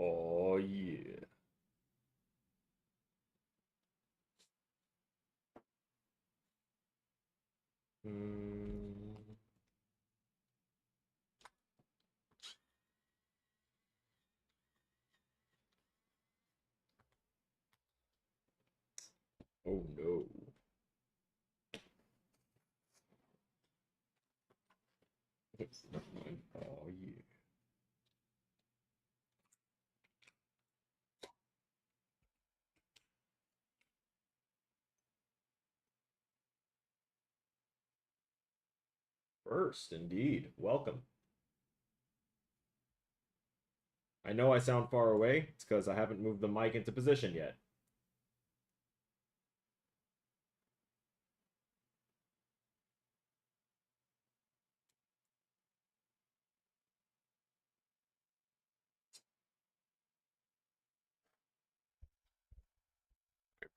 Oh yeah. Mm. Oh no. It's not mine. Oh yeah. First, indeed. Welcome. I know I sound far away. It's because I haven't moved the mic into position yet.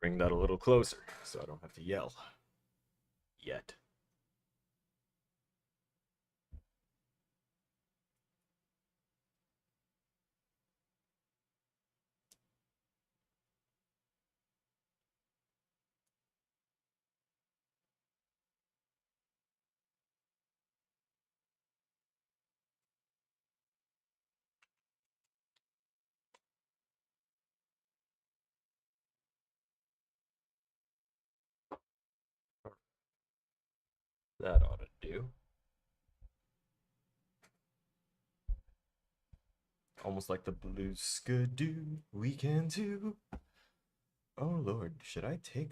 Bring that a little closer so I don't have to yell. Yet. That ought to do. Almost like the blues skidoo weekend too. Oh lord, should I take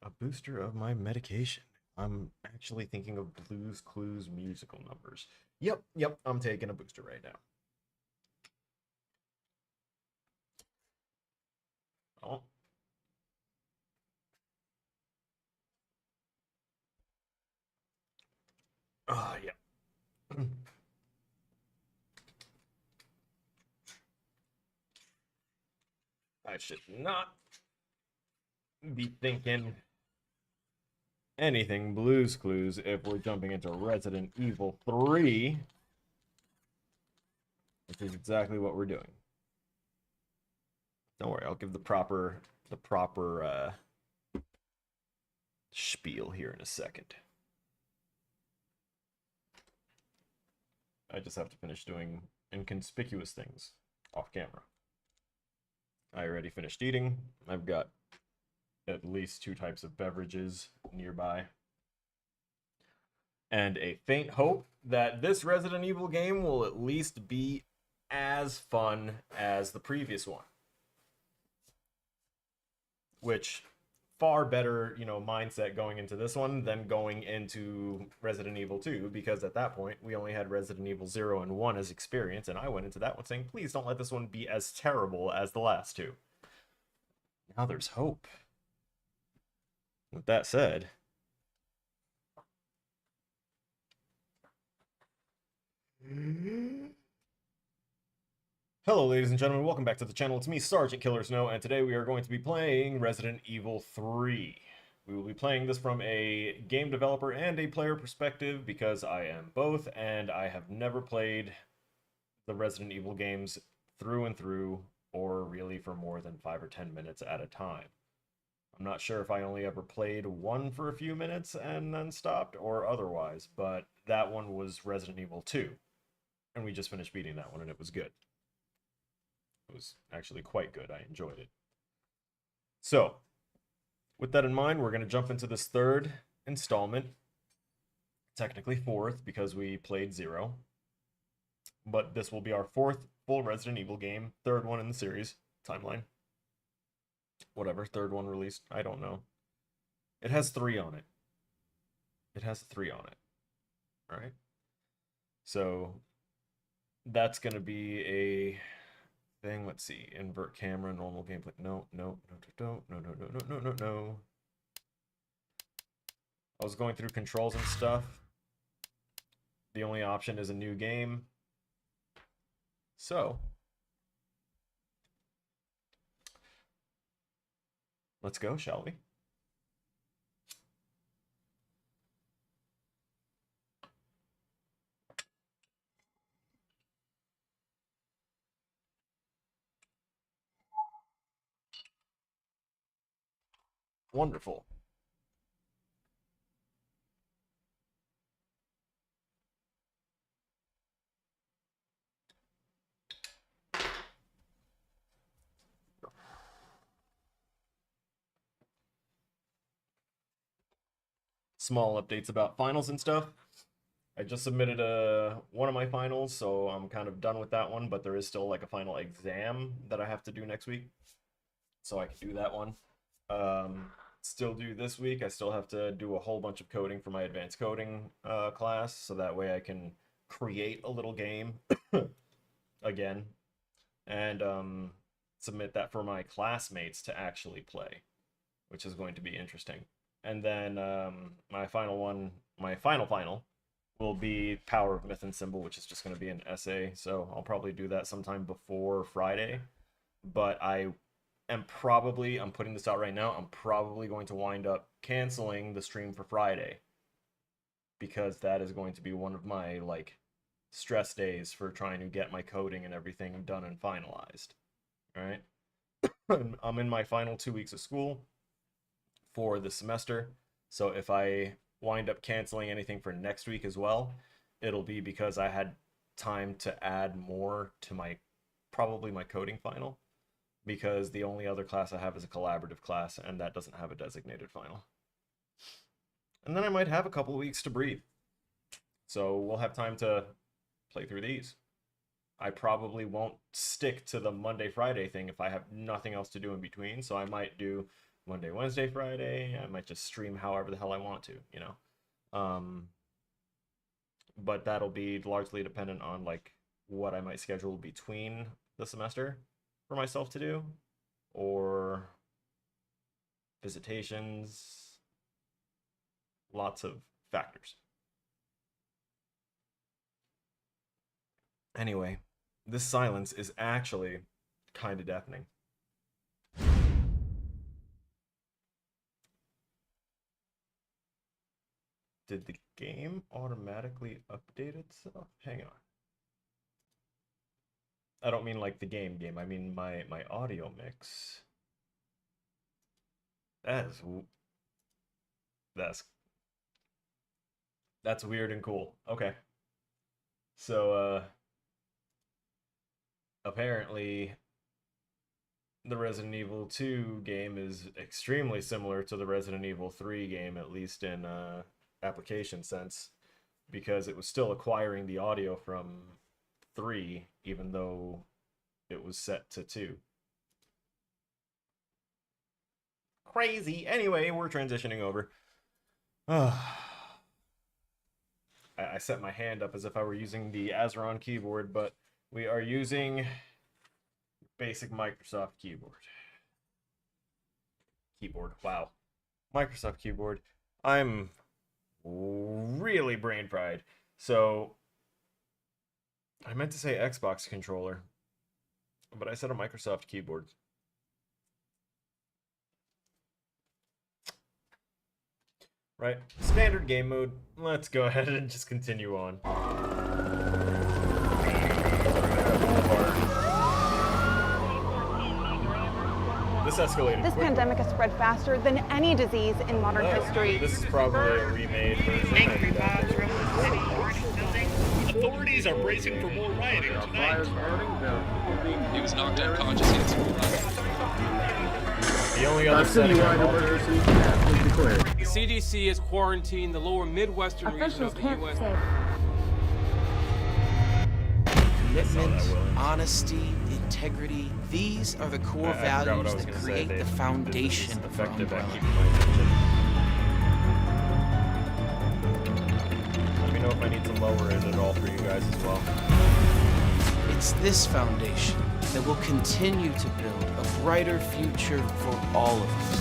a booster of my medication? I'm actually thinking of Blues Clues musical numbers. Yep, I'm taking a booster right now. Oh. Ah, yeah. I should not be thinking anything Blues Clues if we're jumping into Resident Evil 3, which is exactly what we're doing. Don't worry, I'll give the proper spiel here in a second. I just have to finish doing inconspicuous things off camera. I already finished eating. I've got at least 2 types of beverages nearby. And a faint hope that this Resident Evil game will at least be as fun as the previous one. Which, far better, mindset going into this one than going into Resident Evil 2, because at that point, we only had Resident Evil 0 and 1 as experience, and I went into that one saying, please don't let this one be as terrible as the last 2. Now there's hope. With that said, hello, ladies and gentlemen. Welcome back to the channel. It's me, Sergeant Killer Snow, and today we are going to be playing Resident Evil 3. We will be playing this from a game developer and a player perspective because I am both, and I have never played the Resident Evil games through and through, or really for more than 5 or 10 minutes at a time. I'm not sure if I only ever played one for a few minutes and then stopped, or otherwise, but that one was Resident Evil 2. And we just finished beating that one, and it was good. It was actually quite good. I enjoyed it. So, with that in mind, we're going to jump into this third installment. Technically 4th, because we played 0. But this will be our 4th full Resident Evil game. 3rd one in the series. Timeline. Whatever, 3rd one released. I don't know. It has 3 on it. It has 3 on it. Alright? So, that's going to be a thing. Let's see. Invert camera, normal gameplay. No. I was going through controls and stuff. The only option is a new game. So, let's go, shall we? Wonderful. Small updates about finals and stuff. I just submitted one of my finals, so I'm kind of done with that one, but there is still like a final exam that I have to do next week. So I can do that one. Still do this week. I still have to do a whole bunch of coding for my advanced coding class, so that way I can create a little game again and submit that for my classmates to actually play, which is going to be interesting. And then my final will be Power of Myth and Symbol, which is just going to be an essay. So I'll probably do that sometime before Friday. But I'm putting this out right now, I'm probably going to wind up canceling the stream for Friday, because that is going to be one of my like stress days for trying to get my coding and everything done and finalized. All right. I'm in my final 2 weeks of school for the semester, so if I wind up canceling anything for next week as well, it'll be because I had time to add more to probably my coding final, because the only other class I have is a collaborative class, and that doesn't have a designated final. And then I might have a couple of weeks to breathe, so we'll have time to play through these. I probably won't stick to the Monday, Friday thing if I have nothing else to do in between, so I might do Monday, Wednesday, Friday. I might just stream however the hell I want to, you know. But that'll be largely dependent on like what I might schedule between the semester for myself to do, or visitations, lots of factors. Anyway, this silence is actually kind of deafening. Did the game automatically update itself? Hang on. I don't mean like the game, I mean my audio mix. That's weird and cool. Okay. So apparently the Resident Evil 2 game is extremely similar to the Resident Evil 3 game, at least in application sense, because it was still acquiring the audio from 3 even though it was set to 2. Crazy. Anyway, we're transitioning over. I set my hand up as if I were using the Azeron keyboard, but we are using basic Microsoft keyboard. Wow. Microsoft keyboard. I'm really brain fried. So I meant to say Xbox controller, but I said a Microsoft keyboard. Right, standard game mode. Let's go ahead and just continue on. This escalated This quickly. pandemic has spread faster than any disease in modern history. This is probably a remade version. Authorities are bracing for more rioting tonight. He was knocked unconscious. The only other setting The CDC has quarantined the lower Midwestern region of the U.S. Commitment, honesty, integrity, these are the core values that create the foundation of effective at Umbrella. keeping my attention. Let me know if I need to lower it at all for you guys as well. It's this foundation that will continue to build a brighter future for all of us.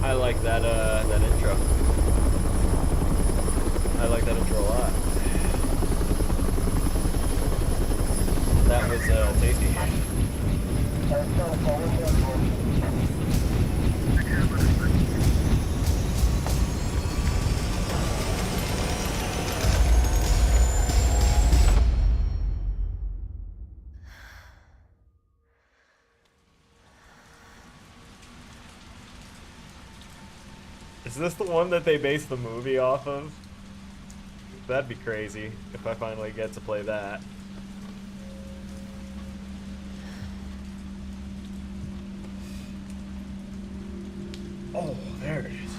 I like that intro. I like that intro a lot. That was tasty. Is this the one that they based the movie off of? That'd be crazy if I finally get to play that. Oh, there it is.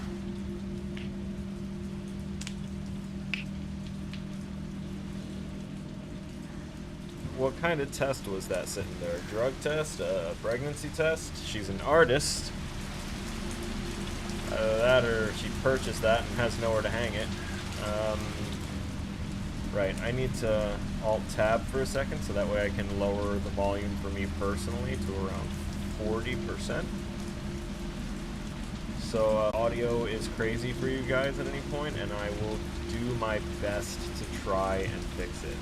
What kind of test was that sitting there? Drug test? Pregnancy test? She's an artist. That or she purchased that and has nowhere to hang it. Right, I need to Alt-Tab for a second so that way I can lower the volume for me personally to around 40%. So audio is crazy for you guys at any point, and I will do my best to try and fix it.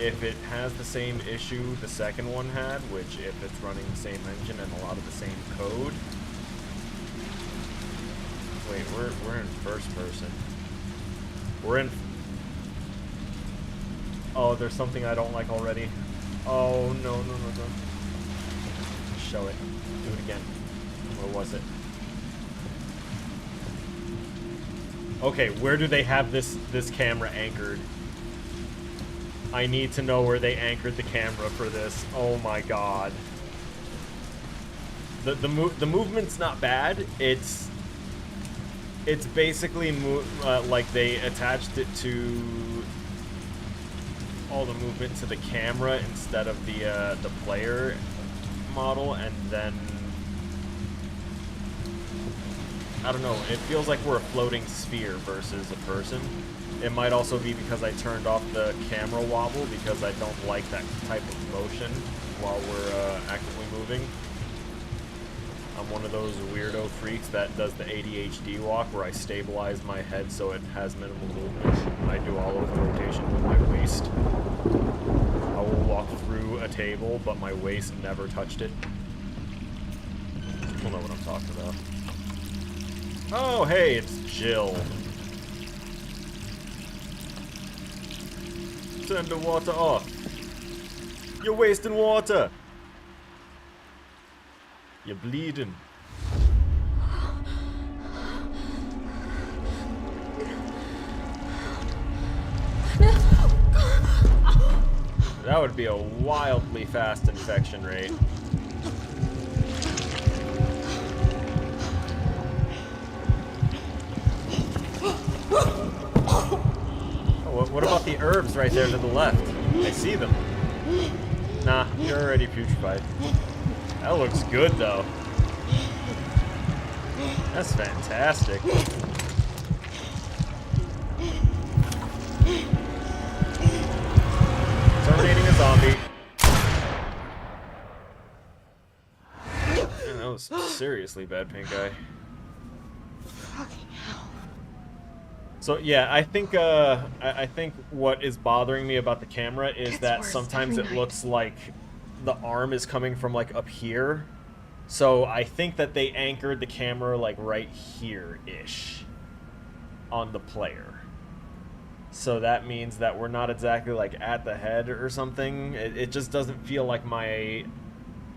If it has the same issue the second one had, which if it's running the same engine and a lot of the same code... Wait, we're in first person. We're in... Oh, there's something I don't like already. Oh, no. Show it. Do it again. Where was it? Okay, where do they have this camera anchored? I need to know where they anchored the camera for this. Oh my god. The movement's not bad. It's basically like they attached it to all the movement to the camera instead of the player model, and then I don't know, it feels like we're a floating sphere versus a person. It might also be because I turned off the camera wobble because I don't like that type of motion while we're actively moving. I'm one of those weirdo freaks that does the ADHD walk where I stabilize my head so it has minimal movement. I do all of the rotation with my waist. I will walk through a table, but my waist never touched it. You'll know what I'm talking about. Oh, hey, it's Jill. Turn the water off. You're wasting water. You're bleeding. That would be a wildly fast infection rate. What about the herbs right there to the left? I see them. Nah, you're already putrefied. That looks good, though. That's fantastic. Terminating a zombie. Man, that was seriously bad, pink eye. So yeah, I think what is bothering me about the camera is that sometimes it looks like the arm is coming from like up here. So I think that they anchored the camera like right here-ish on the player. So that means that we're not exactly like at the head or something. It just doesn't feel like my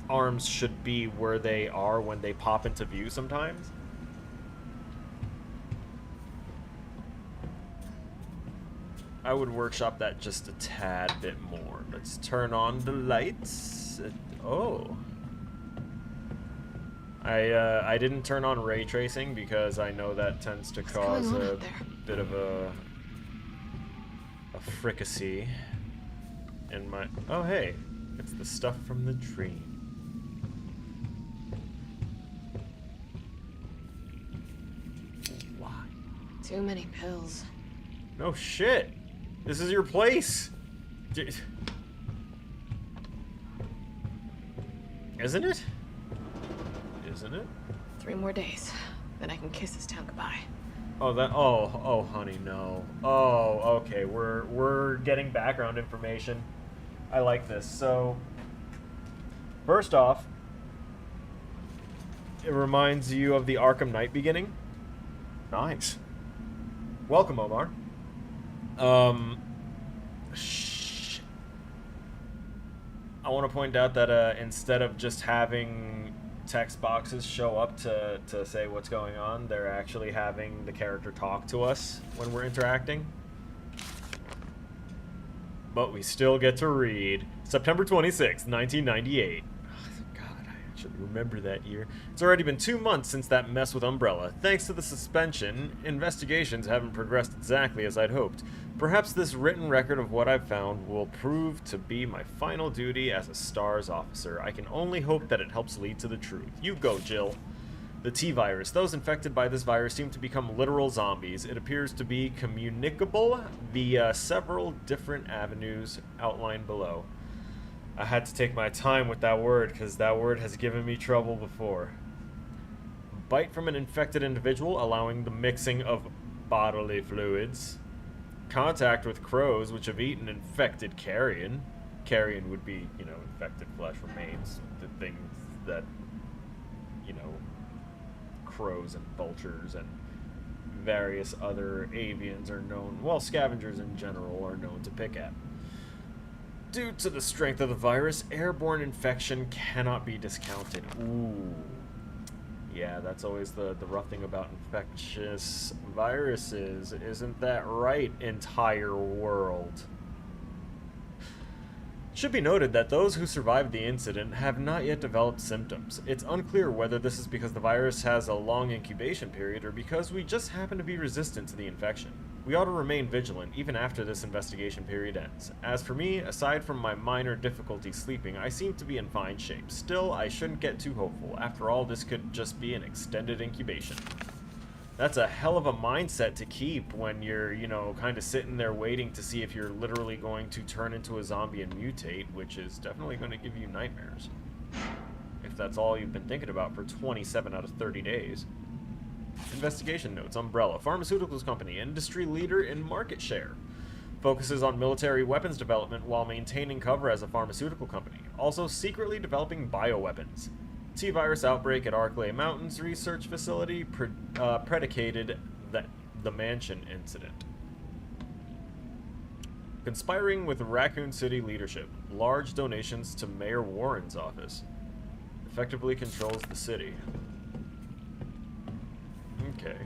arms should be where they are when they pop into view sometimes. I would workshop that just a tad bit more. Let's turn on the lights. Oh. I didn't turn on ray tracing because I know that tends to cause a bit of a fricassee in my... Oh, hey. It's the stuff from the dream. Why? Too many pills. No shit. This is your place. Isn't it? Isn't it? 3 more days, then I can kiss this town goodbye. Oh, that. Oh, honey, no. Oh, okay. We're getting background information. I like this. So, first off, it reminds you of the Arkham Knight beginning. Nice. Welcome, Omar. I want to point out that instead of just having text boxes show up to say what's going on. They're actually having the character talk to us when we're interacting. But we still get to read September 26, 1998. God, I actually remember that year. It's already been 2 months since that mess with Umbrella. Thanks to the suspension, investigations haven't progressed exactly as I'd hoped. Perhaps this written record of what I've found will prove to be my final duty as a STARS officer. I can only hope that it helps lead to the truth. You go, Jill. The T-virus. Those infected by this virus seem to become literal zombies. It appears to be communicable via several different avenues outlined below. I had to take my time with that word because that word has given me trouble before. Bite from an infected individual, allowing the mixing of bodily fluids. Contact with crows which have eaten infected carrion. Carrion would be, you know, infected flesh remains. The things that, you know, crows and vultures and various other avians are known, well, scavengers in general are known to pick at. Due to the strength of the virus, airborne infection cannot be discounted. Ooh. Yeah, that's always the rough thing about infectious viruses. Isn't that right, entire world? Should be noted that those who survived the incident have not yet developed symptoms. It's unclear whether this is because the virus has a long incubation period or because we just happen to be resistant to the infection. We ought to remain vigilant even after this investigation period ends. As for me, aside from my minor difficulty sleeping, I seem to be in fine shape. Still, I shouldn't get too hopeful. After all, this could just be an extended incubation. That's a hell of a mindset to keep when you're, you know, kind of sitting there waiting to see if you're literally going to turn into a zombie and mutate, which is definitely going to give you nightmares. If that's all you've been thinking about for 27 out of 30 days. Investigation notes. Umbrella, pharmaceuticals company, industry leader in market share. Focuses on military weapons development while maintaining cover as a pharmaceutical company. Also secretly developing bioweapons. T-virus outbreak at Arklay Mountains research facility predicated the mansion incident. Conspiring with Raccoon City leadership. Large donations to Mayor Warren's office. Effectively controls the city. Okay.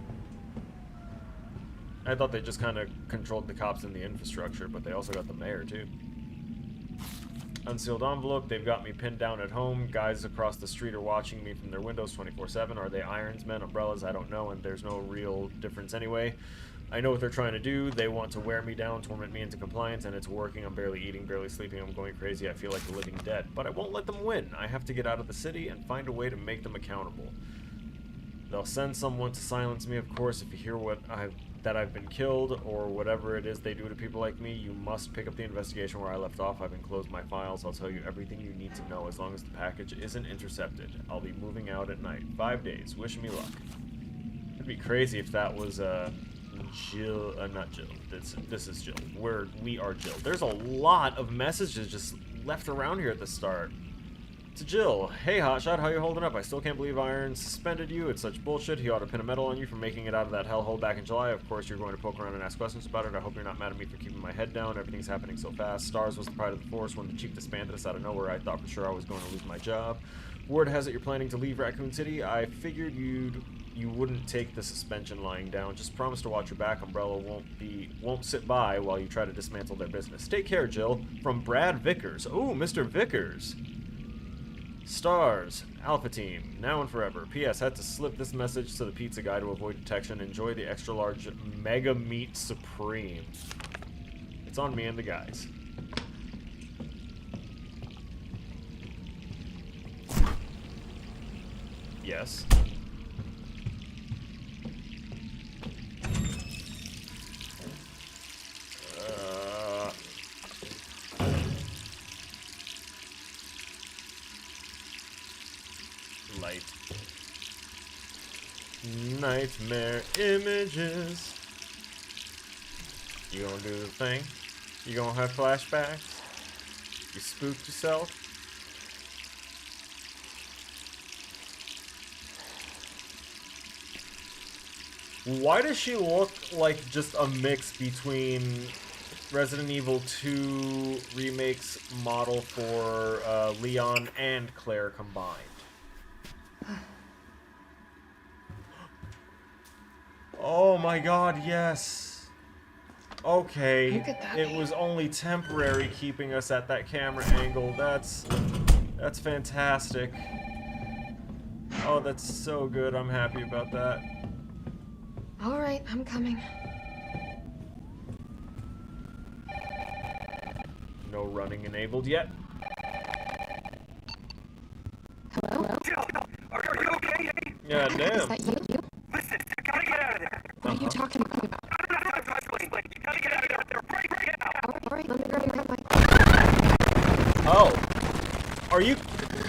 I thought they just kind of controlled the cops and the infrastructure, but they also got the mayor too. Unsealed envelope, they've got me pinned down at home. Guys across the street are watching me from their windows 24/7. Are they irons men, umbrellas? I don't know, and there's no real difference anyway. I know what they're trying to do. They want to wear me down, torment me into compliance, and it's working. I'm barely eating, barely sleeping. I'm going crazy. I feel like the living dead. But I won't let them win. I have to get out of the city and find a way to make them accountable. They'll send someone to silence me, of course. If you hear that I've been killed, or whatever it is they do to people like me, you must pick up the investigation where I left off. I've enclosed my files. I'll tell you everything you need to know as long as the package isn't intercepted. I'll be moving out at night. 5 days. Wish me luck. It'd be crazy if that was, Jill, not Jill. This is Jill. We are Jill. There's a lot of messages just left around here at the start. To Jill, hey Hotshot, how you holding up? I still can't believe Iron suspended you. It's such bullshit. He ought to pin a medal on you for making it out of that hellhole back in July. Of course, you're going to poke around and ask questions about it. I hope you're not mad at me for keeping my head down. Everything's happening so fast. STARS was the pride of the force. When the chief disbanded us out of nowhere, I thought for sure I was going to lose my job. Word has it you're planning to leave Raccoon City. I figured you wouldn't take the suspension lying down. Just promise to watch your back. Umbrella won't sit by while you try to dismantle their business. Take care, Jill. From Brad Vickers. Oh, Mr. Vickers. STARS, Alpha Team, now and forever. P.S. Had to slip this message to the pizza guy to avoid detection. Enjoy the extra large Mega Meat Supreme. It's on me and the guys. Yes. Light. Nightmare images. You gonna do the thing? You gonna have flashbacks? You spooked yourself? Why does she look like just a mix between Resident Evil 2 Remake's model for Leon and Claire combined? Oh my god, yes. Okay. Look at that. It was only temporary keeping us at that camera angle. That's fantastic. Oh, that's so good. I'm happy about that. All right, I'm coming. No running enabled yet. Hello? Are you okay? Yeah, Is damn. that you? Listen, you gotta get out of there. What are you talking about? I don't know how to explain. You gotta get out of there right now. All right, let me grab my... Oh. Are you...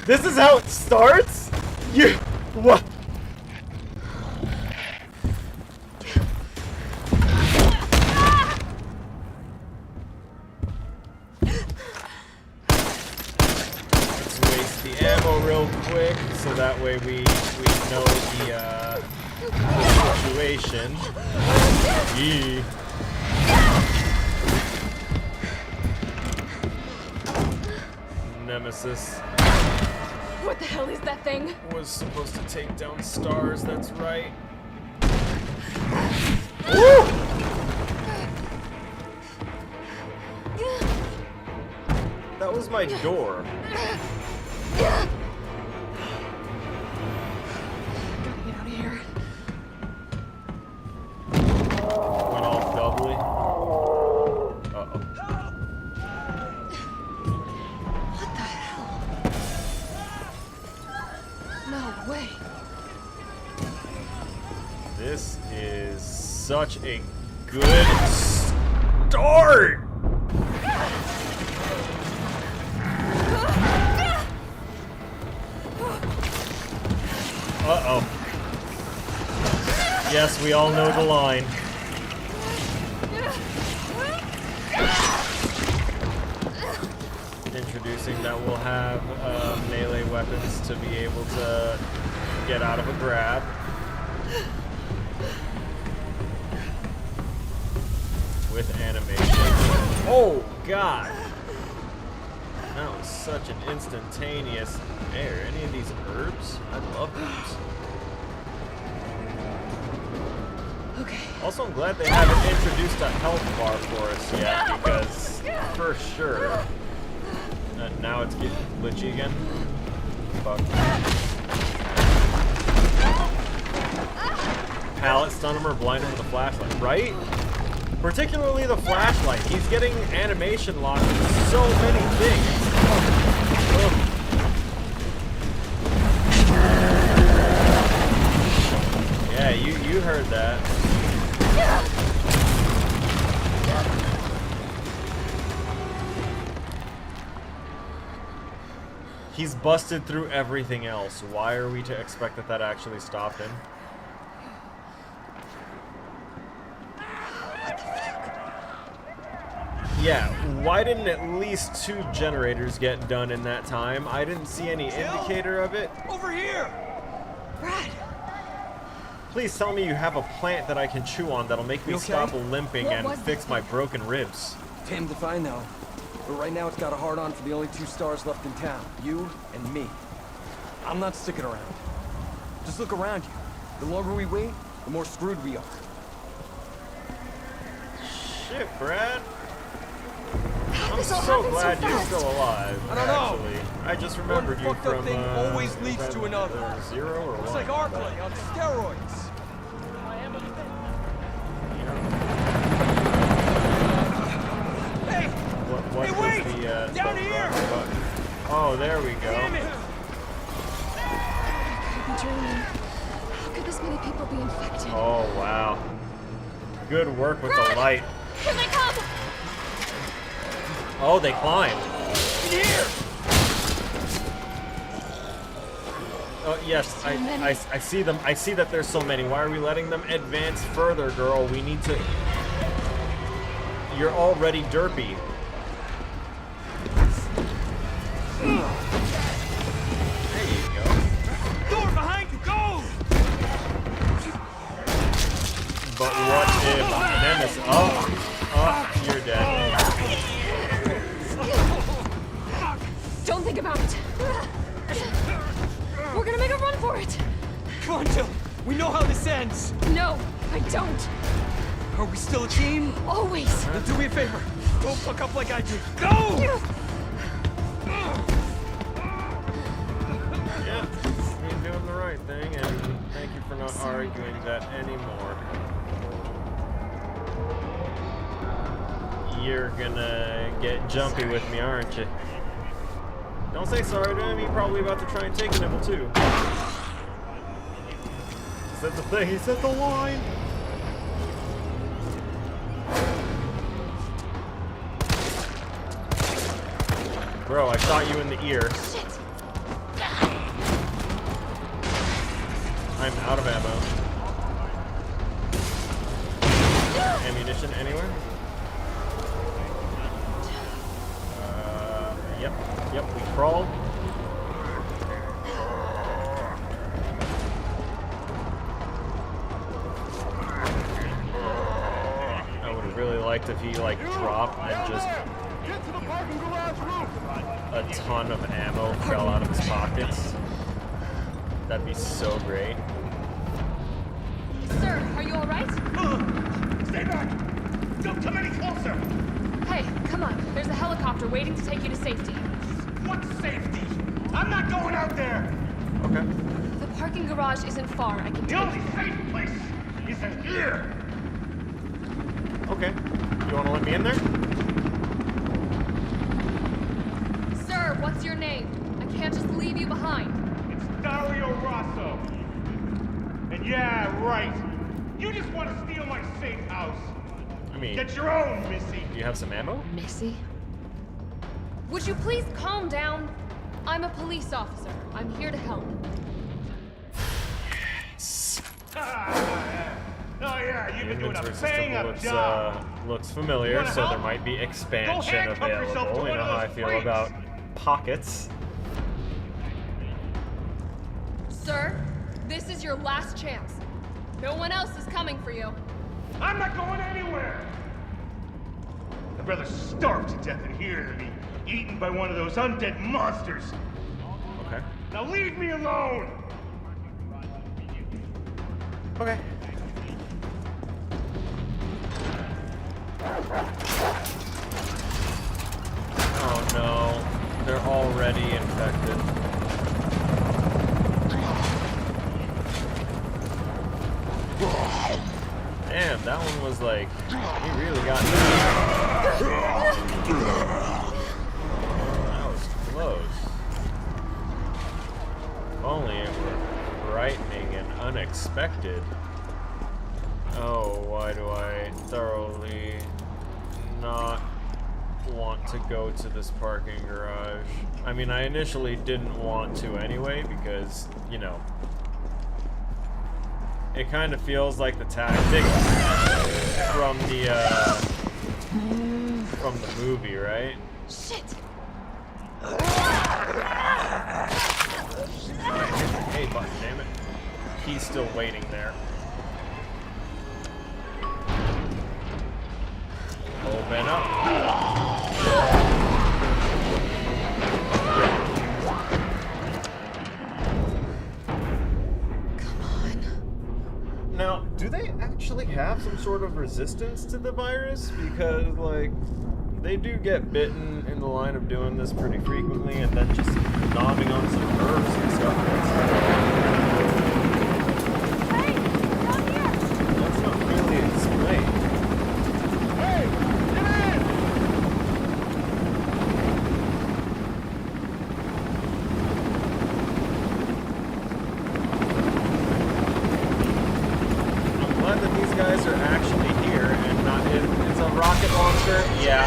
This is how it starts? You... What? Let's waste the ammo real quick, so that way we know the situation. Yee. Nemesis What the hell is that thing? was supposed to take down stars, that's right. Woo! That was my door. Gotta get out of here. Went off doubly. Uh-oh. What the hell? No way. This is such a good start! Uh-oh. Yes, we all know the line. Introducing that we'll have melee weapons to be able to get out of a grab. With animation. Oh, God! That was such an instantaneous... Hey, are any of these herbs? I love herbs. Okay. Also, I'm glad they haven't introduced a health bar for us yet, because for sure... now it's getting glitchy again. Fuck. Pallet stun him or blind him with a flashlight, right? Particularly the flashlight. He's getting animation locked with so many things. Ugh. Yeah, you heard that. He's busted through everything else. Why are we to expect that that actually stopped him? Yeah, why didn't at least 2 generators get done in that time? I didn't see any indicator of it. Over here! Brad. Please tell me you have a plant that I can chew on that'll make me You okay? stop limping What and was fix that? my broken ribs. Damned if I know. But right now it's got a hard-on for the only 2 stars left in town. You and me. I'm not sticking around. Just look around you. The longer we wait, the more screwed we are. Shit, Brad. I'm This all so happened glad so you're fast. still alive, I don't know. actually. I just remembered you fucked up from, thing always leads was to that, another. 0 or It's 1? like our play on steroids. Hey! What Hey, was wait! the, Down the here! wrong button? Oh, there we go. Damn it! I'm dreaming. How could this many people be infected? Oh, wow. Good work with the light. Here they come! Oh, they climbed. In here! Oh, yes, I see them. I see that there's so many. Why are we letting them advance further, girl? We need to... You're already derpy. There you go. Door behind you, go! But what if Nemesis... Oh, you're dead. Don't think about it. We're gonna make a run for for it! Come on, Jill. We know how this ends. No, I don't. Are we still a team? Always. Then do me a favor. Don't fuck up like I did. Go! Yeah, you're doing the right thing, and thank you for not arguing that anymore. You're gonna get jumpy with me, aren't you? Don't say sorry to him, he's probably about to try and take a nibble too. He said the thing, he said the line! Bro, I shot you in the ear. I'm out of ammo. Ammunition anywhere? Yep, we crawled. I would have really liked if he like dropped and just a ton of ammo fell out of his pockets. That'd be so great. Sir, are you alright? Stay back! Don't come any closer! Hey, come on. There's a helicopter waiting to take you to safety. What safety? I'm not going out there! Okay. The parking garage isn't far. I can The take only you. safe place is in here! Okay. You want to let me in there? Sir, what's your name? I can't just leave you behind. It's Dario Rosso. And yeah, right. You just want to steal my safe house. I mean, Get your own, Missy. do you have some ammo? Missy? Would you please calm down? I'm a police officer. I'm here to help. Oh yeah, you've been doing a Inventory bang-up system job. looks familiar, wanna so there help? might be Go expansion handcuff yourself to available. You one know of how I those feel freaks. about pockets. Sir, this is your last chance. No one else is coming for you. I'm not going anywhere. I'd rather starve to death in here than be eaten by one of those undead monsters. Okay. Now leave me alone. Okay. Oh no, they're already infected. Damn, that one was like, he really got me. That was close. If only it were frightening and unexpected. Oh, why do I thoroughly not want to go to this parking garage? I mean, I initially didn't want to anyway because, you know, it kind of feels like the tactic from the movie, right? Shit! Hey, button, damn it. He's still waiting there. Open up. Now, do they actually have some sort of resistance to the virus? Because, like, they do get bitten in the line of doing this pretty frequently and then just nomming on some herbs and stuff. Hey, down here! That's not really explained. Hey, get in! I'm glad that these guys are actually here and not in. It's a rocket launcher. Yeah.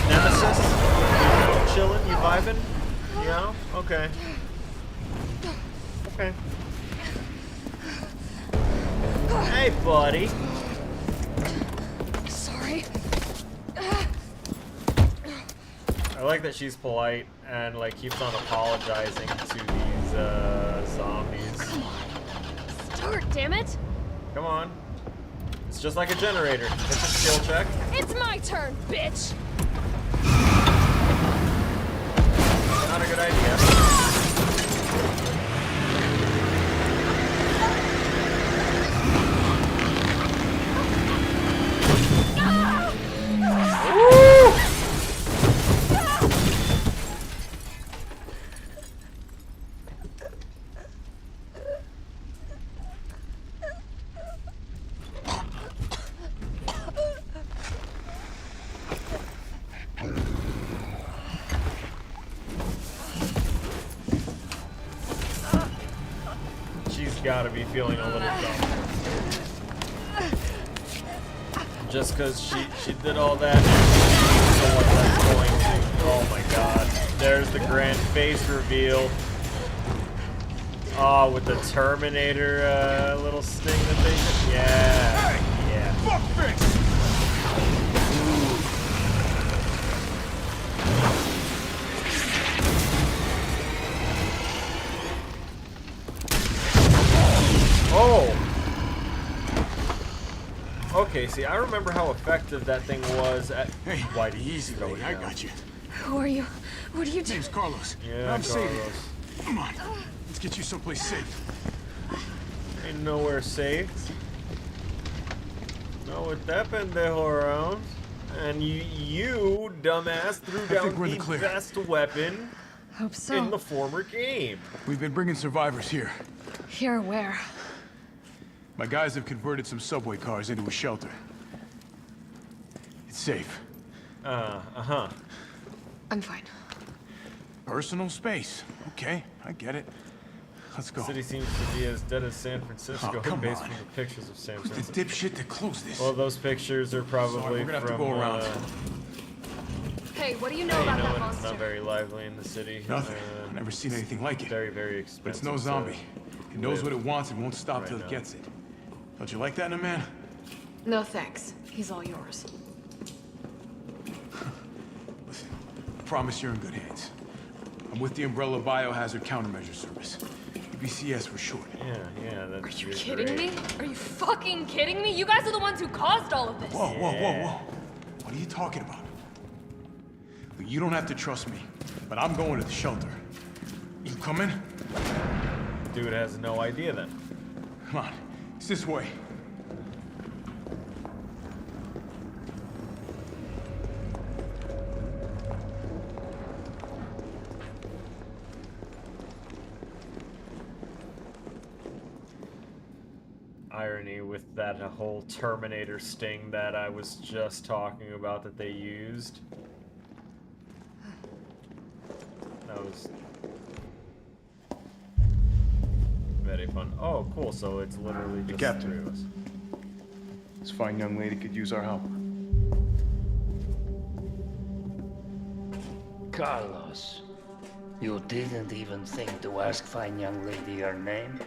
Nemesis? You chilling? You vibing? Yeah? Okay. Okay. Hey, buddy. Sorry. I like that she's polite and like keeps on apologizing to these zombies. Start, damn it! Come on. It's just like a generator. It's a skill check. It's my turn, bitch! Not a good idea. gotta be feeling a little dumb. Just because she did all that, so what that's going to. Oh my god. There's the grand face reveal. Oh, with the Terminator little sting that they did. Yeah. Yeah. Fuck face! Oh! Okay, see, I remember how effective that thing was at... Hey, Whitey, easy, throw it lady. I down. got you. Who are you? What are you doing? Name's Carlos. Yeah, I'm saving you. Carlos. Come on. Let's get you someplace safe. Ain't nowhere safe. No, with that pendejo around. And you dumbass, threw down we're in the the clear. best weapon Hope so. in the former game. We've been bringing survivors here. Here, where? My guys have converted some subway cars into a shelter. It's safe. Uh-huh. I'm fine. Personal space. Okay, I get it. Let's go. The city seems to be as dead as San Francisco, Oh, come based on. from the pictures of San Who's Francisco. the dipshit that closed this? Well, those pictures are probably Sorry, we're gonna have to from, go around. Hey, what do you know you about know, that and it's monster? not very lively in the city. Nothing. I've never seen anything like it. Very, very expensive. But it's no to zombie. It knows what it wants and won't stop right till now. it gets it. Don't you like that in a man? No thanks. He's all yours. Listen, I promise you're in good hands. I'm with the Umbrella Biohazard Countermeasure Service. BCS for short. Yeah, that's Are you great. kidding me? Are you fucking kidding me? You guys are the ones who caused all of this. Whoa. What are you talking about? Look, you don't have to trust me, but I'm going to the shelter. You coming? Dude has no idea then. Come on, it's this way. Irony with that whole Terminator sting that I was just talking about that they used. That was very fun. Oh, cool. So it's literally just Captain. three of us. This fine young lady could use our help. Carlos, you didn't even think to ask fine young lady her name?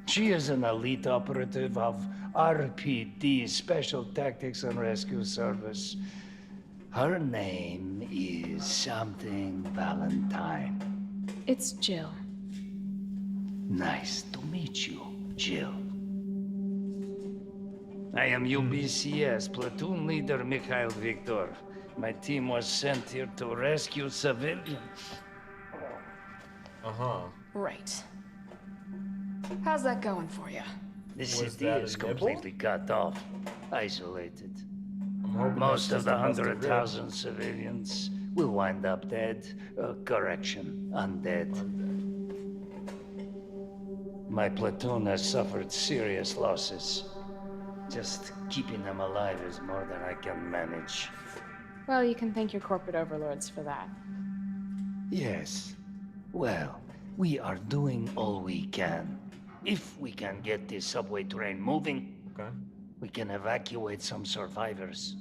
She is an elite operative of RPD, Special Tactics and Rescue Service. Her name is something Valentine. It's Jill. Nice to meet you, Jill. I am UBCS Platoon Leader Mikhail Victor. My team was sent here to rescue civilians. Uh-huh. Right. How's that going for you? The Was city that is a nibble? completely cut off, isolated. I'm hoping Most that's of the just a busted rib. 100,000 civilians will wind up dead. Correction, undead. My platoon has suffered serious losses. Just keeping them alive is more than I can manage. Well, you can thank your corporate overlords for that. Yes. Well, we are doing all we can. If we can get this subway train moving, Okay. we can evacuate some survivors.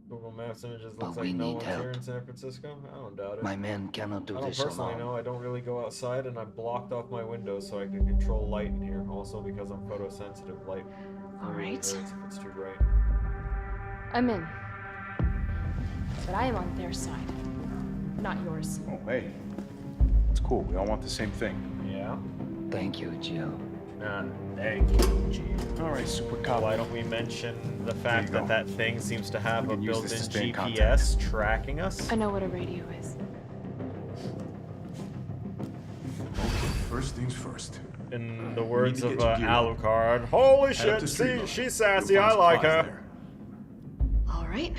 Google Maps images But looks we like no need one's help. here in San Francisco. I don't doubt it. My men cannot do I don't this personally alone. know. I don't really go outside, and I blocked off my windows so I can control light in here. Also, because I'm photosensitive, light All really right. hurts if it's too bright. I'm in. But I am on their side, not yours. Oh, hey. It's cool. We all want the same thing. Yeah. Thank you, Jill. Thank you, G. All right, super cop. Why don't we mention the fact you that go. that thing seems to have We a can use this to built-in stay in GPS tracking us? I know what a radio is. First things first. In the words to of get you geared up. Alucard, holy Head up to shit, street see, level. she's sassy, You'll I find like supplies her. there. All right.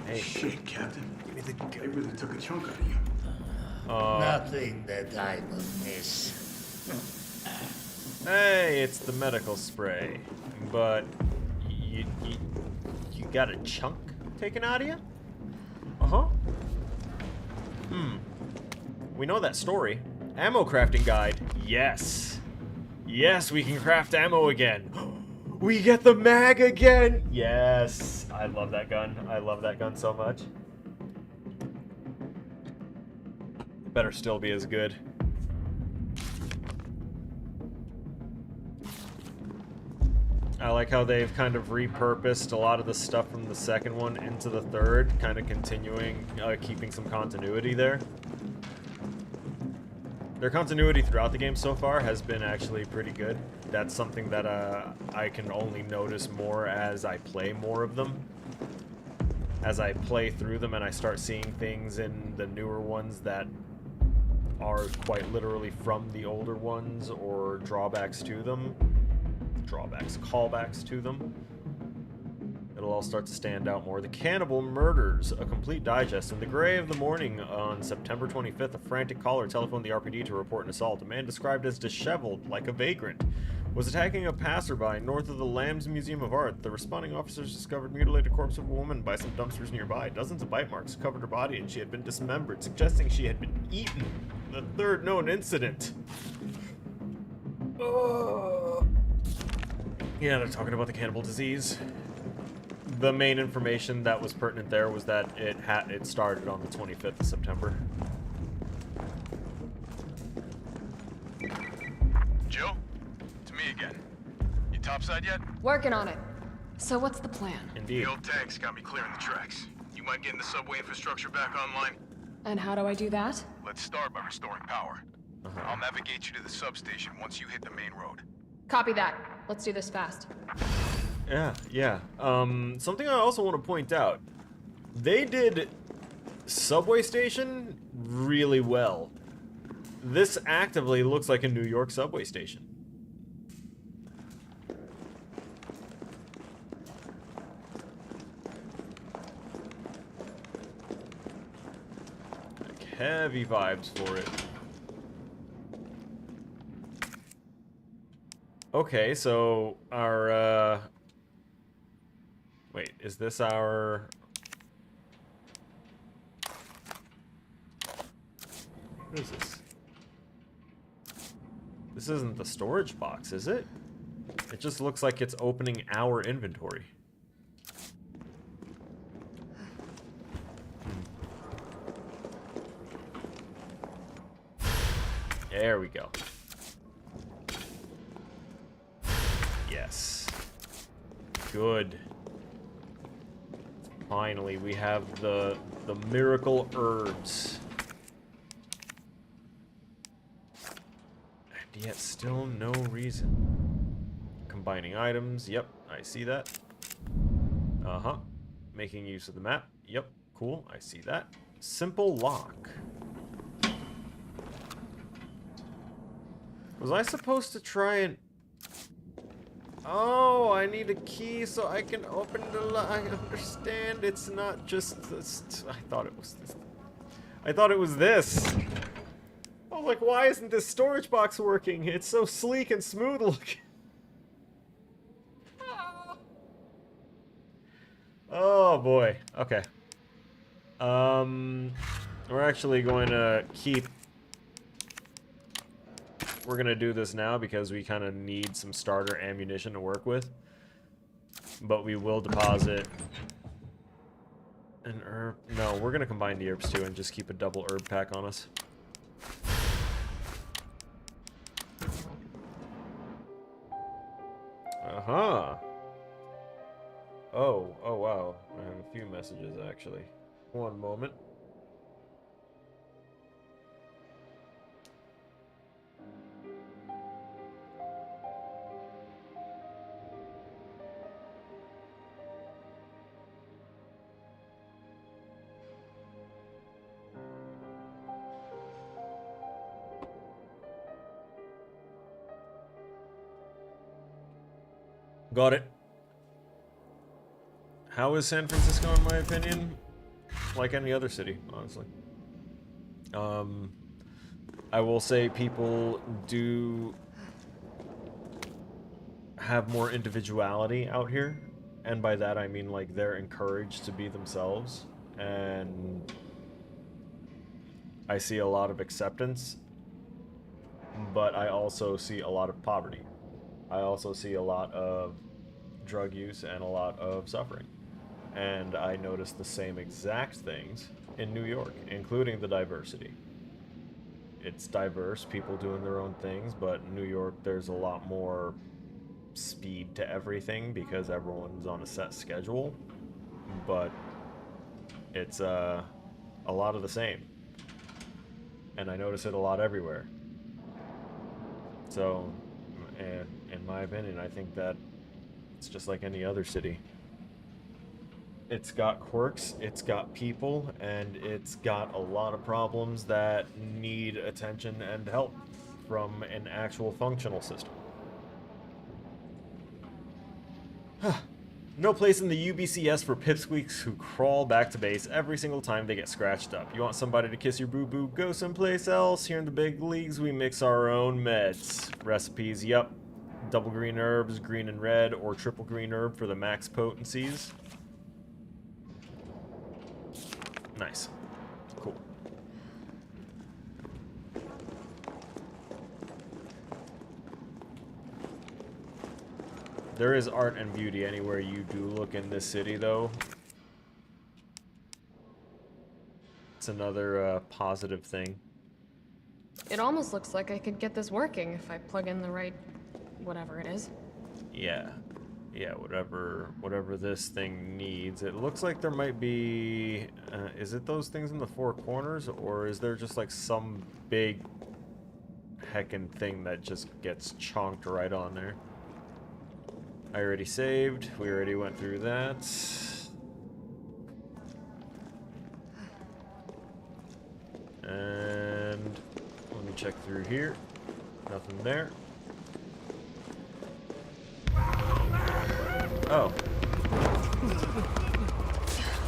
Hey, Shit, Captain. Give me the gun. They really took a chunk out of you. Nothing that I will miss. hey, it's the medical spray. But you got a chunk taken out of you? Uh-huh. We know that story. Ammo crafting guide. Yes. Yes, we can craft ammo again. We get the mag again. Yes. I love that gun. I love that gun so much. Better still be as good. I like how they've kind of repurposed a lot of the stuff from the second one into the third, kind of continuing, keeping some continuity there. Their continuity throughout the game so far has been actually pretty good. That's something that I can only notice more as I play more of them. As I play through them and I start seeing things in the newer ones that are quite literally from the older ones or drawbacks to them. Callbacks to them. It'll all start to stand out more. The Cannibal Murders, a complete digest. In the gray of the morning on September 25th, a frantic caller telephoned the RPD to report an assault. A man described as disheveled, like a vagrant, was attacking a passerby north of the Lambs Museum of Art. The responding officers discovered mutilated corpse of a woman by some dumpsters nearby. Dozens of bite marks covered her body and she had been dismembered, suggesting she had been eaten. The third known incident. Yeah, they're talking about the cannibal disease. The main information that was pertinent there was that it started on the 25th of September. Jill? It's me again. You topside yet? Working on it. So what's the plan? Indeed. The old tanks got me clearing the tracks. You mind getting the subway infrastructure back online? And how do I do that? Let's start by restoring power. I'll navigate you to the substation once you hit the main road. Copy that. Let's do this fast. Yeah. Something I also want to point out. They did subway station really well. This actively looks like a New York subway station. Like heavy vibes for it. Okay, so our, wait, is this our... What is this? This isn't the storage box, is it? It just looks like it's opening our inventory. There we go. Yes. Good. Finally, we have the miracle herbs. And yet still no reason. Combining items. Yep, I see that. Uh-huh. Making use of the map. Yep, cool. I see that. Simple lock. Was I supposed to try and... Oh, I need a key so I can open the lock. I understand. It's not just this. I thought it was this. I thought it was this. I was like, why isn't this storage box working? It's so sleek and smooth looking. Oh boy. Okay. We're actually going to keep... We're going to do this now because we kind of need some starter ammunition to work with. But we will deposit an herb. No, we're going to combine the herbs too and just keep a double herb pack on us. Uh-huh. Oh wow. I have a few messages actually. One moment. Got it. How is San Francisco, in my opinion? Like any other city, honestly. I will say people do have more individuality out here. And by that I mean like they're encouraged to be themselves. and I see a lot of acceptance, but I also see a lot of poverty. I also see a lot of drug use and a lot of suffering. And I notice the same exact things in New York, including the diversity. It's diverse, people doing their own things, but in New York there's a lot more speed to everything because everyone's on a set schedule. But it's a lot of the same. And I notice it a lot everywhere. So, and in my opinion, I think that it's just like any other city. It's got quirks, it's got people, and it's got a lot of problems that need attention and help from an actual functional system. No place in the UBCS for pipsqueaks who crawl back to base every single time they get scratched up. You want somebody to kiss your boo-boo? Go someplace else. Here in the big leagues, we mix our own meds. Recipes, yup. Double green herbs, green and red, or triple green herb for the max potencies. Nice. Cool. There is art and beauty anywhere you do look in this city, though. It's another positive thing. It almost looks like I could get this working if I plug in the right whatever it is. Yeah. Yeah, whatever this thing needs. It looks like there might be... is it those things in the four corners? Or is there just like some big heckin' thing that just gets chonked right on there? I already saved. We already went through that. And let me check through here. Nothing there. Oh.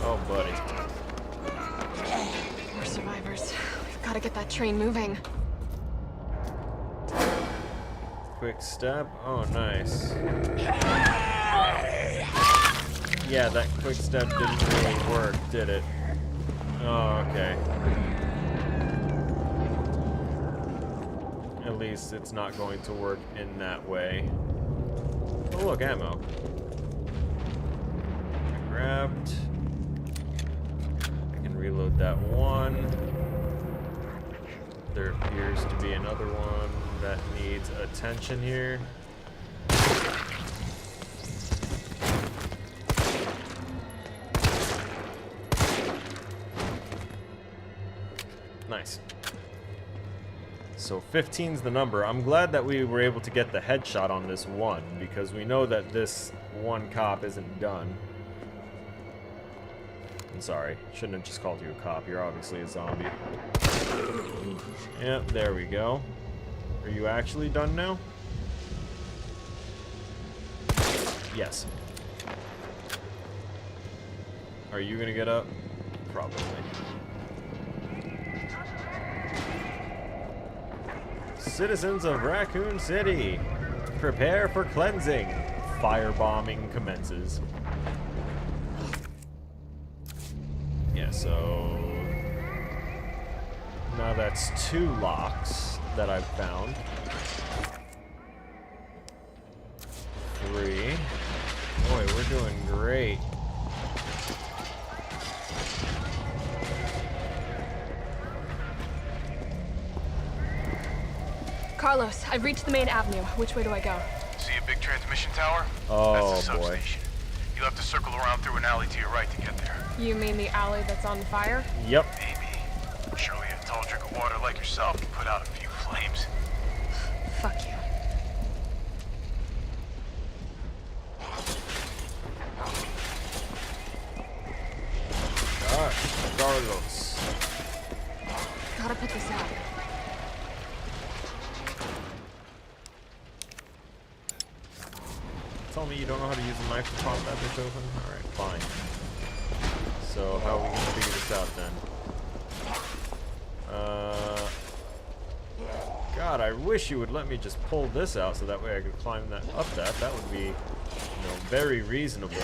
Oh, buddy. We're survivors. We've got to get that train moving. Quick step. Oh, nice. Yeah, that quick step didn't really work, did it? Oh, okay. At least it's not going to work in that way. Oh, look, ammo. Grabbed. I can reload that one. There appears to be another one that needs attention here. Nice. So 15's the number. I'm glad that we were able to get the headshot on this one, because we know that this one cop isn't done. I'm sorry. Shouldn't have just called you a cop. You're obviously a zombie. Yep, there we go. Are you actually done now? Yes. Are you gonna get up? Probably. Citizens of Raccoon City, prepare for cleansing. Firebombing commences. Yeah, so now that's 2 locks that I've found. 3. Boy, we're doing great. Carlos, I've reached the main avenue. Which way do I go? See a big transmission tower? Oh, that's the boy. substation. You'll have to circle around through an alley to your right to get there. You mean the alley that's on fire? Yep. Maybe. Surely a tall drink of water like yourself can put out a few flames. Fuck you. Gosh, Carlos. Gotta put this out. Tell me you don't know how to use a knife to pop that bitch open? Alright, fine. So, how are we gonna figure this out then? God, I wish you would let me just pull this out so that way I could climb that up that. That would be, you know, very reasonable.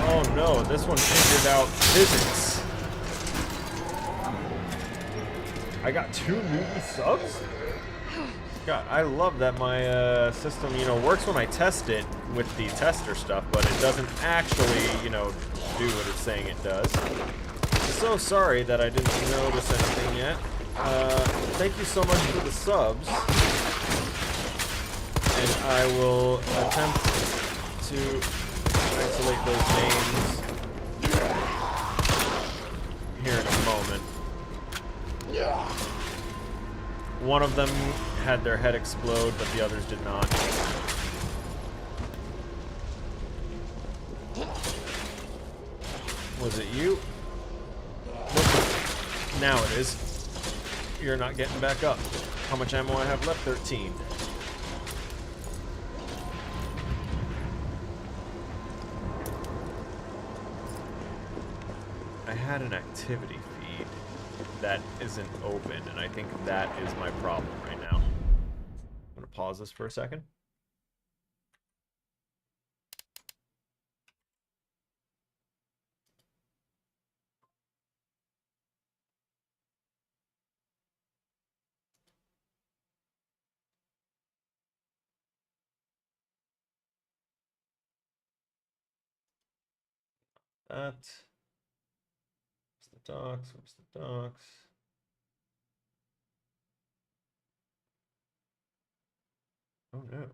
Oh no, this one figured out physics. I got 2 mutant subs? God, I love that my system, you know, works when I test it with the tester stuff, but it doesn't actually, you know, do what it's saying it does. So sorry that I didn't notice anything yet. Thank you so much for the subs. And I will attempt to isolate those names here in a moment. One of them had their head explode, but the others did not. Was it you? Now it is. You're not getting back up. How much ammo I have left? 13. I had an activity feed that isn't open, and I think that is my problem right now. I'm gonna pause this for a second. Where's the docs? Where's the docs? Oh no.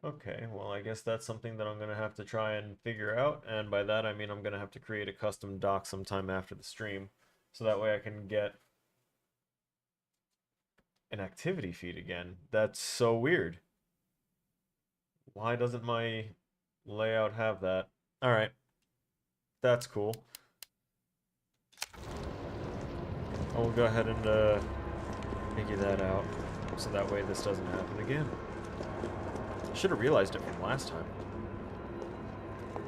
Okay, well I guess that's something that I'm gonna have to try and figure out, and by that I mean I'm gonna have to create a custom doc sometime after the stream, so that way I can get an activity feed again. That's so weird. Why doesn't my layout have that? Alright. That's cool. I will go ahead and figure that out, so that way this doesn't happen again. I should have realized it from last time.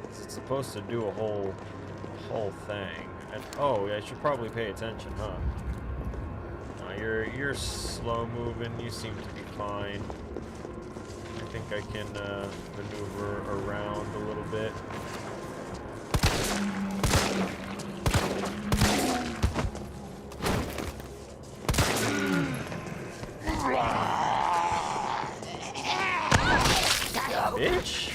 It's supposed to do a whole thing. And oh, I should probably pay attention, huh? You're slow moving. You seem to be fine. I think I can maneuver around a little bit. Bitch!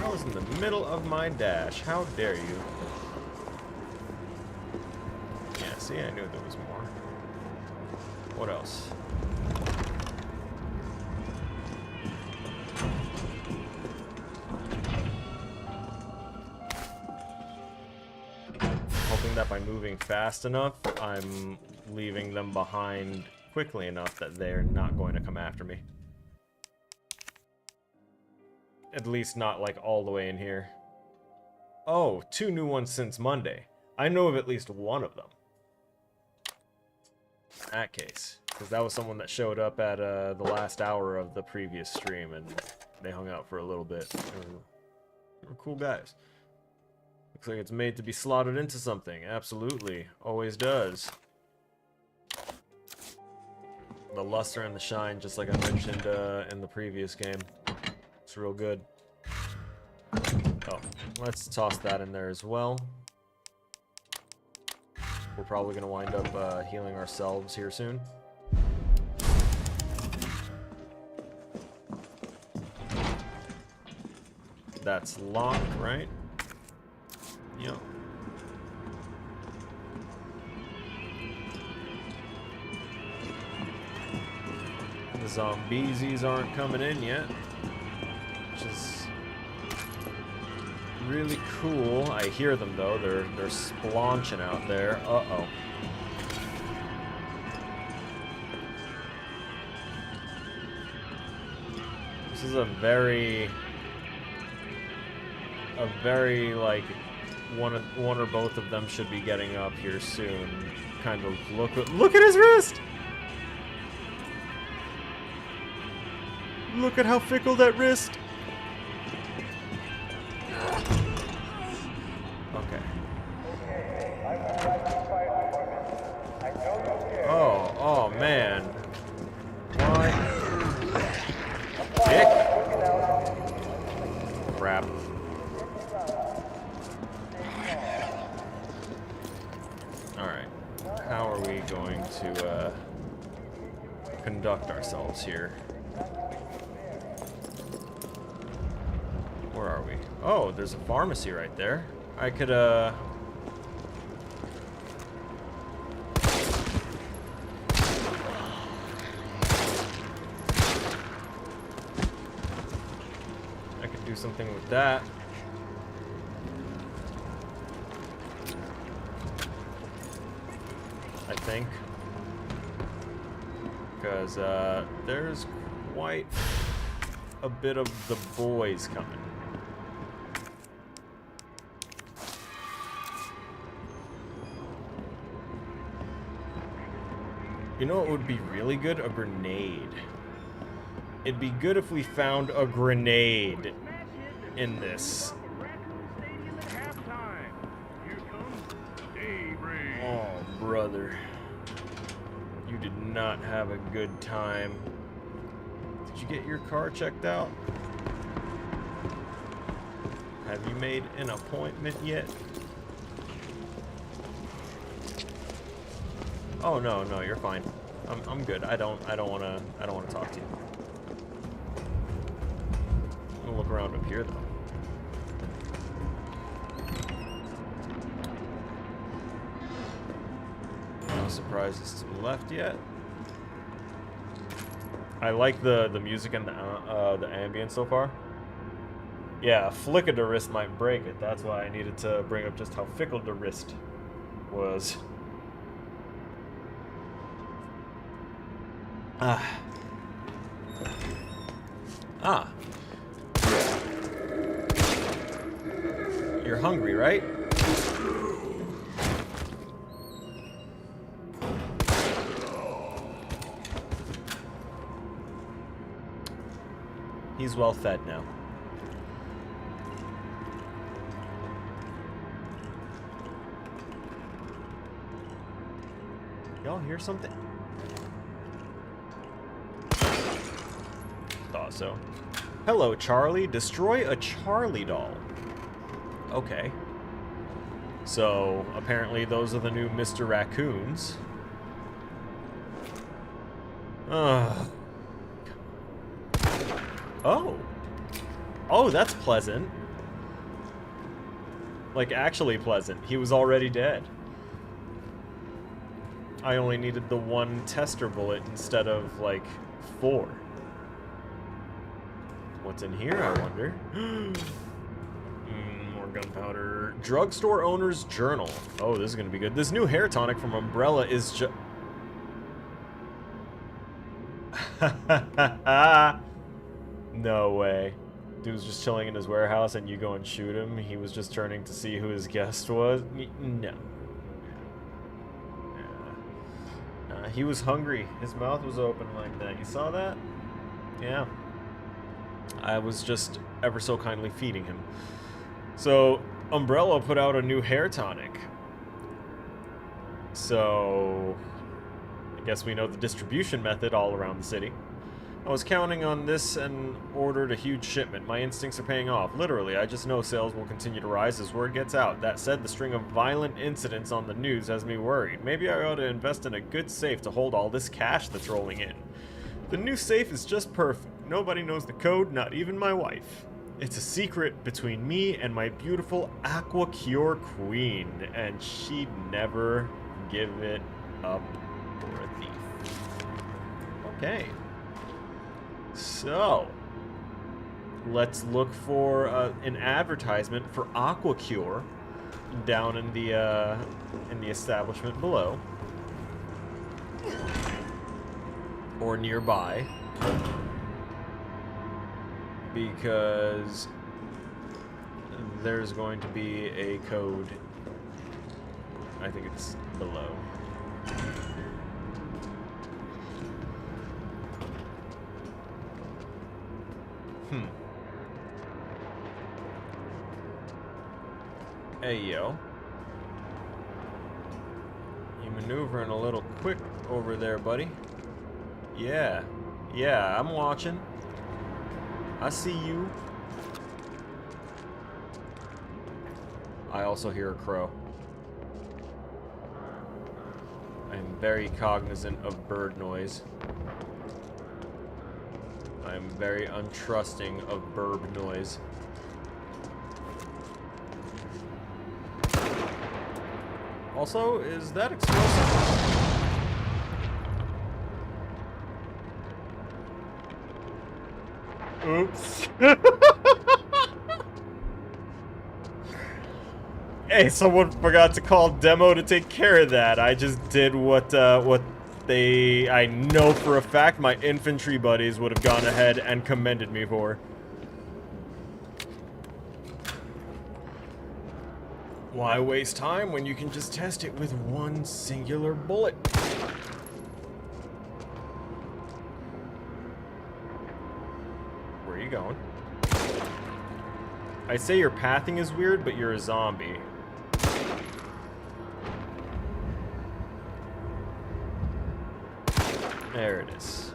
I was in the middle of my dash. How dare you? Yeah, see, I knew there was more. What else? Hoping that by moving fast enough, I'm leaving them behind quickly enough that they're not going to come after me. At least not like all the way in here. Oh, 2 new ones since Monday. I know of at least one of them. In that case, because that was someone that showed up at the last hour of the previous stream, and they hung out for a little bit. They were cool guys. Looks like it's made to be slotted into something. Absolutely. Always does. The luster and the shine, just like I mentioned in the previous game. It's real good. Oh, let's toss that in there as well. We're probably going to wind up healing ourselves here soon. That's locked, right? Yep. The zombiesies aren't coming in yet, which is really cool. I hear them though. They're splaunching out there. Uh-oh. This is a very like one or both of them should be getting up here soon. Kind of look at his wrist. Look at how fickle that wrist. Okay. Oh man. What? Dick? conduct ourselves here. Where are we? Oh, there's a pharmacy right there. I could, I could do something with that. I think. Because, there's quite a bit of the boys coming. You know what would be really good? A grenade. It'd be good if we found a grenade in this. Oh, brother. You did not have a good time. Did you get your car checked out? Have you made an appointment yet? Oh no, no, you're fine. I'm good. I don't wanna talk to you. I'm gonna look around up here though. No surprises to the left yet. I like the music and the ambience so far. Yeah, a flick of the wrist might break it. That's why I needed to bring up just how fickle the wrist was. You're hungry, right? He's well fed now. Y'all hear something? Thought so. Hello, Charlie. Destroy a Charlie doll. Okay. So, apparently those are the new Mr. Raccoons. Oh. Oh, that's pleasant. Like, actually pleasant. He was already dead. I only needed the one tester bullet instead of, like, 4. What's in here, I wonder? More gunpowder. Drugstore owner's journal. Oh, this is gonna be good. This new hair tonic from Umbrella is just... No way. Dude was just chilling in his warehouse and you go and shoot him. He was just turning to see who his guest was. No. He was hungry. His mouth was open like that. You saw that? Yeah. I was just ever so kindly feeding him. So, Umbrella put out a new hair tonic. So, I guess we know the distribution method all around the city. I was counting on this and ordered a huge shipment. My instincts are paying off. Literally, I just know sales will continue to rise as word gets out. That said, the string of violent incidents on the news has me worried. Maybe I ought to invest in a good safe to hold all this cash that's rolling in. The new safe is just perfect. Nobody knows the code, not even my wife. It's a secret between me and my beautiful Aqua Cure queen, and she'd never give it up for a thief. Okay. So, let's look for an advertisement for Aqua Cure down in the establishment below or nearby, because there's going to be a code. I think it's below. Hey, yo. You maneuvering a little quick over there, buddy. Yeah. Yeah, I'm watching. I see you. I also hear a crow. I'm very cognizant of bird noise. I'm very untrusting of burb noise. Also, is that explosive? Oops. Hey, someone forgot to call demo to take care of that. I just did what I know for a fact my infantry buddies would have gone ahead and commended me for. Why waste time when you can just test it with one singular bullet? Where are you going? I say your pathing is weird, but you're a zombie. There it is.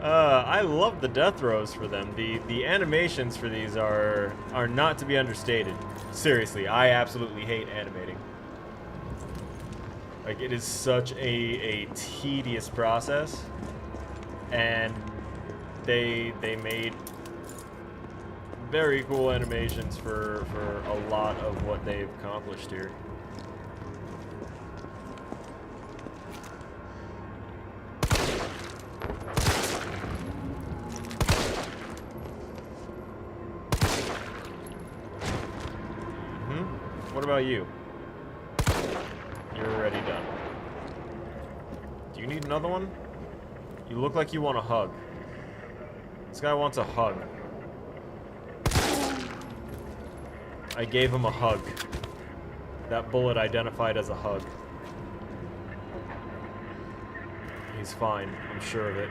I love the death rows for them. The animations for these are not to be understated. Seriously, I absolutely hate animating. Like, it is such a tedious process, and they made very cool animations for a lot of what they've accomplished here. What about you? You're already done. Do you need another one? You look like you want a hug. This guy wants a hug. I gave him a hug. That bullet identified as a hug. He's fine, I'm sure of it.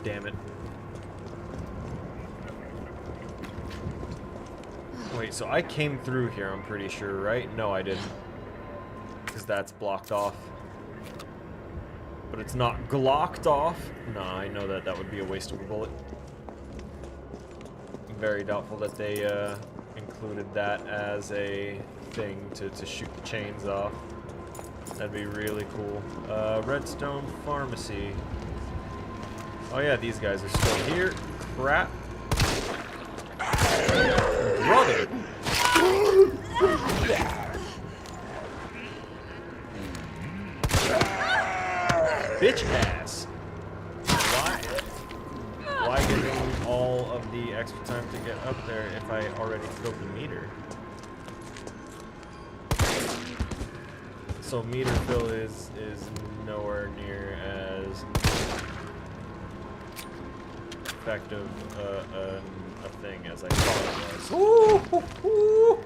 Damn it. Wait, so I came through here, I'm pretty sure, right? No, I didn't. Because that's blocked off. But it's not glocked off. No, I know that that would be a waste of a bullet. I'm very doubtful that they included that as a thing to shoot the chains off. That'd be really cool. Redstone Pharmacy. Oh yeah, these guys are still here. Crap. Brother! Bitch ass! Why give him all of the extra time to get up there if I already filled the meter? So meter fill is nowhere near as effective a thing as I thought it was. Ooh.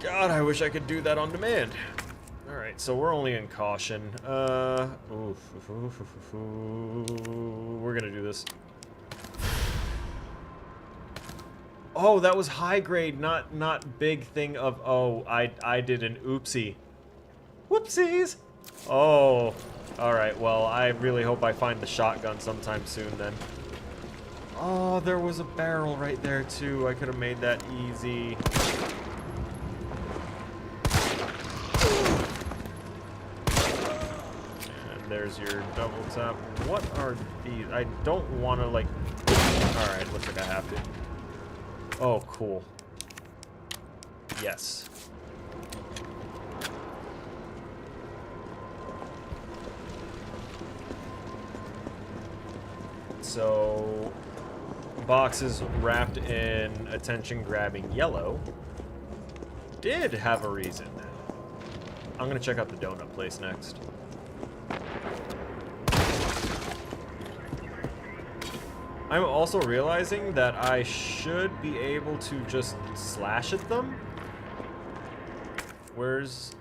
God, I wish I could do that on demand. Alright, so we're only in caution. We're gonna do this. Oh, that was high grade, not big thing of, oh, I did an oopsie. Whoopsies! Oh, alright, well, I really hope I find the shotgun sometime soon then. Oh, there was a barrel right there too. I could have made that easy. And there's your double tap. What are these? I don't want to, like... Alright, looks like I have to. Oh, cool. Yes. So, boxes wrapped in attention-grabbing yellow did have a reason. I'm gonna check out the donut place next. I'm also realizing that I should be able to just slash at them. Where's...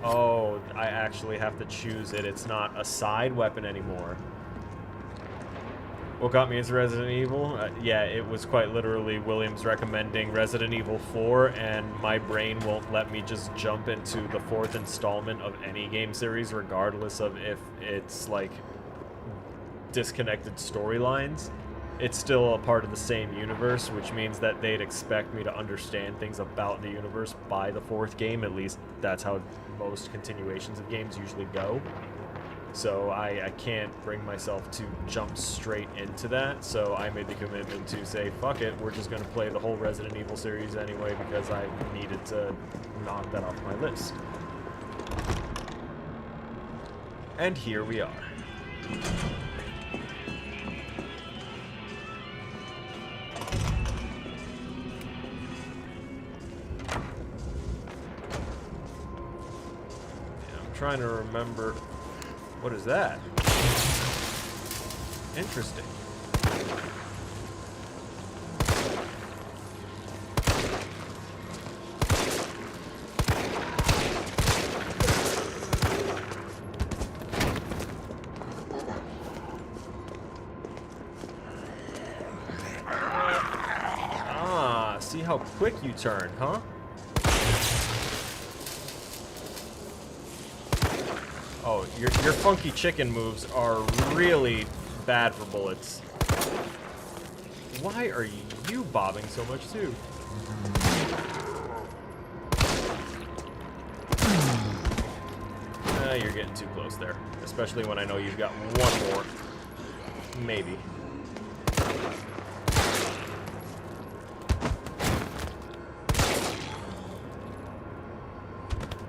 Oh, I actually have to choose it. It's not a side weapon anymore. What got me is Resident Evil. Yeah, it was quite literally Williams recommending Resident Evil 4, and my brain won't let me just jump into the 4th installment of any game series, regardless of if it's, like, disconnected storylines. it's still a part of the same universe, which means that they'd expect me to understand things about the universe by the 4th game. At least that's how most continuations of games usually go. So I can't bring myself to jump straight into that, so I made the commitment to say, fuck it, we're just going to play the whole Resident Evil series anyway, because I needed to knock that off my list. And here we are. I'm trying to remember... What is that? Interesting. Ah, see how quick you turn, huh? Oh, your funky chicken moves are really bad for bullets. Why are you bobbing so much too? You're getting too close there, especially when I know you've got one more. Maybe.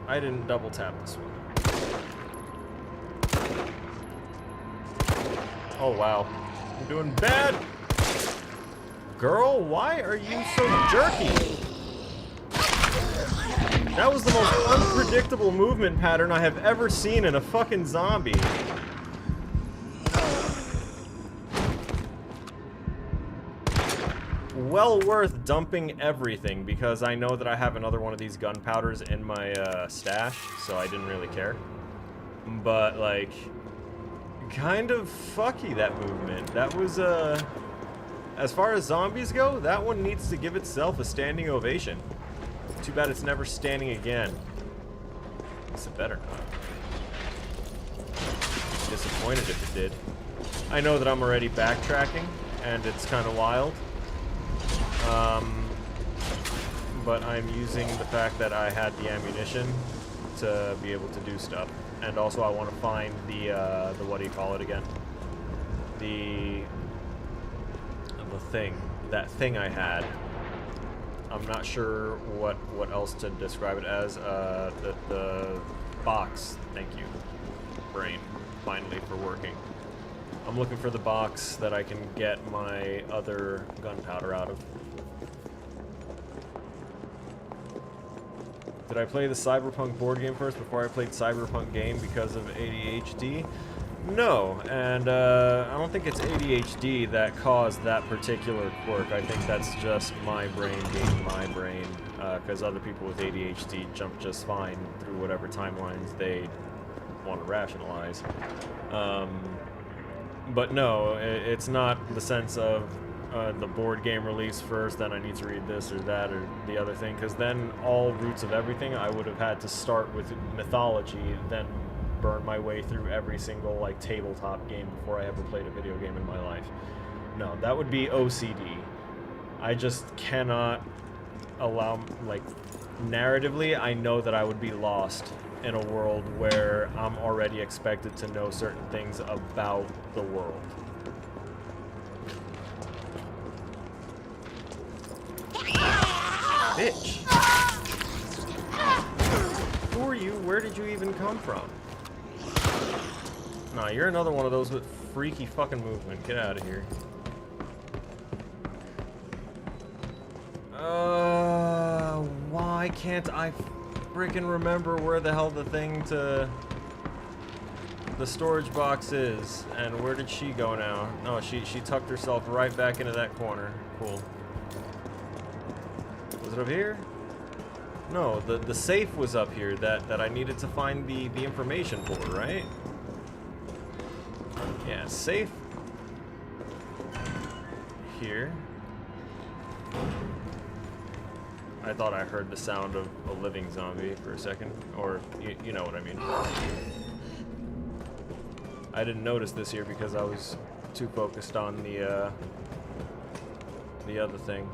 I didn't double tap this one. Oh, wow. I'm doing bad! Girl, why are you so jerky? That was the most unpredictable movement pattern I have ever seen in a fucking zombie. Well worth dumping everything, because I know that I have another one of these gunpowders in my stash, so I didn't really care. But, like... kind of fucky, that movement. That was, as far as zombies go, that one needs to give itself a standing ovation. Too bad it's never standing again. Guess it better not. Disappointed if it did. I know that I'm already backtracking, and it's kind of wild. But I'm using the fact that I had the ammunition to be able to do stuff. And also I want to find the what do you call it again? The thing. That thing I had. I'm not sure what else to describe it as. The box. Thank you, brain, finally, for working. I'm looking for the box that I can get my other gunpowder out of. Did I play the Cyberpunk board game first before I played Cyberpunk game because of ADHD? No, and I don't think it's ADHD that caused that particular quirk. I think that's just my brain being my brain, because other people with ADHD jump just fine through whatever timelines they want to rationalize. But no, it's not the sense of the board game release first, then I need to read this or that or the other thing, because then all roots of everything, I would have had to start with mythology, then burn my way through every single, like, tabletop game before I ever played a video game in my life. No, that would be OCD. I just cannot allow, like, narratively, I know that I would be lost in a world where I'm already expected to know certain things about the world. Bitch! Who are you? Where did you even come from? Nah, you're another one of those with freaky fucking movement. Get out of here. Why can't I freaking remember where the hell the thing to the storage box is? And where did she go now? No, she tucked herself right back into that corner. Cool. Was it up here? No, the safe was up here that I needed to find the information for, right? Yeah, safe here. I thought I heard the sound of a living zombie for a second, or you know what I mean. I didn't notice this here because I was too focused on the the other thing.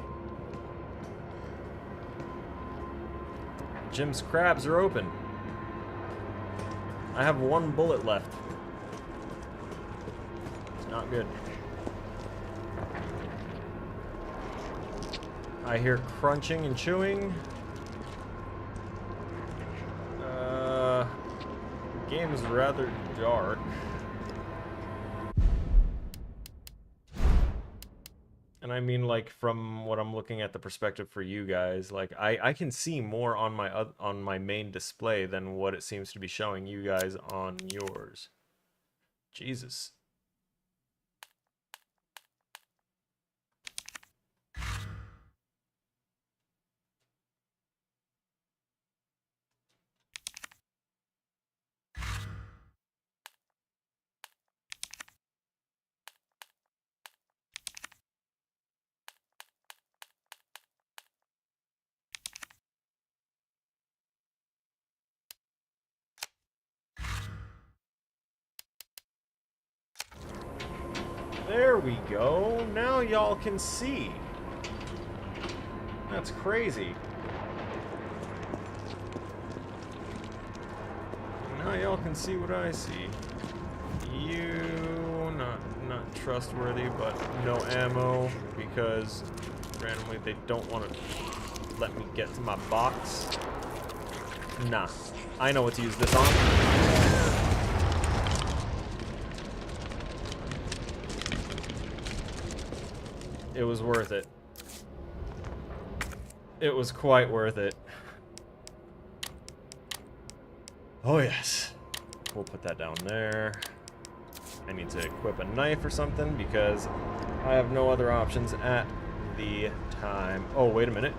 Jim's crabs are open. I have 1 bullet left. It's not good. I hear crunching and chewing. The game is rather dark. And I mean, like, from what I'm looking at the perspective for you guys, like, I can see more on my main display than what it seems to be showing you guys on yours. Jesus. There we go. Now y'all can see. That's crazy. Now y'all can see what I see. You not trustworthy, but no ammo because randomly they don't want to let me get to my box. Nah, I know what to use this on. It was worth it. It was quite worth it. Oh yes. We'll put that down there. I need to equip a knife or something because I have no other options at the time. Oh, wait a minute.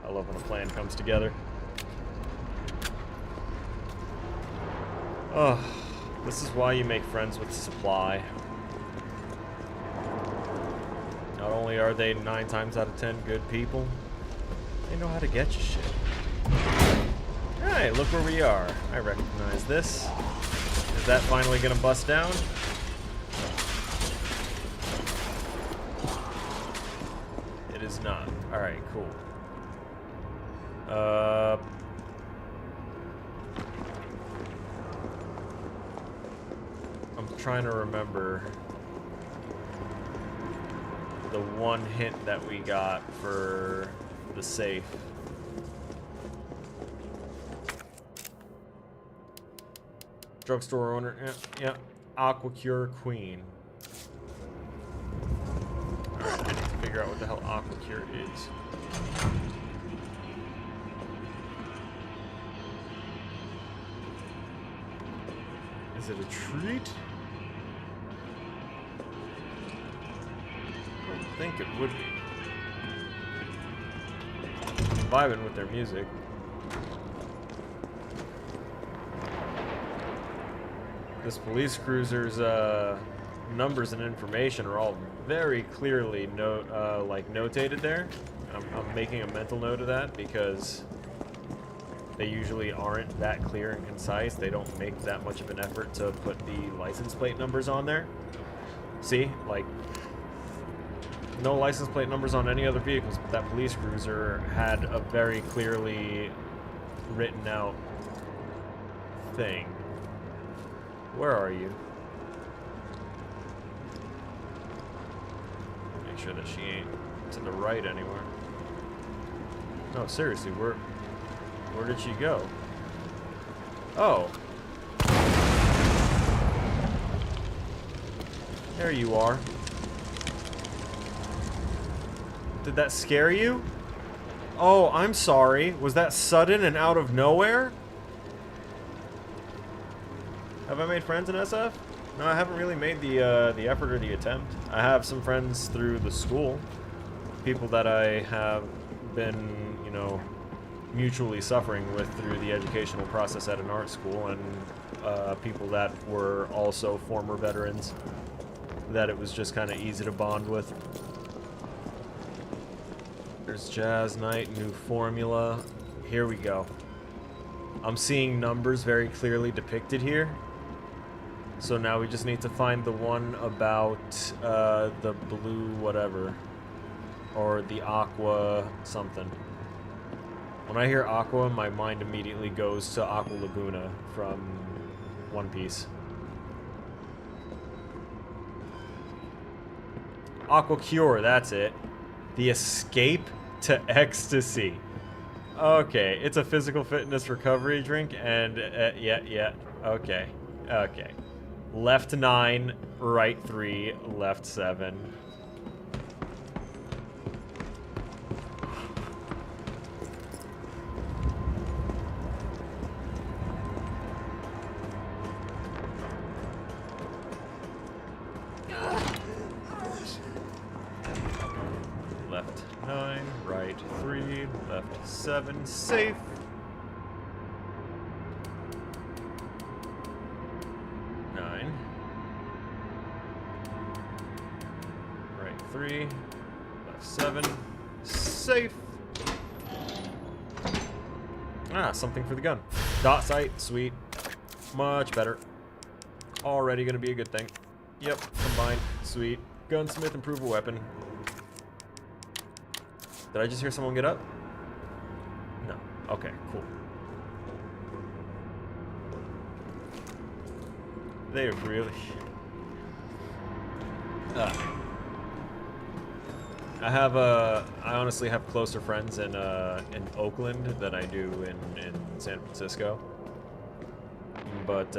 I love when a plan comes together. Oh. This is why you make friends with supply. Not only are they 9 times out of 10 good people, they know how to get you shit. Alright, look where we are. I recognize this. Is that finally gonna bust down? It is not. Alright, cool. Trying to remember the one hint that we got for the safe. Drugstore owner, yeah, Aquacure Queen. Alright, I need to figure out what the hell Aquacure is. Is it a treat? I think it would be. Vibing with their music. This police cruiser's numbers and information are all very clearly notated there. I'm making a mental note of that because they usually aren't that clear and concise. They don't make that much of an effort to put the license plate numbers on there. See, like, no license plate numbers on any other vehicles, but that police cruiser had a very clearly written out thing. Where are you? Make sure that she ain't to the right anywhere. No, seriously, where did she go? Oh. There you are. Did that scare you? Oh, I'm sorry. Was that sudden and out of nowhere? Have I made friends in SF? No, I haven't really made the effort or the attempt. I have some friends through the school. People that I have been, you know, mutually suffering with through the educational process at an art school, and people that were also former veterans that it was just kind of easy to bond with. There's Jazz Night, new formula. Here we go. I'm seeing numbers very clearly depicted here. So now we just need to find the one about the blue whatever. Or the aqua something. When I hear aqua, my mind immediately goes to Aqua Laguna from One Piece. Aqua Cure, that's it. The Escape to Ecstasy. Okay, it's a physical fitness recovery drink, and yeah, okay. Left 9, right 3, left 7. Left 9, right 3, left 7, safe. Right 3, left 7, safe. Ah, something for the gun. Dot sight, sweet. Much better. Already gonna be a good thing. Yep, combined, sweet. Gunsmith, improve a weapon. Did I just hear someone get up? No. Okay, cool. They really... I honestly have closer friends in Oakland than I do in San Francisco. But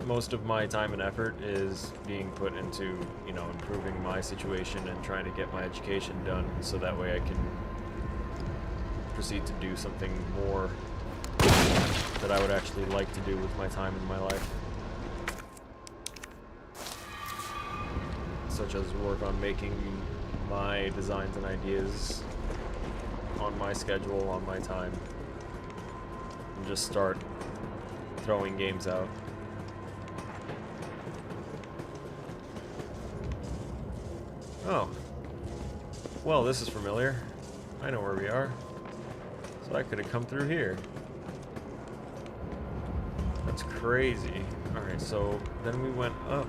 most of my time and effort is being put into, you know, improving my situation and trying to get my education done so that way I can proceed to do something more that I would actually like to do with my time in my life. Such as work on making my designs and ideas on my schedule, on my time, and just start throwing games out. Oh. Well, this is familiar. I know where we are. So I could have come through here. That's crazy. Alright, so then we went up.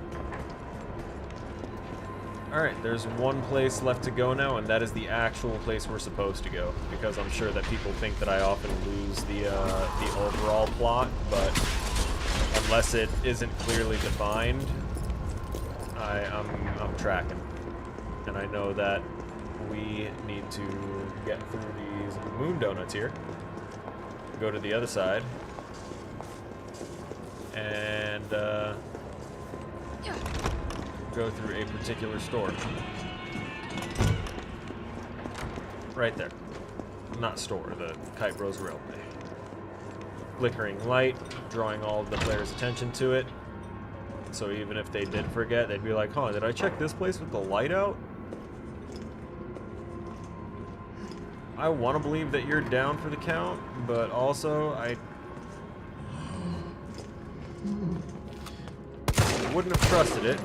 Alright, there's one place left to go now, and that is the actual place we're supposed to go. Because I'm sure that people think that I often lose the overall plot, but unless it isn't clearly defined, I'm tracking. And I know that we need to get through these moon donuts here. Go to the other side. And go through a particular store. Right there. Not store, the Kite Bros Railway. Flickering light, drawing all of the players' attention to it. So even if they did forget, they'd be like, huh, did I check this place with the light out? I want to believe that you're down for the count, but also I wouldn't have trusted it.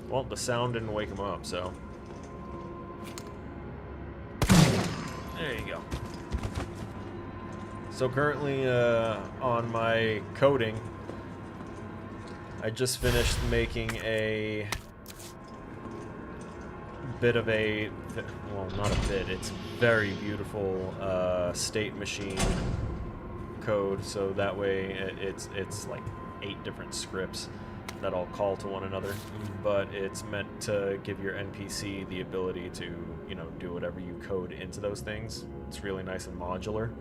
Well, the sound didn't wake him up, so. There you go. So currently on my coding, I just finished making a bit of a, well, not a bit, it's very beautiful state machine code, so that way it's like 8 different scripts that all call to one another, but it's meant to give your NPC the ability to, you know, do whatever you code into those things. It's really nice and modular.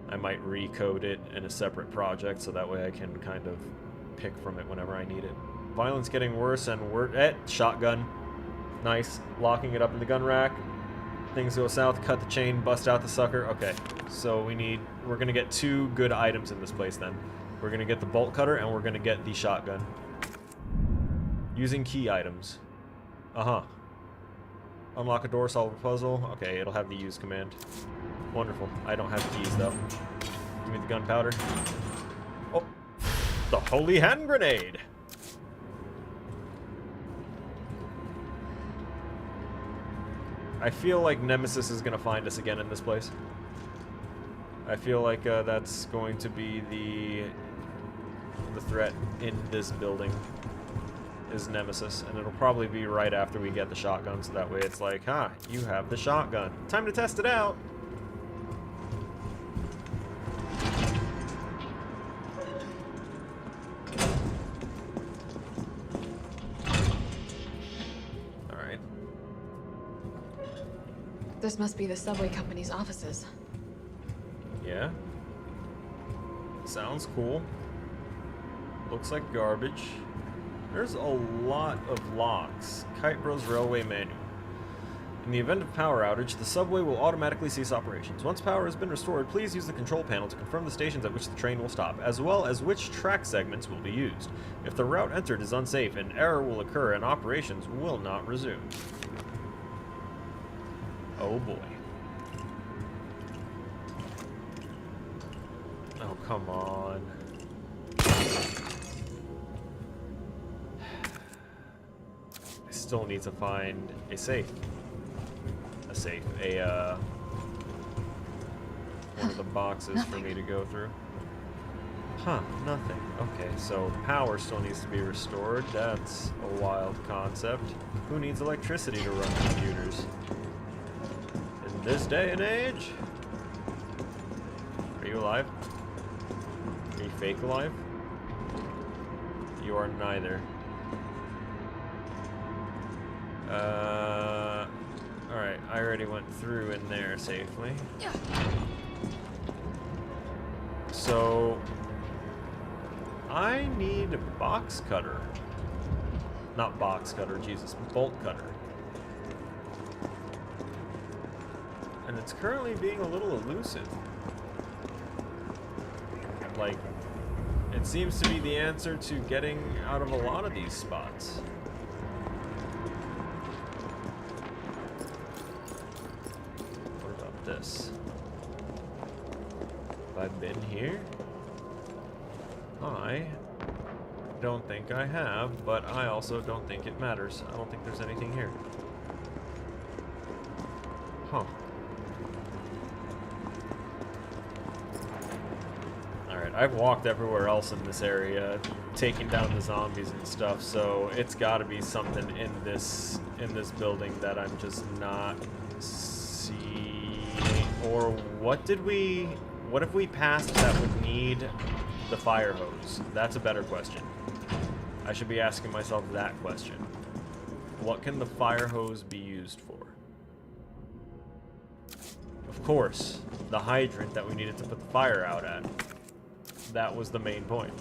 I might recode it in a separate project so that way I can kind of pick from it whenever I need it. Violence getting worse and worse. Shotgun. Nice. Locking it up in the gun rack. Things go south, cut the chain, bust out the sucker. Okay, so we're gonna get 2 good items in this place then. We're gonna get the bolt cutter and we're gonna get the shotgun. Using key items. Uh-huh. Unlock a door, solve a puzzle. Okay, it'll have the use command. Wonderful. I don't have keys though. Give me the gunpowder. Oh, the holy hand grenade. I feel like Nemesis is gonna find us again in this place. I feel like that's going to be the threat in this building is Nemesis, and it'll probably be right after we get the shotgun, so that way it's like, huh, you have the shotgun. Time to test it out! Alright. This must be the subway company's offices. Yeah. Sounds cool. Looks like garbage. There's a lot of locks. Kite Bros Railway Manual. In the event of power outage, the subway will automatically cease operations. Once power has been restored, please use the control panel to confirm the stations at which the train will stop, as well as which track segments will be used. If the route entered is unsafe, an error will occur and operations will not resume. Oh boy. Oh, come on. I still need to find a safe. One of the boxes for me to go through. Huh, nothing. Okay, so power still needs to be restored. That's a wild concept. Who needs electricity to run computers? In this day and age? Are you alive? Are you fake alive? You are neither. Alright, I already went through in there safely. So, I need a box cutter. Not box cutter, Jesus, bolt cutter. And it's currently being a little elusive. Like, it seems to be the answer to getting out of a lot of these spots. What about this? Have I been here? I don't think I have, but I also don't think it matters. I don't think there's anything here. Huh. Alright, I've walked everywhere else in this area, taking down the zombies and stuff, so it's gotta be something in this building that I'm just not seeing. Or what if we passed that would need the fire hose? That's a better question. I should be asking myself that question. What can the fire hose be used for? Of course, the hydrant that we needed to put the fire out at. That was the main point.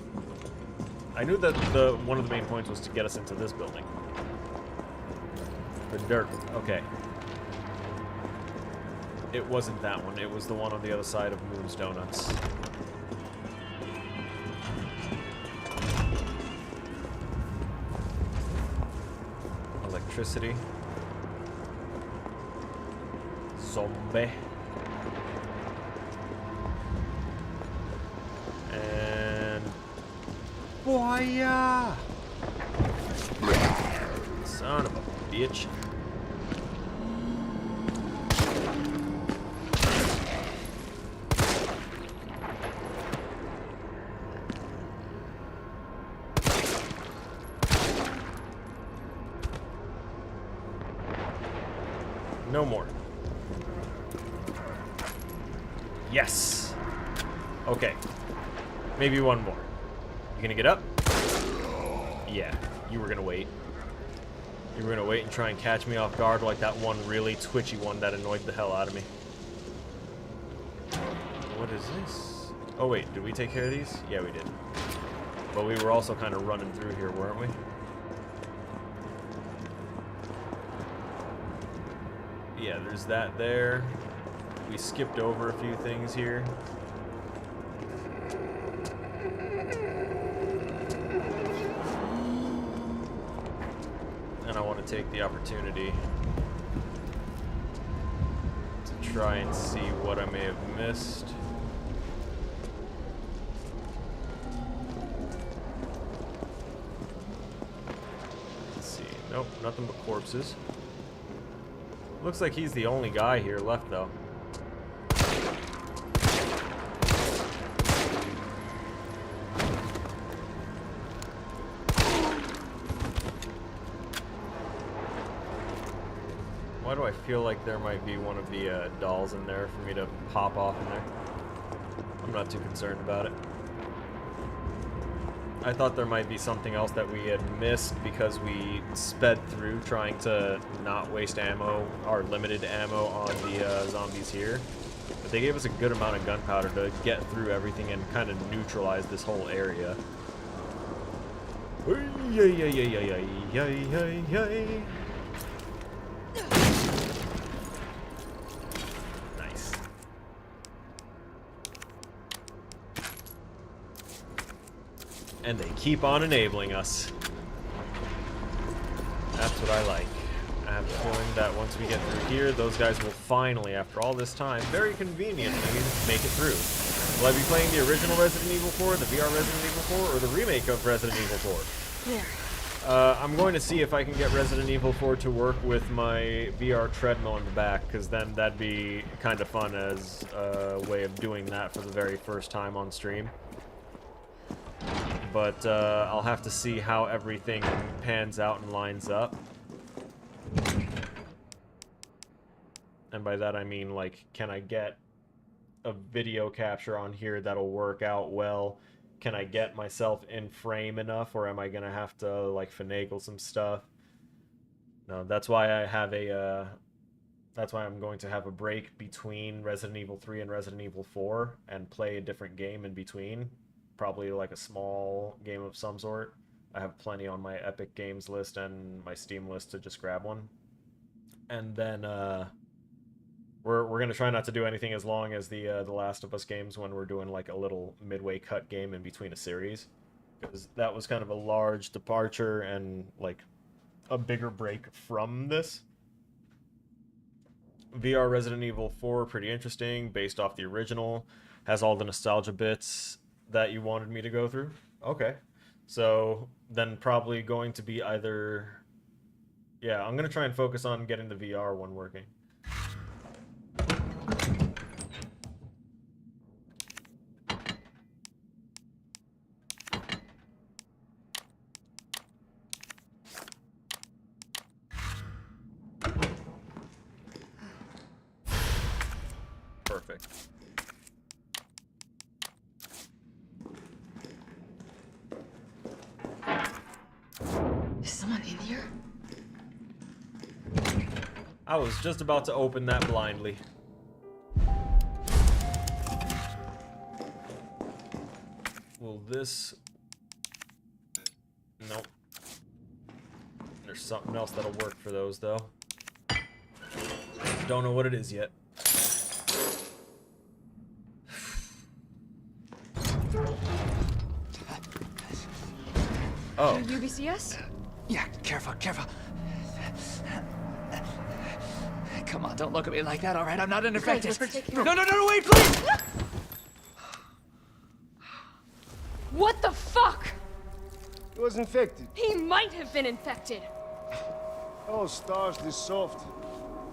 I knew that one of the main points was to get us into this building. The dirt. Okay. It wasn't that one. It was the one on the other side of Moon's Donuts. Electricity. Zombie. And... Boya! Son of a bitch. No more. Yes. Okay. Maybe one more. You gonna get up? Yeah, you were gonna wait. You were gonna wait and try and catch me off guard like that one really twitchy one that annoyed the hell out of me. What is this? Oh wait, did we take care of these? Yeah, we did. But we were also kind of running through here, weren't we? Yeah, there's that there. We skipped over a few things here. And I want to take the opportunity to try and see what I may have missed. Let's see. Nope, nothing but corpses. Looks like he's the only guy here left, though. Why do I feel like there might be one of the dolls in there for me to pop off in there? I'm not too concerned about it. I thought there might be something else that we had missed because we sped through trying to not waste ammo, or limited ammo on the zombies here. But they gave us a good amount of gunpowder to get through everything and kind of neutralize this whole area. Nice. And they keep on enabling us. That's what I like. I have the feeling that once we get through here, those guys will finally, after all this time, very conveniently make it through. Will I be playing the original Resident Evil 4, the VR Resident Evil 4, or the remake of Resident Evil 4? There. I'm going to see if I can get Resident Evil 4 to work with my VR treadmill in the back, because then that'd be kind of fun as a way of doing that for the very first time on stream. But I'll have to see how everything pans out and lines up. And by that I mean, like, can I get a video capture on here that'll work out well? Can I get myself in frame enough, or am I gonna have to, like, finagle some stuff? No, that's why I have a, that's why I'm going to have a break between Resident Evil 3 and Resident Evil 4 and play a different game in between. Probably like a small game of some sort. I have plenty on my Epic Games list and my Steam list to just grab one. And then we're gonna try not to do anything as long as the Last of Us games when we're doing like a little midway cut game in between a series, because that was kind of a large departure and like a bigger break from this. VR Resident Evil 4, pretty interesting, based off the original, has all the nostalgia bits that you wanted me to go through. Okay, so then probably going to be either, yeah, I'm gonna try and focus on getting the VR one working. Perfect. Is someone in here? I was just about to open that blindly. Will this... Nope. There's something else that'll work for those, though. Don't know what it is yet. Oh. UBCS? Yeah, careful, careful. Come on, don't look at me like that, all right? I'm not an infected. No, wait, please! What the fuck? He was infected. He might have been infected. Oh, stars, this soft.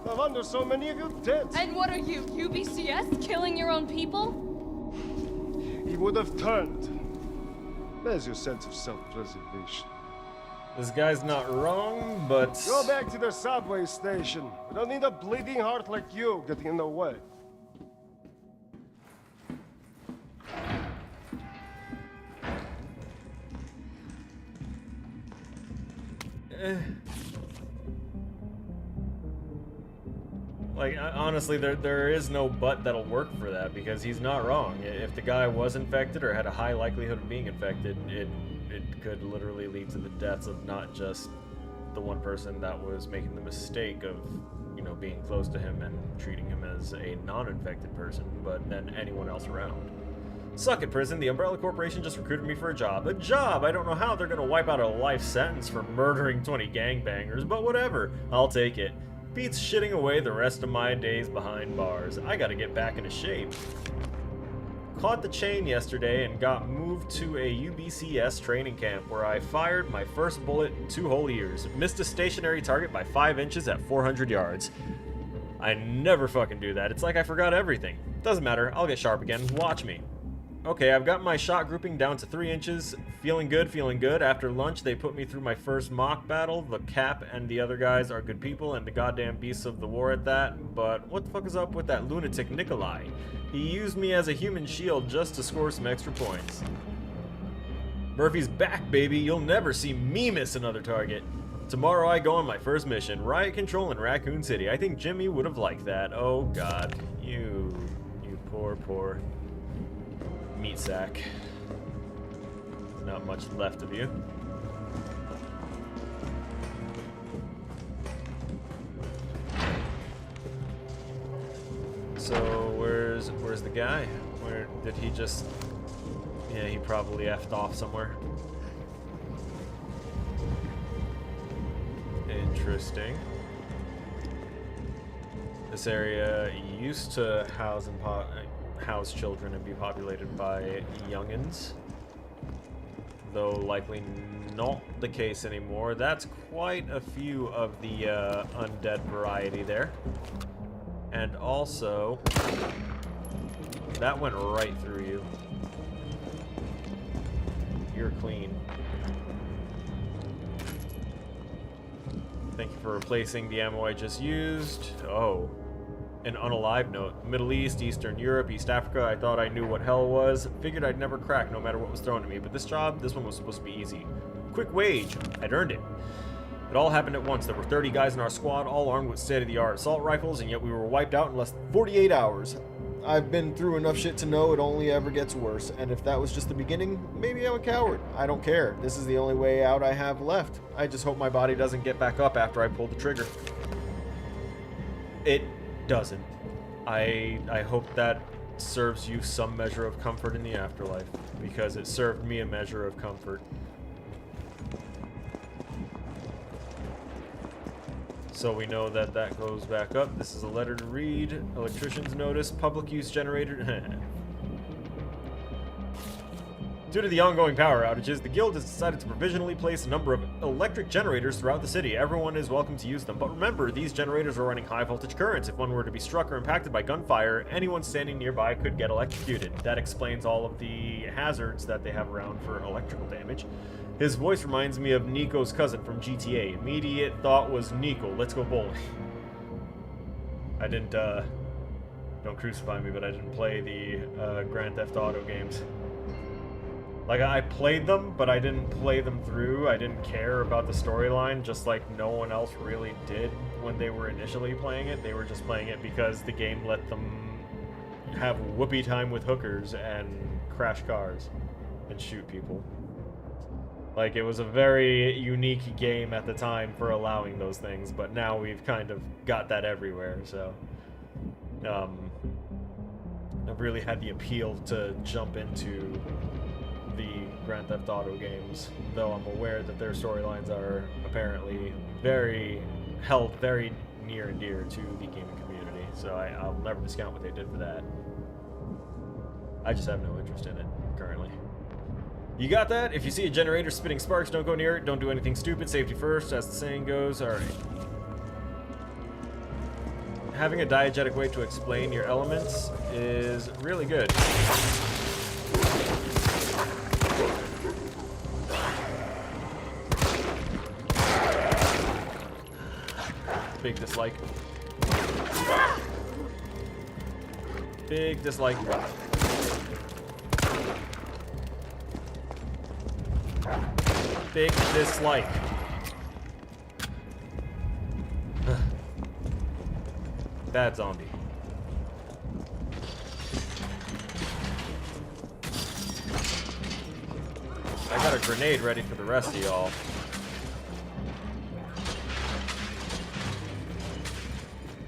No wonder so many of you dead. And what are you, UBCS? Killing your own people? He would have turned. There's your sense of self-preservation. This guy's not wrong, but... Go back to the subway station. We don't need a bleeding heart like you getting in the way. Like, honestly, there is no but that'll work for that, because he's not wrong. If the guy was infected or had a high likelihood of being infected, it could literally lead to the deaths of not just the one person that was making the mistake of, you know, being close to him and treating him as a non-infected person, but then anyone else around. Suck it, prison. The Umbrella Corporation just recruited me for a job. A job! I don't know how they're gonna wipe out a life sentence for murdering 20 gangbangers, but whatever. I'll take it. Beats shitting away the rest of my days behind bars. I gotta get back into shape. Caught the chain yesterday and got moved to a UBCS training camp where I fired my first bullet in 2 whole years. Missed a stationary target by 5 inches at 400 yards. I never fucking do that. It's like I forgot everything. Doesn't matter. I'll get sharp again. Watch me. Okay, I've got my shot grouping down to 3 inches. Feeling good, feeling good. After lunch, they put me through my first mock battle. The Cap and the other guys are good people, and the goddamn beasts of the war at that. But what the fuck is up with that lunatic Nikolai? He used me as a human shield just to score some extra points. Murphy's back, baby. You'll never see me miss another target. Tomorrow I go on my first mission, riot control in Raccoon City. I think Jimmy would have liked that. Oh god, you poor meat sack. Not much left of you. So where's the guy? Where did he just? Yeah, he probably effed off somewhere. Interesting. This area used to house children and be populated by youngins, though likely not the case anymore. That's quite a few of the undead variety there. And also, that went right through you. You're clean. Thank you for replacing the ammo I just used. Oh, an unalive note. Middle East, Eastern Europe, East Africa. I thought I knew what hell was. Figured I'd never crack no matter what was thrown at me. But this one was supposed to be easy. Quick wage. I'd earned it. It all happened at once. There were 30 guys in our squad, all armed with state-of-the-art assault rifles, and yet we were wiped out in less than 48 hours. I've been through enough shit to know it only ever gets worse, and if that was just the beginning, maybe I'm a coward. I don't care. This is the only way out I have left. I just hope my body doesn't get back up after I pull the trigger. It doesn't. I hope that serves you some measure of comfort in the afterlife, because it served me a measure of comfort. So we know that that goes back up. This is a letter to read. Electrician's notice. Public use generator. Due to the ongoing power outages, the guild has decided to provisionally place a number of electric generators throughout the city. Everyone is welcome to use them, but remember, these generators are running high voltage currents. If one were to be struck or impacted by gunfire, anyone standing nearby could get electrocuted. That explains all of the hazards that they have around for electrical damage. His voice reminds me of Nico's cousin from GTA. Immediate thought was Nico, let's go bowling. I didn't, don't crucify me, but I didn't play the Grand Theft Auto games. Like, I played them, but I didn't play them through. I didn't care about the storyline, just like no one else really did when they were initially playing it. They were just playing it because the game let them have whoopee time with hookers and crash cars and shoot people. Like, it was a very unique game at the time for allowing those things, but now we've kind of got that everywhere, so... I've really had the appeal to jump into the Grand Theft Auto games, though I'm aware that their storylines are apparently held very near and dear to the gaming community, so I'll never discount what they did for that. I just have no interest in it, currently. You got that? If you see a generator spitting sparks, don't go near it. Don't do anything stupid. Safety first, as the saying goes. Alright. Having a diegetic way to explain your elements is really good. Big dislike. Big dislike. Big dislike. Bad zombie. I got a grenade ready for the rest of y'all.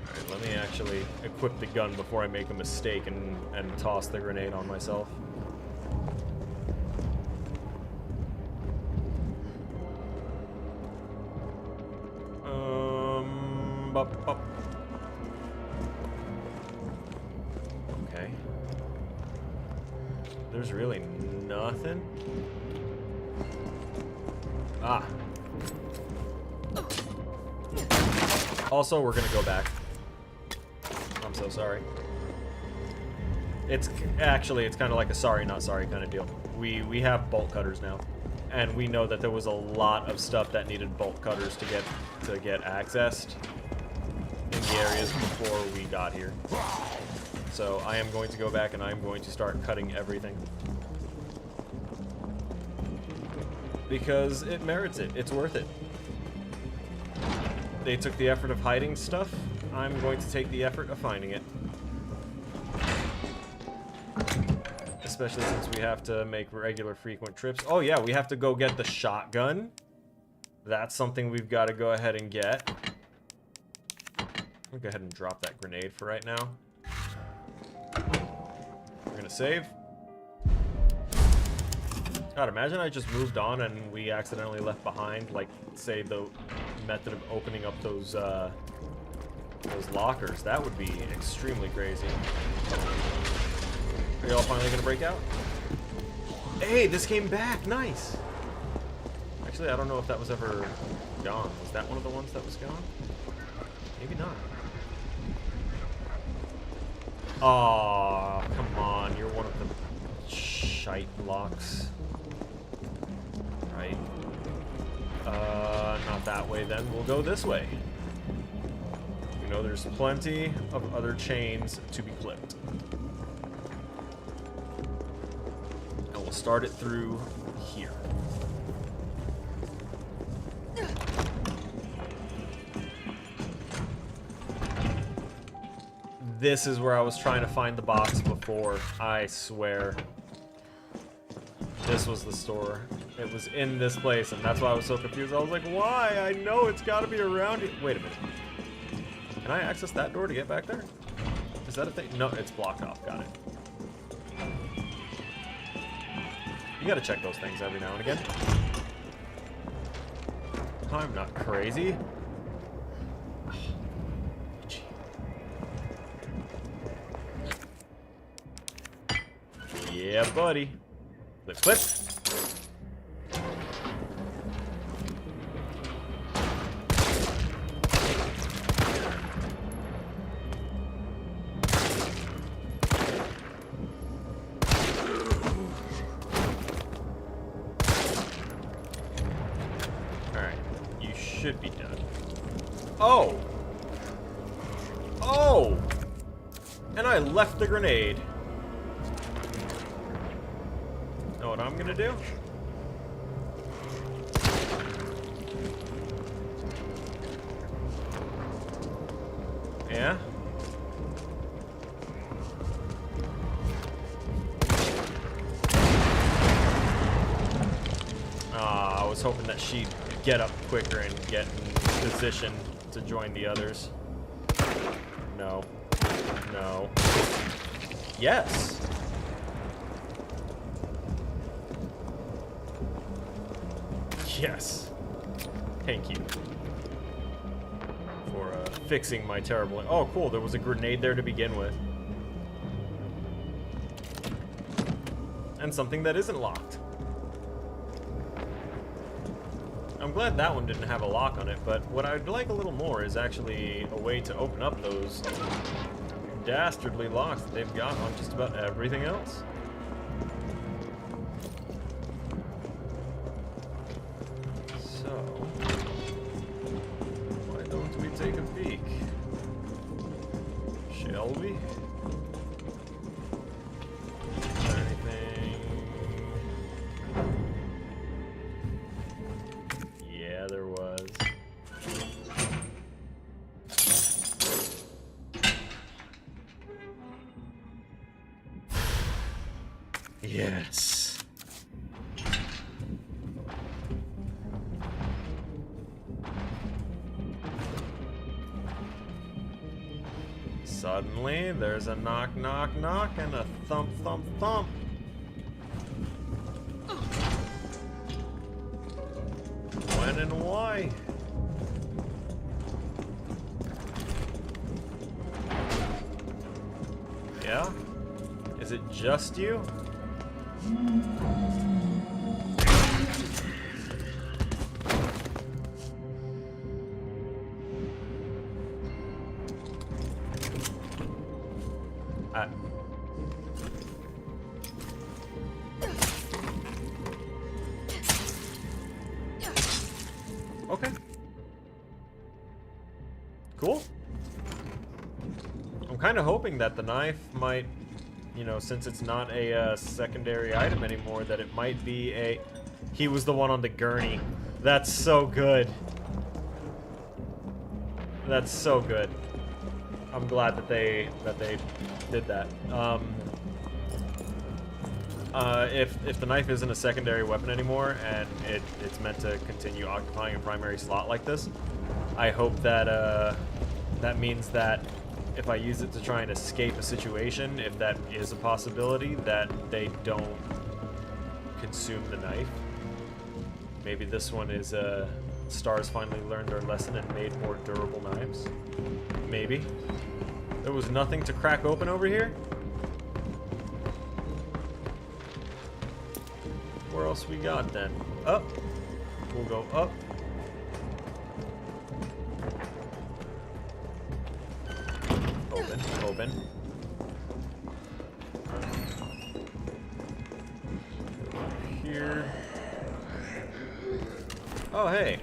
Alright, let me actually equip the gun before I make a mistake and toss the grenade on myself. Okay. There's really nothing. Ah. Also, we're gonna go back. I'm so sorry. It's actually, it's kind of like a sorry not sorry kind of deal. We have bolt cutters now, and we know that there was a lot of stuff that needed bolt cutters to get accessed in the areas before we got here. So I am going to go back and I'm going to start cutting everything. Because it merits it. It's worth it. They took the effort of hiding stuff. I'm going to take the effort of finding it. Especially since we have to make regular frequent trips. Oh yeah, we have to go get the shotgun. That's something we've got to go ahead and get. I'll go ahead and drop that grenade for right now. We're gonna save. God, imagine I just moved on and we accidentally left behind, like, say, the method of opening up those lockers. That would be extremely crazy. Are y'all finally gonna break out? Hey, this came back! Nice! Actually, I don't know if that was ever gone. Was that one of the ones that was gone? Maybe not. Aw, come on. You're one of the shite blocks. Right. Not that way then. We'll go this way. You know there's plenty of other chains to be clipped. And we'll start it through here. This is where I was trying to find the box before, I swear. This was the store. It was in this place, and that's why I was so confused. I was like, why? I know it's got to be around here. Wait a minute. Can I access that door to get back there? Is that a thing? No, it's blocked off. Got it. You gotta check those things every now and again. I'm not crazy. Yeah, buddy. Flip, flip. Alright, you should be done. Oh! Oh! And I left the grenade. Know what I'm gonna do? Yeah? I was hoping that she'd get up quicker and get in position to join the others. No. No. Yes! Yes. Thank you for fixing my terrible... Oh, cool. There was a grenade there to begin with. And something that isn't locked. I'm glad that one didn't have a lock on it, but what I'd like a little more is actually a way to open up those dastardly locks that they've got on just about everything else. Take a peek. Shall we? Is there anything? Yeah, there was. Yes. Suddenly, there's a knock, knock, knock, and a thump, thump, thump. When and why? Yeah? Is it just you? kind of hoping that the knife might, you know, since it's not a secondary item anymore, that it might be a... He was the one on the gurney. That's so good. That's so good. I'm glad that they did that. If the knife isn't a secondary weapon anymore and it's meant to continue occupying a primary slot like this, I hope that that means that if I use it to try and escape a situation, if that is a possibility, that they don't consume the knife. Maybe this one is Stars finally learned their lesson and made more durable knives. Maybe. There was nothing to crack open over here? Where else we got then? Up. We'll go up. Open, open. Here. Oh, hey.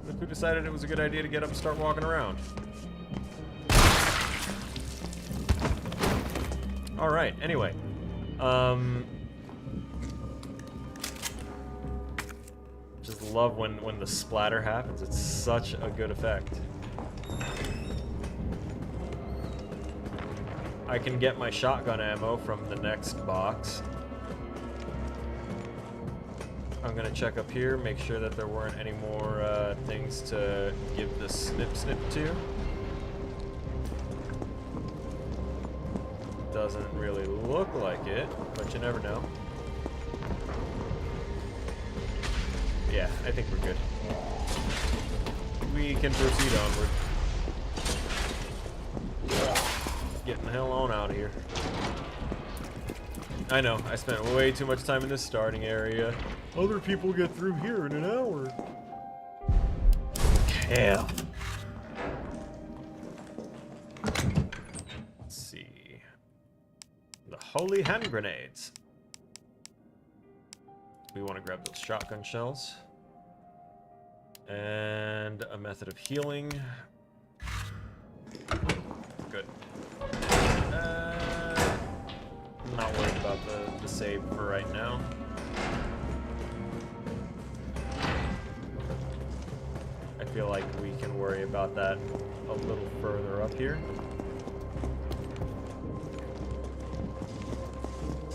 Look who decided it was a good idea to get up and start walking around. Alright, anyway. Just love when the splatter happens. It's such a good effect. I can get my shotgun ammo from the next box. I'm gonna check up here, make sure that there weren't any more things to give the snip to. Doesn't really look like it, but you never know. Yeah, I think we're good. We can proceed onward. Getting the hell on out of here. I know, I spent way too much time in this starting area. Other people get through here in an hour. Yeah. Let's see. The holy hand grenades. We want to grab those shotgun shells. And a method of healing. Good. I'm not worried about the save for right now. I feel like we can worry about that a little further up here.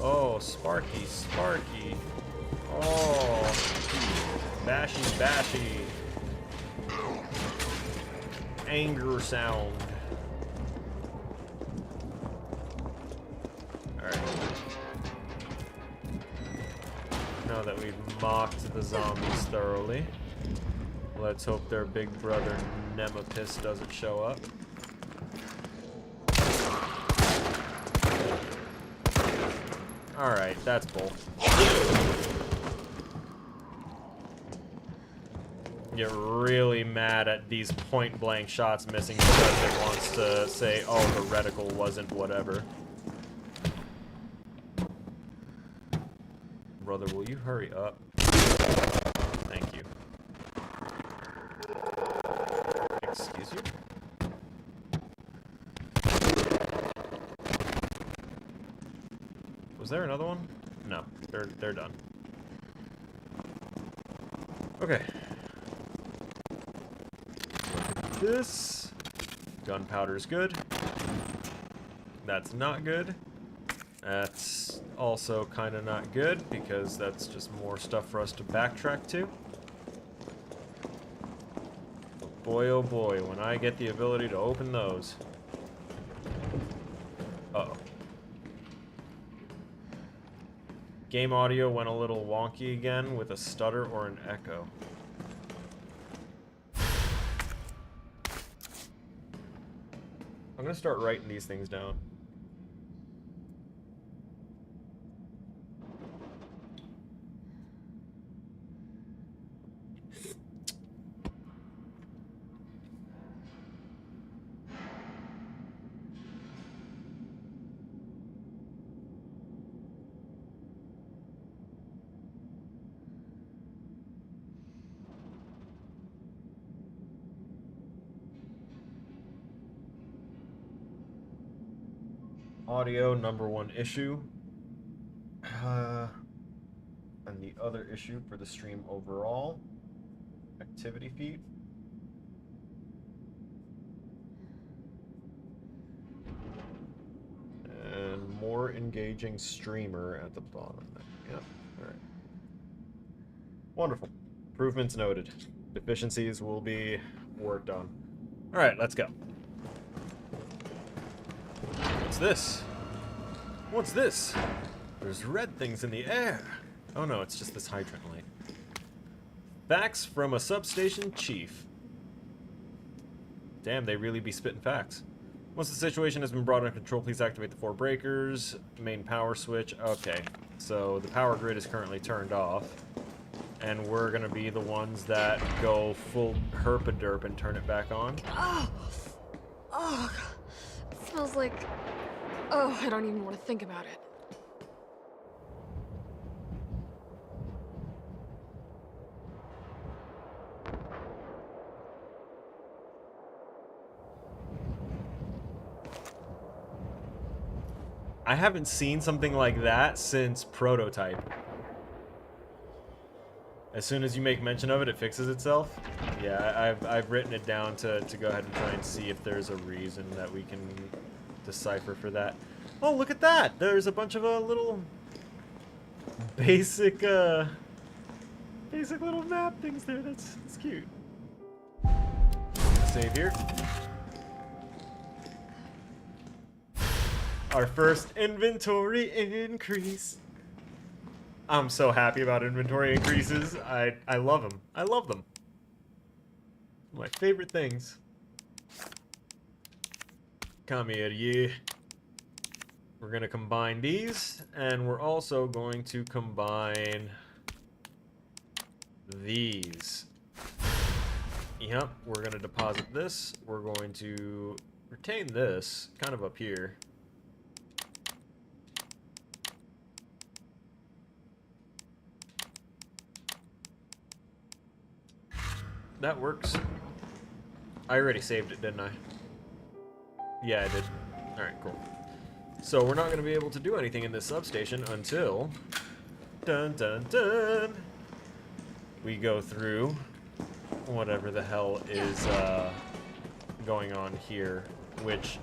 Oh, Sparky, Sparky. Oh, bashy, bashy. Anger sound. Alright. Now that we've mocked the zombies thoroughly, let's hope their big brother Nemapis doesn't show up. Alright, that's bull. Get really mad at these point-blank shots missing because it wants to say, oh, the reticle wasn't whatever. Brother, will you hurry up? Thank you. Excuse you? Was there another one? No, they're done. Okay. This gunpowder's good. That's not good. That's also kind of not good because that's just more stuff for us to backtrack to. Boy, oh boy, when I get the ability to open those. Uh-oh. Game audio went a little wonky again with a stutter or an echo. I'm gonna start writing these things down. Audio, #1 issue. And the other issue for the stream overall. Activity feed. And more engaging streamer at the bottom. Yep. Alright. Wonderful. Improvements noted. Deficiencies will be worked on. Alright, let's go. What's this? What's this? There's red things in the air. Oh no, it's just this hydrant light. Facts from a substation chief. Damn, they really be spitting facts. Once the situation has been brought under control, please activate the 4 breakers. Main power switch. Okay, so the power grid is currently turned off. And we're gonna be the ones that go full herpaderp and turn it back on. Oh, oh, it smells like. Oh, I don't even want to think about it. I haven't seen something like that since Prototype. As soon as you make mention of it, it fixes itself. Yeah, I've written it down to go ahead and try and see if there's a reason that we can decipher for that. Oh, look at that! There's a bunch of little basic little map things there. That's cute. Save here. Our first inventory increase. I'm so happy about inventory increases. I love them. I love them. My favorite things. Come here, you. We're gonna combine these, and we're also going to combine these. Yep, we're gonna deposit this. We're going to retain this kind of up here. That works. I already saved it, didn't I? Yeah, I did. Alright, cool. So we're not going to be able to do anything in this substation until... Dun dun dun! We go through whatever the hell is going on here. Which,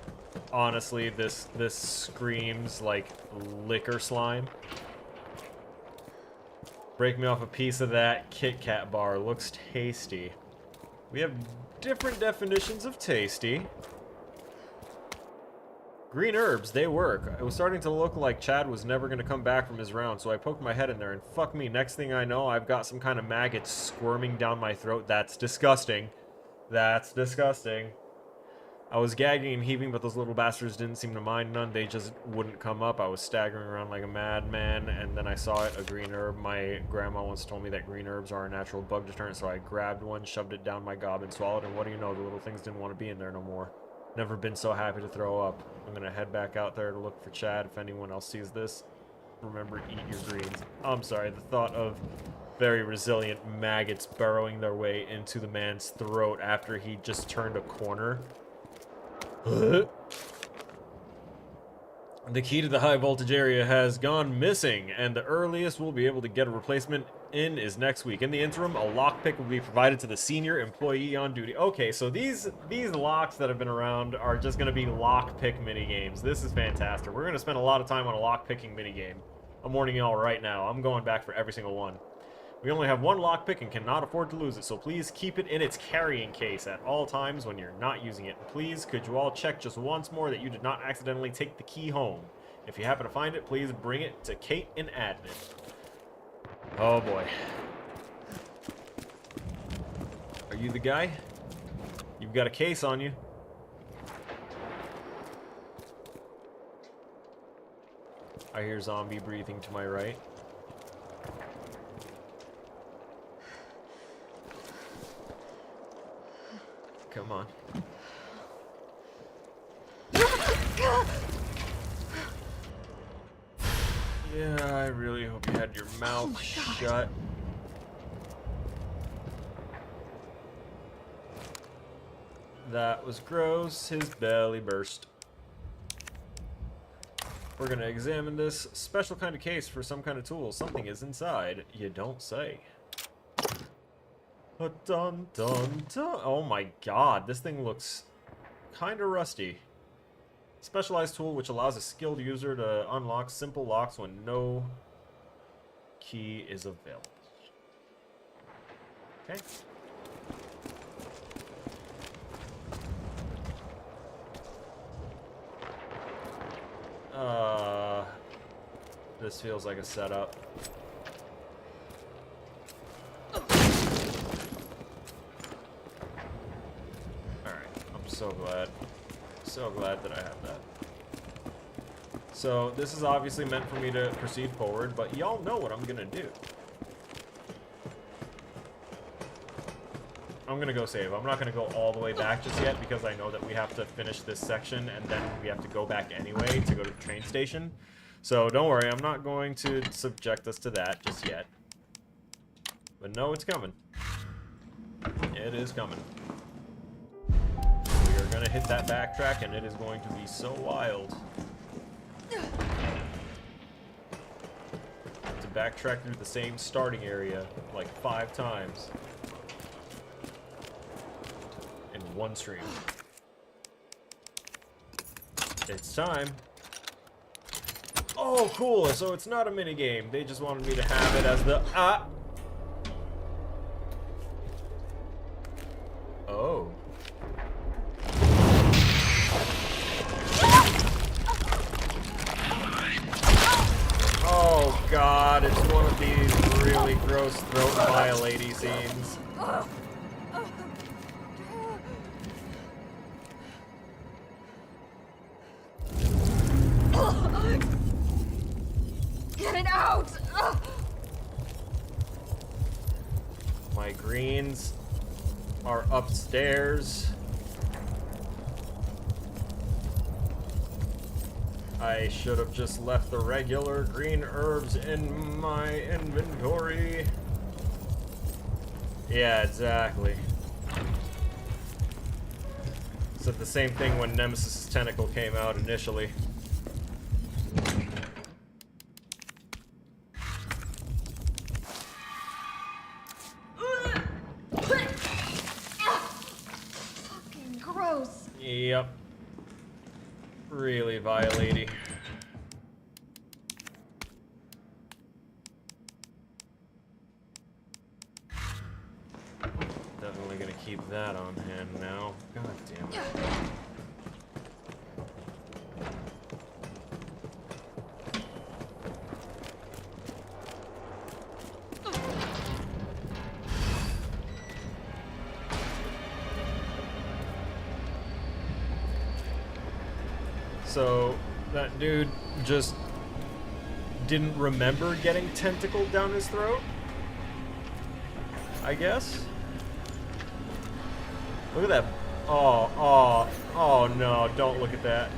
honestly, this screams like liquor slime. Break me off a piece of that Kit Kat bar. Looks tasty. We have different definitions of tasty. Green herbs, they work. It was starting to look like Chad was never going to come back from his round, so I poked my head in there, and fuck me, next thing I know, I've got some kind of maggot squirming down my throat. That's disgusting. That's disgusting. I was gagging and heaving, but those little bastards didn't seem to mind none. They just wouldn't come up. I was staggering around like a madman, and then I saw it, a green herb. My grandma once told me that green herbs are a natural bug deterrent, so I grabbed one, shoved it down my gob, and swallowed, and what do you know, the little things didn't want to be in there no more. Never been so happy to throw up. I'm gonna head back out there to look for Chad. If anyone else sees this, remember, eat your greens. I'm sorry, the thought of very resilient maggots burrowing their way into the man's throat after he just turned a corner. The key to the high voltage area has gone missing, and the earliest we'll be able to get a replacement in is next week. In the interim, a lockpick will be provided to the senior employee on duty. Okay, so these locks that have been around are just going to be lockpick minigames. This is fantastic. We're going to spend a lot of time on a lockpicking minigame. I'm warning y'all right now. I'm going back for every single one. We only have one lockpick and cannot afford to lose it, so please keep it in its carrying case at all times when you're not using it. Please, could you all check just once more that you did not accidentally take the key home? If you happen to find it, please bring it to Kate and admin. Oh boy. Are you the guy? You've got a case on you. I hear zombie breathing to my right. Come on. Yeah, I really hope you had your mouth shut. That was gross. His belly burst. We're gonna examine this special kind of case for some kind of tool. Something is inside. You don't say. Dun dun dun. Oh my god, this thing looks kind of rusty. Specialized tool which allows a skilled user to unlock simple locks when no key is available. Okay. This feels like a setup. Alright, I'm so glad. So glad that I have that. So, this is obviously meant for me to proceed forward, but y'all know what I'm gonna do. I'm gonna go save. I'm not gonna go all the way back just yet because I know that we have to finish this section and then we have to go back anyway to go to the train station. So don't worry, I'm not going to subject us to that just yet. But no, it's coming. It is coming. We are gonna hit that backtrack and it is going to be so wild. To backtrack through the same starting area like 5 times. In one stream. It's time. Oh, cool. So it's not a minigame. They just wanted me to have it as the... Oh. Oh, God. It's one of these really gross throat violating scenes. Get it out! My greens are upstairs. I should have just left the regular green herbs in my inventory. Yeah, exactly. Said the same thing when Nemesis' tentacle came out initially. Fucking gross. Yep. Really violating. Definitely gonna keep that on hand now. God damn it. So, that dude just didn't remember getting tentacled down his throat? I guess? Look at that. Oh no, don't look at that.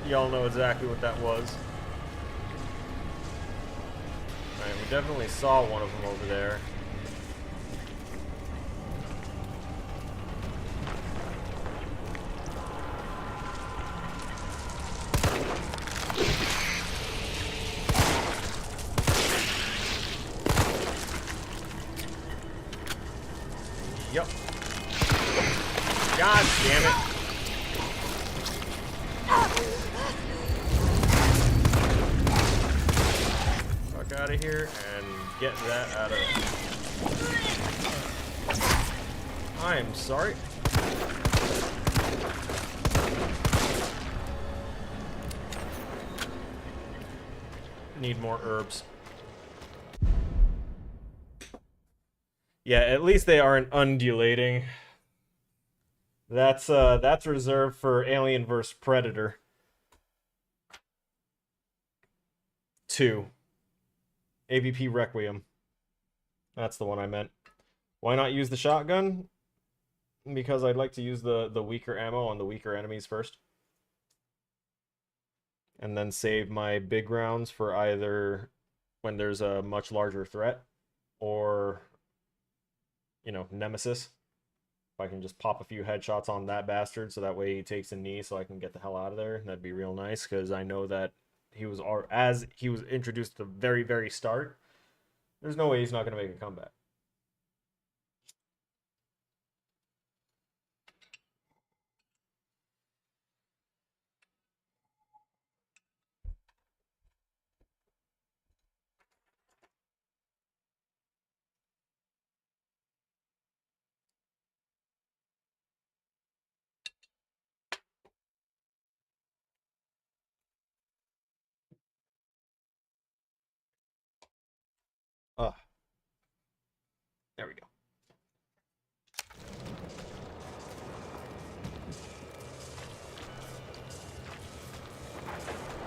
Y'all know exactly what that was. Alright, we definitely saw one of them over there. Yep. God damn it. Fuck out of here and get that out of there. I am sorry. Need more herbs. Yeah, at least they aren't undulating. That's reserved for Alien vs. Predator 2. AVP Requiem. That's the one I meant. Why not use the shotgun? Because I'd like to use the weaker ammo on the weaker enemies first. And then save my big rounds for either when there's a much larger threat or, you know, Nemesis. If I can just pop a few headshots on that bastard so that way he takes a knee so I can get the hell out of there, that'd be real nice, because I know that as he was introduced at the very, very start, there's no way he's not going to make a comeback. There we go.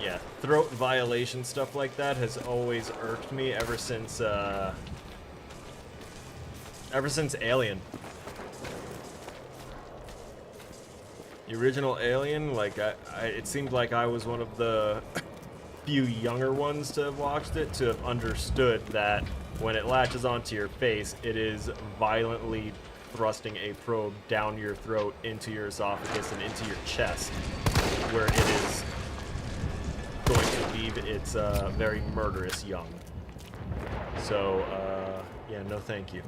Yeah, throat violation stuff like that has always irked me ever since Alien. The original Alien, like it seemed like I was one of the few younger ones to have watched it to have understood that when it latches onto your face, it is violently thrusting a probe down your throat, into your esophagus, and into your chest, where it is going to leave its very murderous young. So, yeah, no thank you.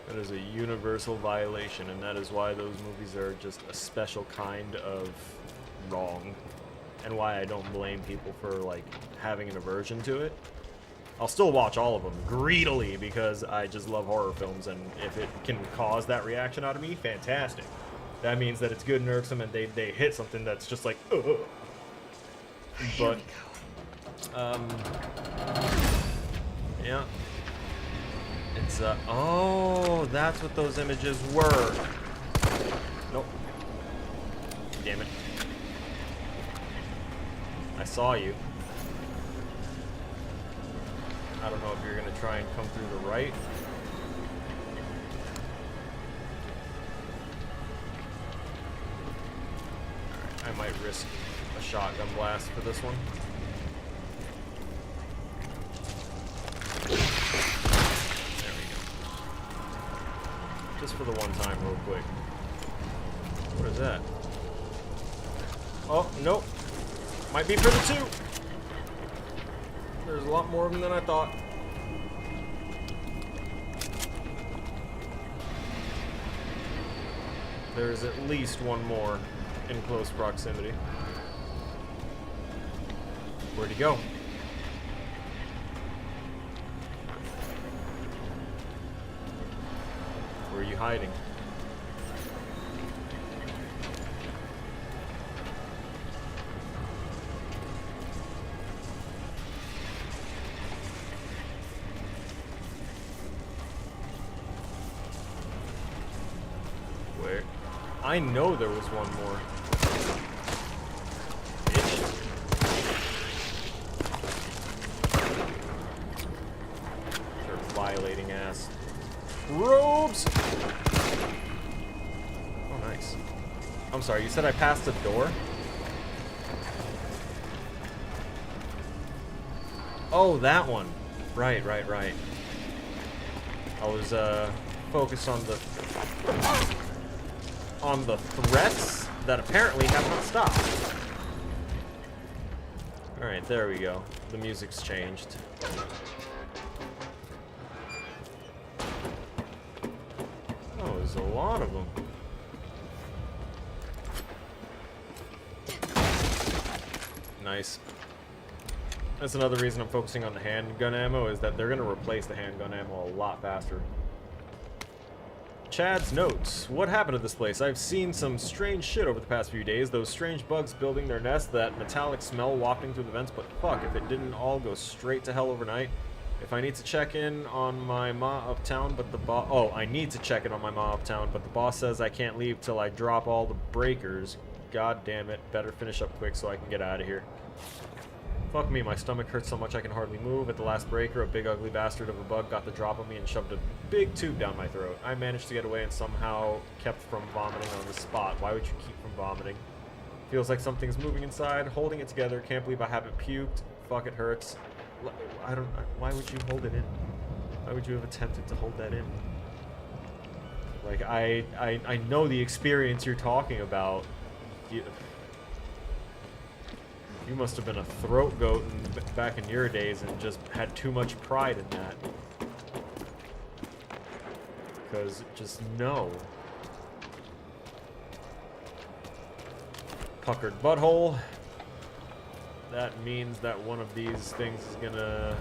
That is a universal violation, and that is why those movies are just a special kind of wrong, and why I don't blame people for, like, having an aversion to it. I'll still watch all of them greedily because I just love horror films, and if it can cause that reaction out of me, fantastic. That means that it's good and irksome, and they hit something that's just like, ugh. But, yeah. It's, oh, that's what those images were. Nope. Damn it. I saw you. I don't know if you're gonna try and come through the right. Alright, I might risk a shotgun blast for this one. There we go. Just for the one time, real quick. What is that? Oh, nope. Might be for the two. There's a lot more of them than I thought. There's at least one more in close proximity. Where'd he go? Where are you hiding? Where? I know there was one more. Bitch. They're violating ass. Robes! Oh, nice. I'm sorry, you said I passed the door? Oh, that one. Right. I was, focused on the threats that apparently have not stopped. Alright, there we go. The music's changed. Oh, there's a lot of them. Nice. That's another reason I'm focusing on the handgun ammo, is that they're going to replace the handgun ammo a lot faster. Chad's notes. What happened to this place? I've seen some strange shit over the past few days. Those strange bugs building their nest, that metallic smell wafting through the vents, but fuck, if it didn't all go straight to hell overnight. If I need to check in on my ma uptown, but the boss... Oh, I need to check in on my ma uptown, but the boss says I can't leave till I drop all the breakers. God damn it. Better finish up quick so I can get out of here. Fuck me, my stomach hurts so much I can hardly move. At the last breaker, a big ugly bastard of a bug got the drop on me and shoved a big tube down my throat. I managed to get away and somehow kept from vomiting on the spot. Why would you keep from vomiting? Feels like something's moving inside, holding it together. Can't believe I haven't puked. Fuck, it hurts. I don't... Why would you hold it in? Why would you have attempted to hold that in? Like, I know the experience you're talking about. You must have been a throat goat back in your days and just had too much pride in that. Because just no. Puckered butthole. That means that one of these things is gonna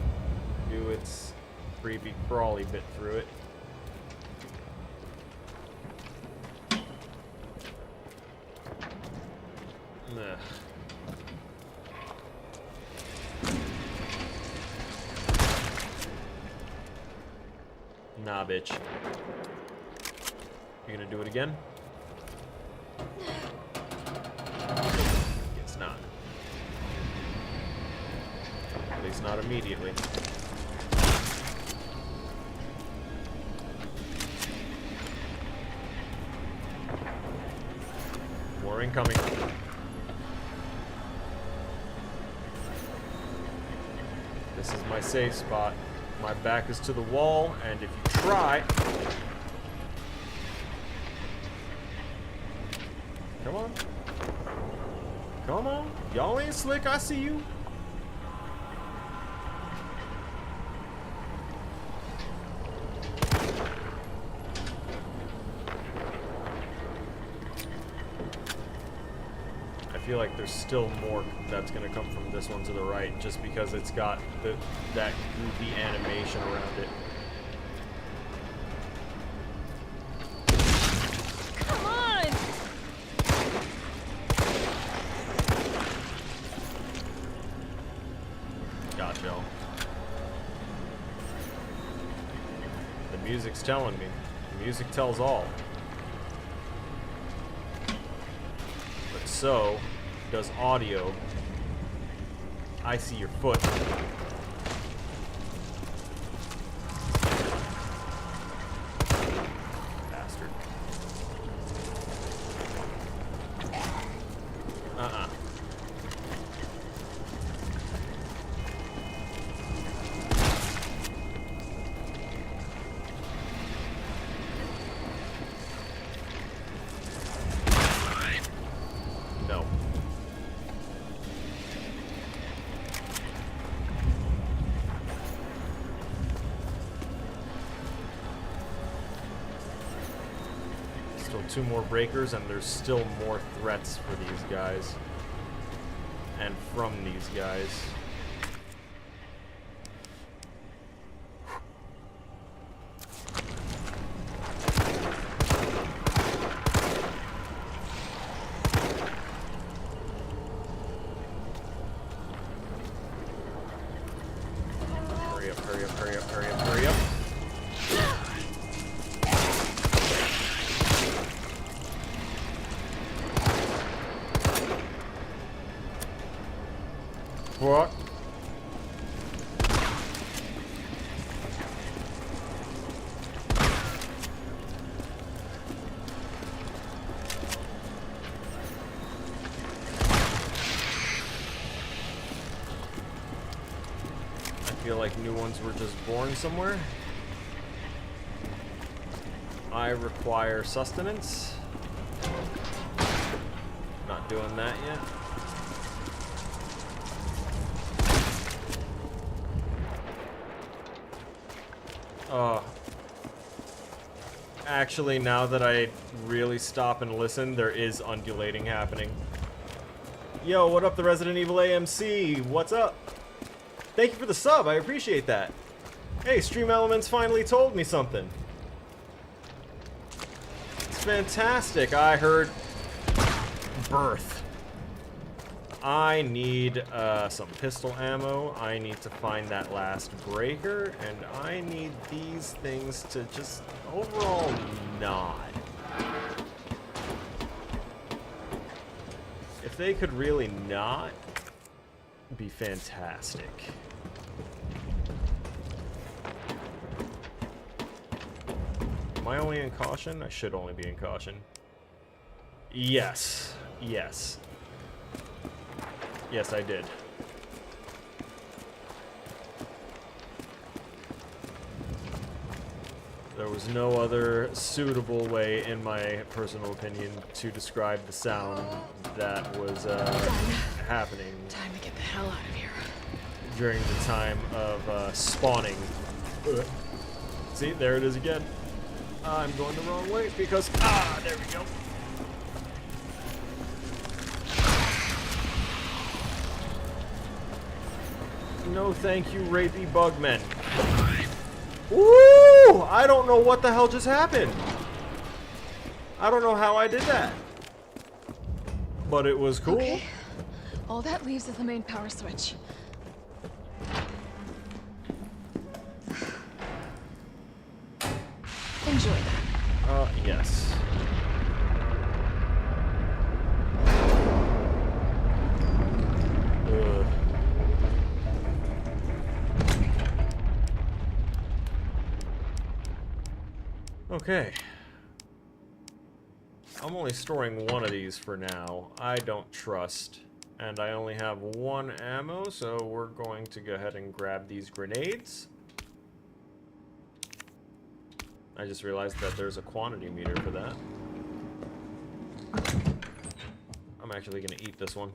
do its creepy crawly bit through it. Ugh. Nah, bitch. You gonna do it again? Guess not. At least not immediately. More incoming. This is my safe spot. My back is to the wall, and if you try... Come on. Come on. Y'all ain't slick, I see you. I feel like there's still more that's gonna come from this one to the right, just because it's got that goofy animation around it. Come on! Gotcha. The music's telling me. The music tells all. But so does audio. I see your foot. Bastard. No. Still 2 more breakers, and there's still more threats for these guys. And from these guys. Hurry up, hurry up, hurry up, hurry up, hurry up. What? I feel like new ones were just born somewhere. I require sustenance. Not doing that yet. Actually, now that I really stop and listen, there is undulating happening. Yo, what up, the Resident Evil AMC? What's up? Thank you for the sub, I appreciate that. Hey, Stream Elements finally told me something. It's fantastic. I heard birth. I need some pistol ammo. I need to find that last breaker, and I need these things to just overall nod. If they could really not, be fantastic. Am I only in caution? I should only be in caution. Yes. Yes. Yes, I did. There was no other suitable way, in my personal opinion, to describe the sound that was happening. Time to get the hell out of here. During the time of spawning. See, there it is again. I'm going the wrong way because there we go. No, thank you, rapey bugmen. Woo! I don't know what the hell just happened. I don't know how I did that. But it was cool. Okay. All that leaves is the main power switch. Enjoy that. Yes. Okay. I'm only storing one of these for now. I don't trust. And I only have one ammo, so we're going to go ahead and grab these grenades. I just realized that there's a quantity meter for that. I'm actually gonna eat this one.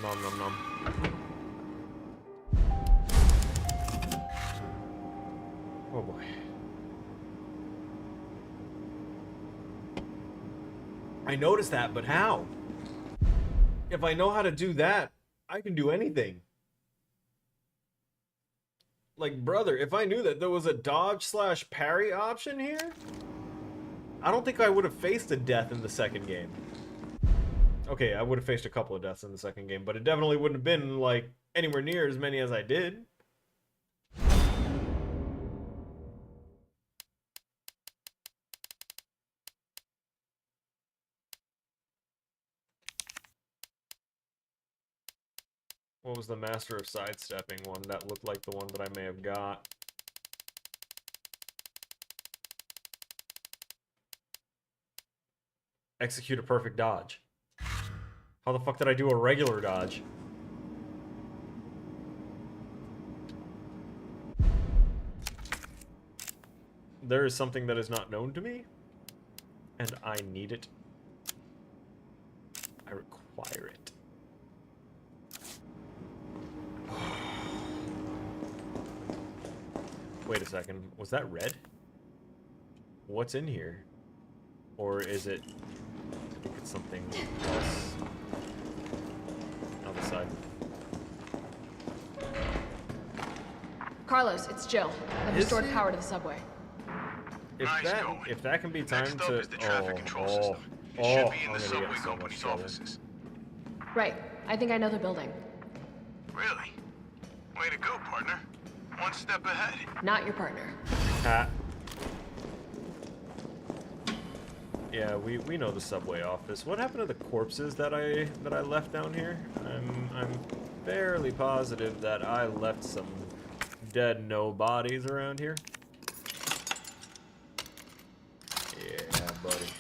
Nom nom nom. Oh boy. I noticed that, but how? If I know how to do that, I can do anything. Like, brother, if I knew that there was a dodge/parry option here, I don't think I would have faced a death in the second game. Okay, I would have faced a couple of deaths in the second game, but it definitely wouldn't have been, like, anywhere near as many as I did. What was the Master of Sidestepping one? That looked like the one that I may have got. Execute a perfect dodge. How the fuck did I do a regular dodge? There is something that is not known to me, and I need it. I require it. Wait a second, was that red? What's in here? Or is it... I think it's something else. Other side. Carlos, it's Jill. I've restored power to the subway. If that can be timed Next up to... is the traffic control system. It should be in the I'm gonna subway get so much company's trouble. offices. Right. I think I know the building. Really? Way to go, partner. One step ahead. Not your partner. Yeah, we know the subway office. What happened to the corpses that I left down here? I'm fairly positive that I left some dead no bodies around here. Yeah, buddy.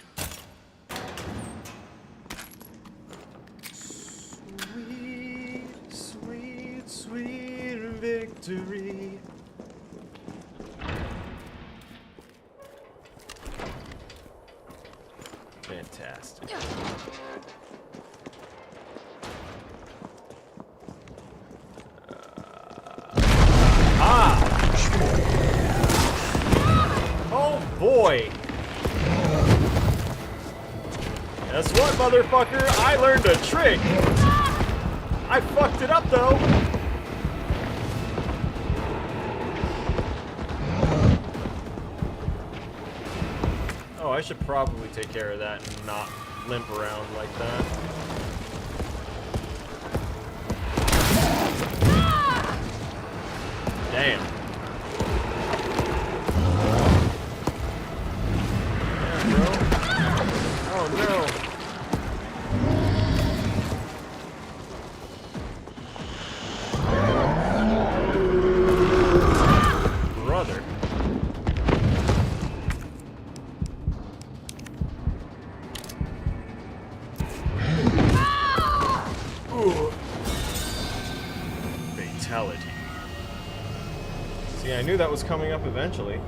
Sweet, sweet, sweet victory. Fantastic. Oh boy! Guess what, motherfucker? I learned a trick! I fucked it up though! Oh, I should probably take care of that and not limp around like that. Damn. Yeah, bro. Oh no. Brother. Fatality. See, Yeah, I knew that was coming up eventually.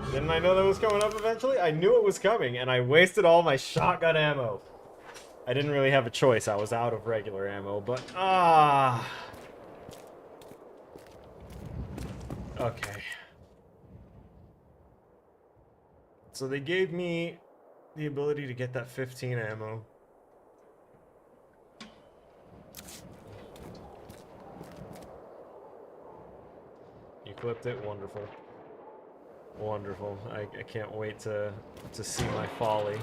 Didn't I know that was coming up eventually? I knew it was coming, and I wasted all my shotgun ammo. I didn't really have a choice. I was out of regular ammo, but okay. So they gave me the ability to get that 15 ammo. You clipped it? Wonderful. Wonderful. I can't wait to see my folly.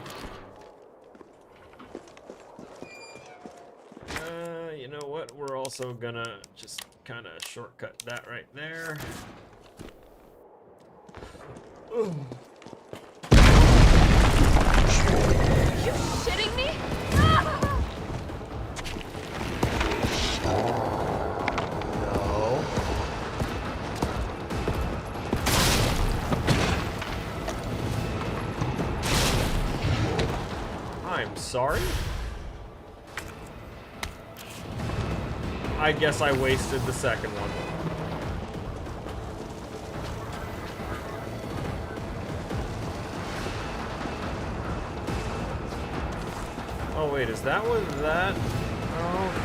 You know what? We're also gonna just kind of shortcut that right there. Ooh. Are you shitting me? Ah! No. I'm sorry? I guess I wasted the second one. Oh wait, is that what that?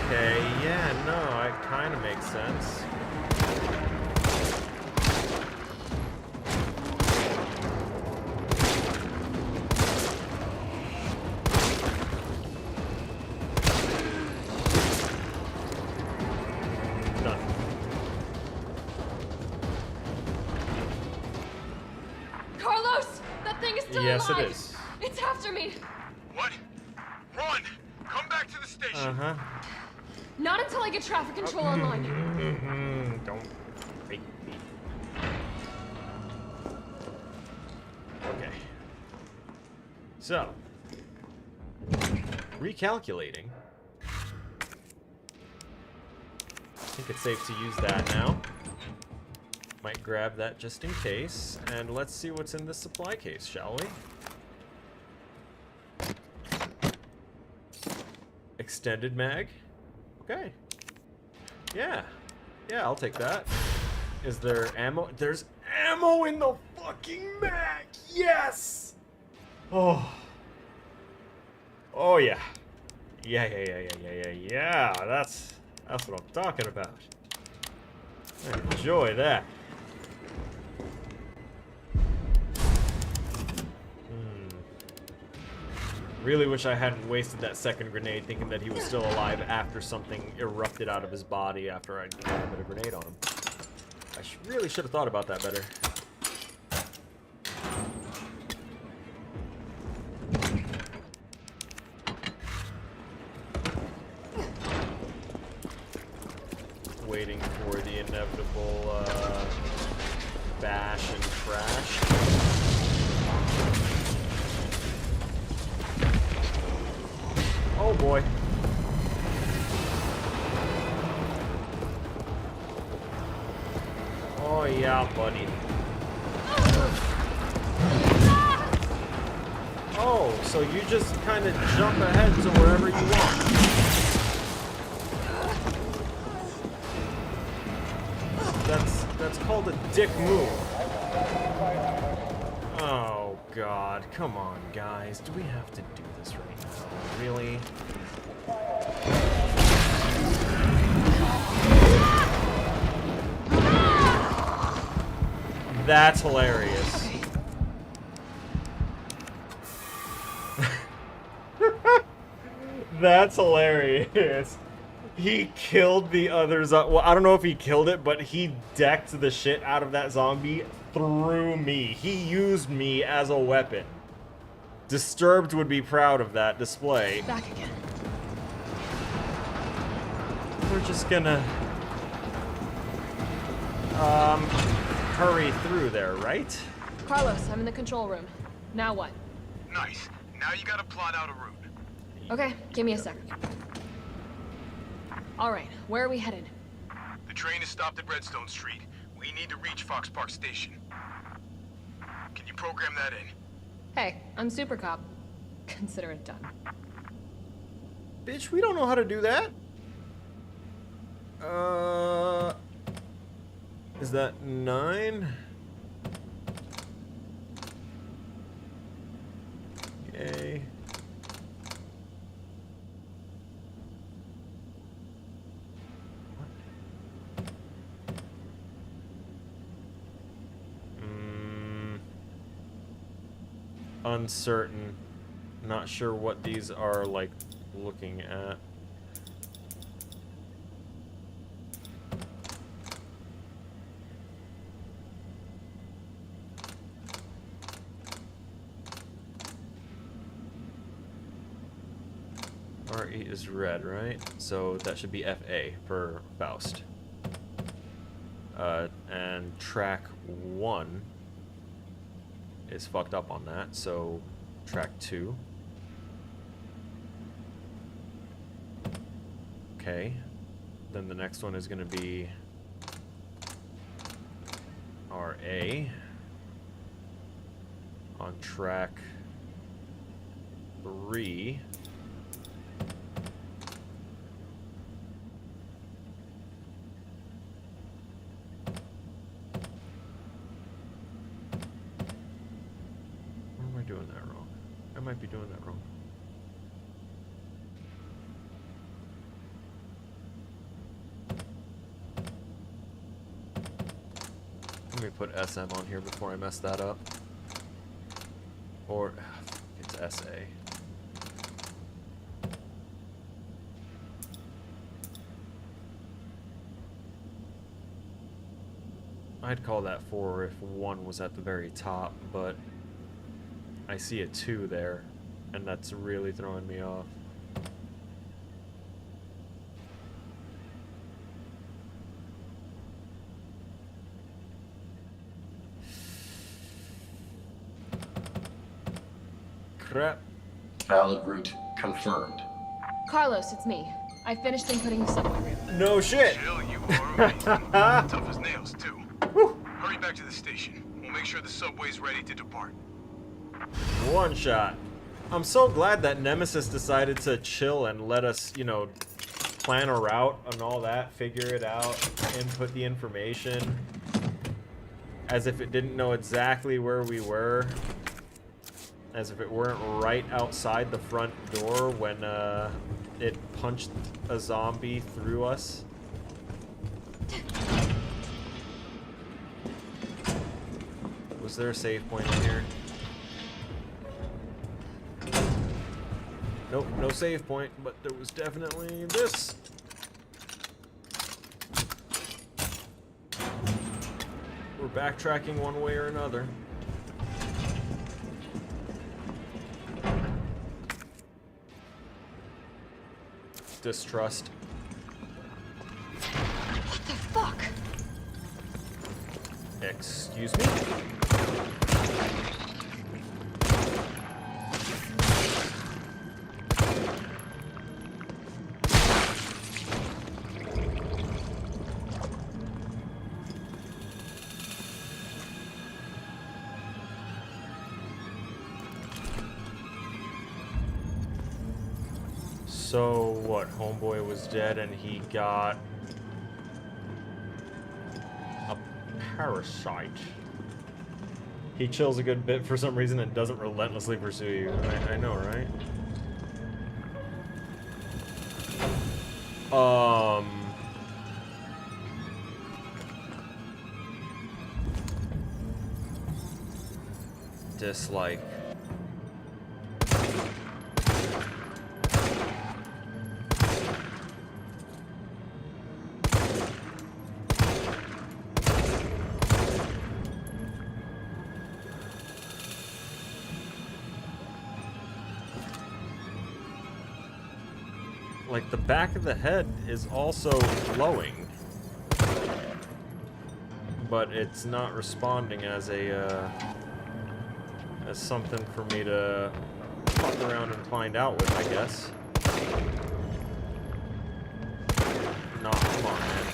Okay, yeah, no, it kind of makes sense. Done. Carlos! That thing is still Yes, alive! it is. It's after me! What? Run! Come back to the station! Uh-huh. Not until I get traffic control online. Don't make me. Okay. So. Recalculating. I think it's safe to use that now. Might grab that just in case. And let's see what's in the supply case, shall we? Extended mag. Okay. Yeah. Yeah, I'll take that. Is there ammo? There's ammo in the fucking mag! Yes! Oh. Oh, yeah. Yeah. That's what I'm talking about. I enjoy that. Really wish I hadn't wasted that second grenade thinking that he was still alive after something erupted out of his body after I landed a grenade on him. I really should have thought about that better. Waiting for the inevitable bash and crash. Oh boy. Oh yeah, buddy. Oh, so you just kind of jump ahead to wherever you want. That's called a dick move. Oh god, come on guys. Do we have to do this right now? Really? That's hilarious. That's hilarious. He killed the others. Well, I don't know if he killed it, but he decked the shit out of that zombie through me. He used me as a weapon. Disturbed would be proud of that display. Back again. We're just gonna hurry through there, right? Carlos, I'm in the control room. Now what? Nice. Now you gotta plot out a route. Okay, give me a sec. All right, where are we headed? The train is stopped at Redstone Street. We need to reach Fox Park Station. Can you program that in? Hey, I'm Super Cop. Consider it done. Bitch, we don't know how to do that. Is that 9? Yay. Uncertain. Not sure what these are like looking at. RE is red, right? So that should be FA for Faust. And track 1 is fucked up on that, so track 2. Okay. Then the next one is going to be RA on track 3. Or am I doing that wrong? I might be doing that wrong. Let me put SM on here before I mess that up. Or it's SA. I'd call that 4 if 1 was at the very top, but I see a 2 there, and that's really throwing me off. Crap. Valid route confirmed. Carlos, it's me. I finished inputting the subway route. No shit. Jill, you are amazing. Tough as nails, too. Whew. Hurry back to the station. We'll make sure the subway's ready to depart. One shot. I'm so glad that Nemesis decided to chill and let us, you know, plan a route and all that, figure it out, input the information, as if it didn't know exactly where we were, as if it weren't right outside the front door when it punched a zombie through us. Was there a save point in here? Nope, no save point, but there was definitely this. We're backtracking one way or another. Distrust. What the fuck? Excuse me? So what, homeboy was dead and he got a parasite. He chills a good bit for some reason and doesn't relentlessly pursue you. I know, right? Dislike. Like, the back of the head is also glowing, but it's not responding as a, as something for me to fuck around and find out with, I guess. Nah, come on, man.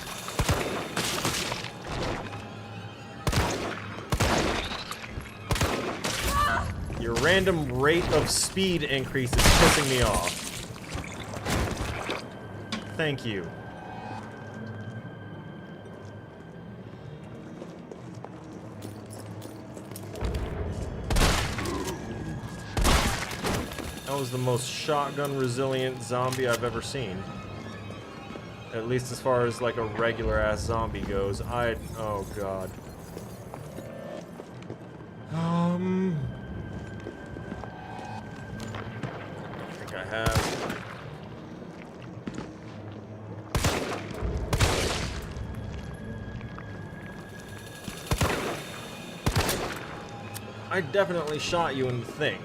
Your random rate of speed increase is pissing me off. Thank you. That was the most shotgun resilient zombie I've ever seen. At least as far as like a regular ass zombie goes. Oh god. I think I have. I definitely shot you in the thing.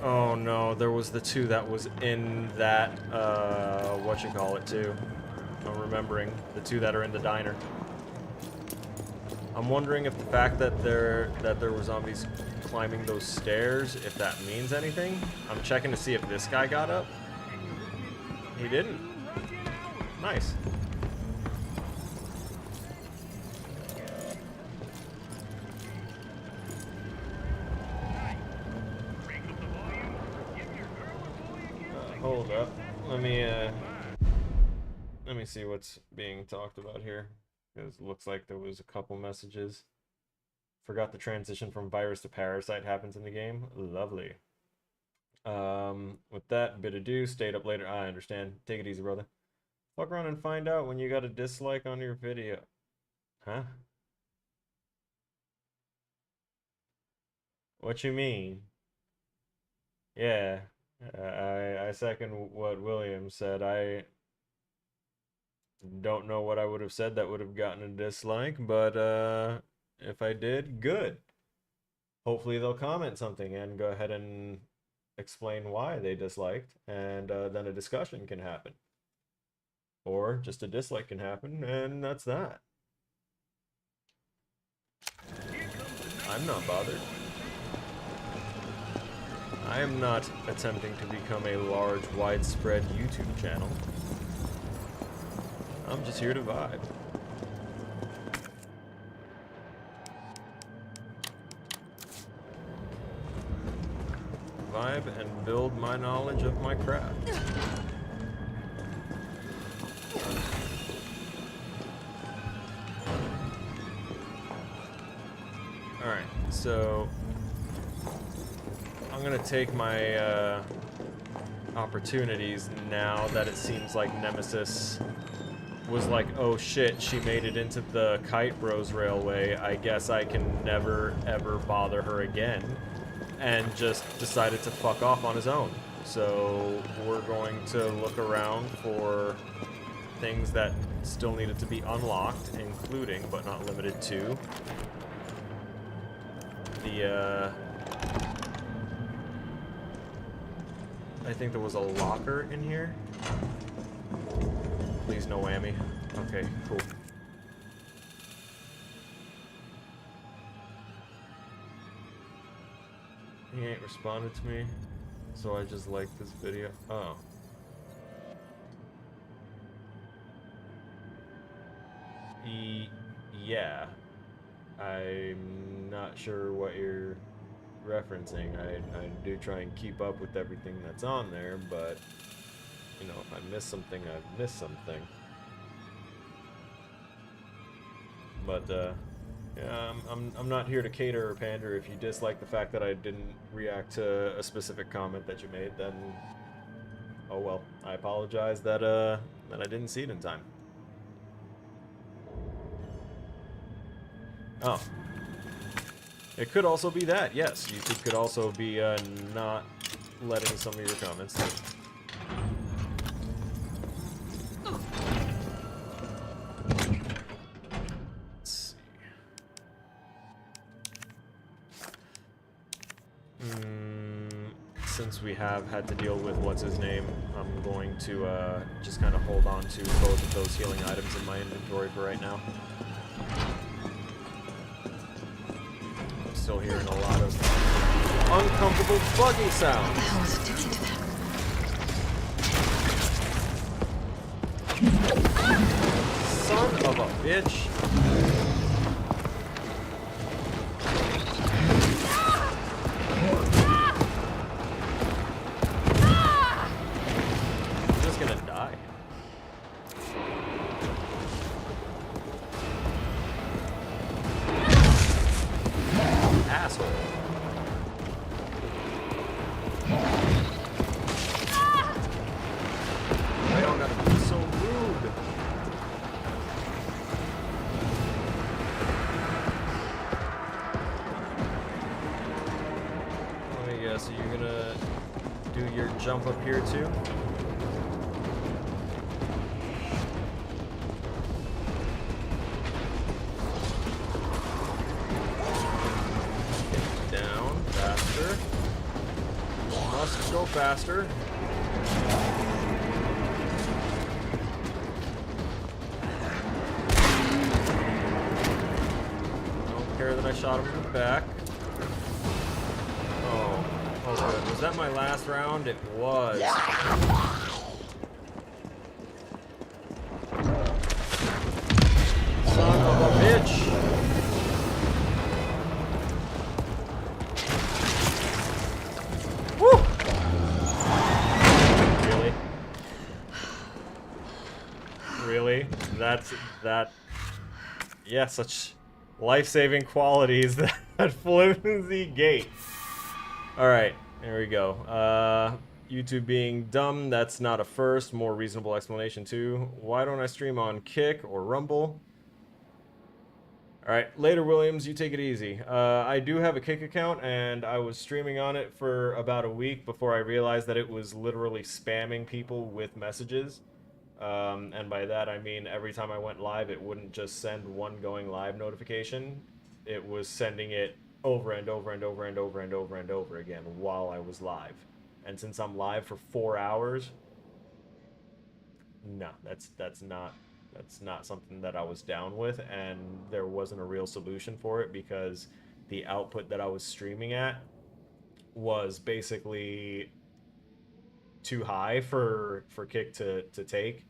Oh no, there was the two that was in that, whatchamacallit too. I'm remembering. The two that are in the diner. I'm wondering if the fact that there were zombies climbing those stairs, if that means anything. I'm checking to see if this guy got up. He didn't. Nice. Hold up. Let me see what's being talked about here. Because it looks like there was a couple messages. Forgot the transition from virus to parasite happens in the game. Lovely. With that, bid adieu. Stayed up later. I understand. Take it easy, brother. Fuck around and find out when you got a dislike on your video. Huh? What you mean? Yeah. I second what William said. I don't know what I would have said that would have gotten a dislike, but if I did, good. Hopefully they'll comment something and go ahead and explain why they disliked, and then a discussion can happen. Or just a dislike can happen, and that's that. I'm not bothered. I am not attempting to become a large, widespread YouTube channel. I'm just here to vibe. Vibe and build my knowledge of my craft. Alright, so I'm gonna take my opportunities now that it seems like Nemesis was like, oh shit, she made it into the Kite Bros Railway. I guess I can never ever bother her again. And just decided to fuck off on his own. So we're going to look around for things that still needed to be unlocked, including, but not limited to, the I think there was a locker in here. Please no whammy. Okay, cool. He ain't responded to me, so I just liked this video. Oh. Yeah. I'm not sure what you're referencing. I do try and keep up with everything that's on there, but you know, if I miss something, I've missed something. But yeah, I'm not here to cater or pander. If you dislike the fact that I didn't react to a specific comment that you made, then oh well. I apologize that I didn't see it in time. Oh. It could also be that, yes. YouTube could also be not letting some of your comments through. Let's see. Since we have had to deal with what's his name, I'm going to just kind of hold on to both of those healing items in my inventory for right now. Still hearing a lot of uncomfortable bugging sounds. What the hell was it doing to them? Son of a bitch. I'm just gonna die. Yeah, so you're gonna do your jump up here too? Down, faster. Must go faster. Don't care that I shot him in the back. Oh, good. Was that my last round? It was. Son of a bitch! Woo! Really? Really? That. Yeah, such life-saving qualities that flimsy gate. Alright, there we go. YouTube being dumb, that's not a first. More reasonable explanation too. Why don't I stream on Kick or Rumble? Alright, later Williams, you take it easy. I do have a Kick account, and I was streaming on it for about a week before I realized that it was literally spamming people with messages. And by that I mean every time I went live, it wouldn't just send one going live notification. It was sending it over and over and over and over and over and over again while I was live. And since I'm live for 4 hours, no, that's not something that I was down with, and there wasn't a real solution for it because the output that I was streaming at was basically too high for Kick to take.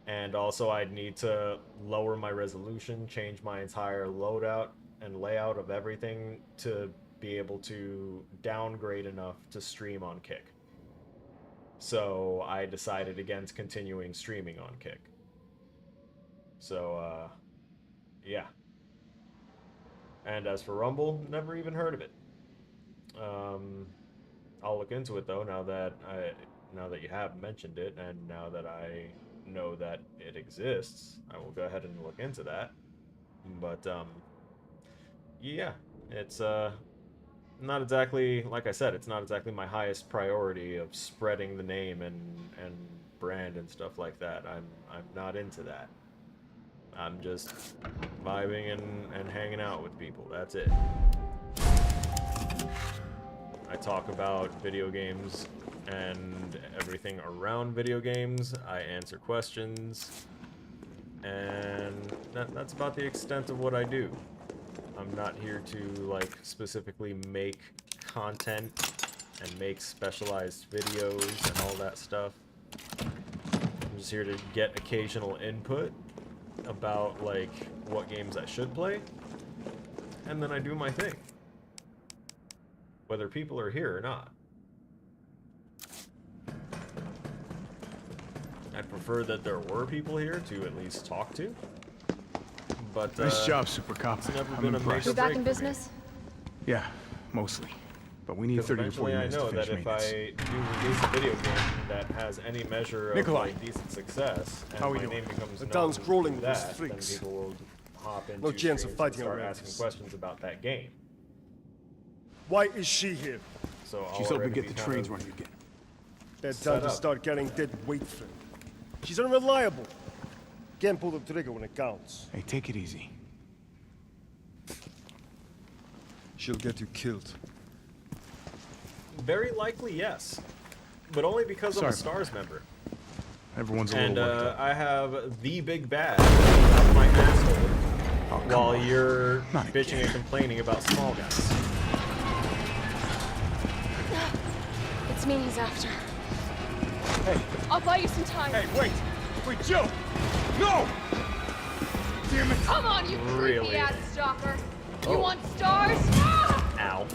And also I'd need to lower my resolution, change my entire loadout and layout of everything to be able to downgrade enough to stream on Kick. So I decided against continuing streaming on Kick. So, yeah. And as for Rumble, never even heard of it. I'll look into it though, now that you have mentioned it, and now that I know that it exists, I will go ahead and look into that. But, yeah, it's not exactly, like I said, it's not exactly my highest priority of spreading the name and brand and stuff like that. I'm not into that. I'm just vibing and hanging out with people. That's it. I talk about video games and everything around video games. I answer questions, and that's about the extent of what I do. I'm not here to like specifically make content and make specialized videos and all that stuff. I'm just here to get occasional input about like what games I should play, and then I do my thing, whether people are here or not. I prefer that there were people here to at least talk to. But nice job, Super Cop. It's never been a make or You back break in for business? Yeah, mostly. But we need 30 to 40 minutes to finish maintenance. I know that if I do release a video game that has any measure of like decent success, and my name becomes known through that, then people will hop into no chance of fighting and start around asking this. questions about that game. Why is she here? So she's helping get the trains running again. Bad time to start getting dead weight for her. She's unreliable. Can't pull the trigger when it counts. Hey, take it easy. She'll get you killed. Very likely, yes. But only because I'm a STARS member. Everyone's a little worked up. I have the big bad up my asshole while you're bitching and complaining about small guys. It's me he's after. Hey. I'll buy you some time. Hey, wait! Wait, Joe! No! Damn it! Come on, you Really? creepy ass stalker! You Oh. want stars? Ow.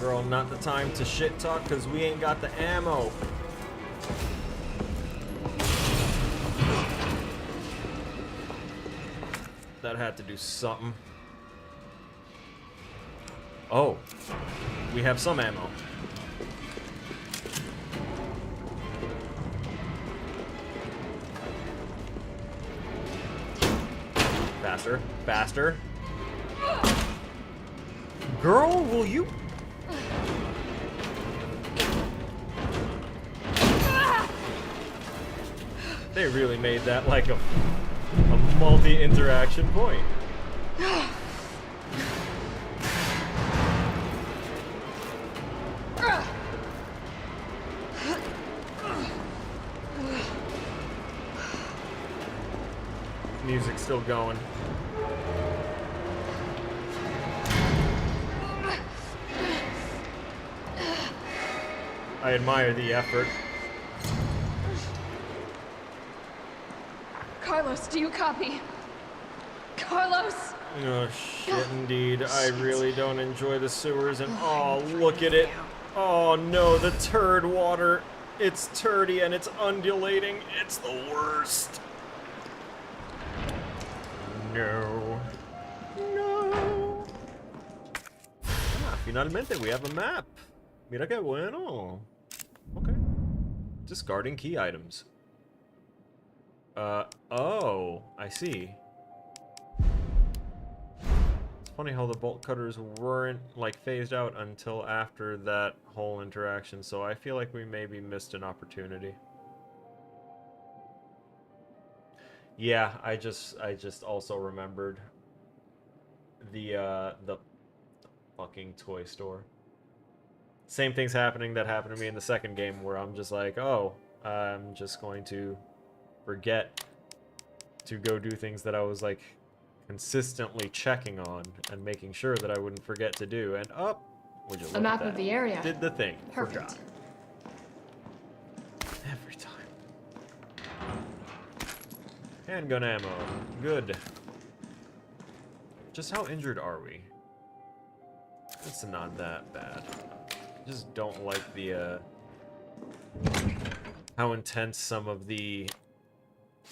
Girl, not the time to shit talk because we ain't got the ammo. That had to do something. Oh, we have some ammo. Faster, faster. Girl, will you? They really made that like a multi-interaction point. Music's still going. I admire the effort. Carlos, do you copy? Carlos! Oh shit, indeed. I really don't enjoy the sewers, and oh, look at it. Oh no, the turd water. It's turdy and it's undulating. It's the worst. No. No. Ah, finalmente we have a map. Mira que bueno. Okay. Discarding key items. Oh, I see. It's funny how the bolt cutters weren't, like, phased out until after that whole interaction, so I feel like we maybe missed an opportunity. Yeah, I just also remembered the fucking toy store. Same thing's happening that happened to me in the second game, where I'm just like, oh, I'm just going to forget to go do things that I was like consistently checking on and making sure that I wouldn't forget to do. And would you look A map at that? of the area. Did the thing. Perfect. Forgot. Every time. Handgun ammo. Good. Just how injured are we? It's not that bad. Just don't like the how intense some of the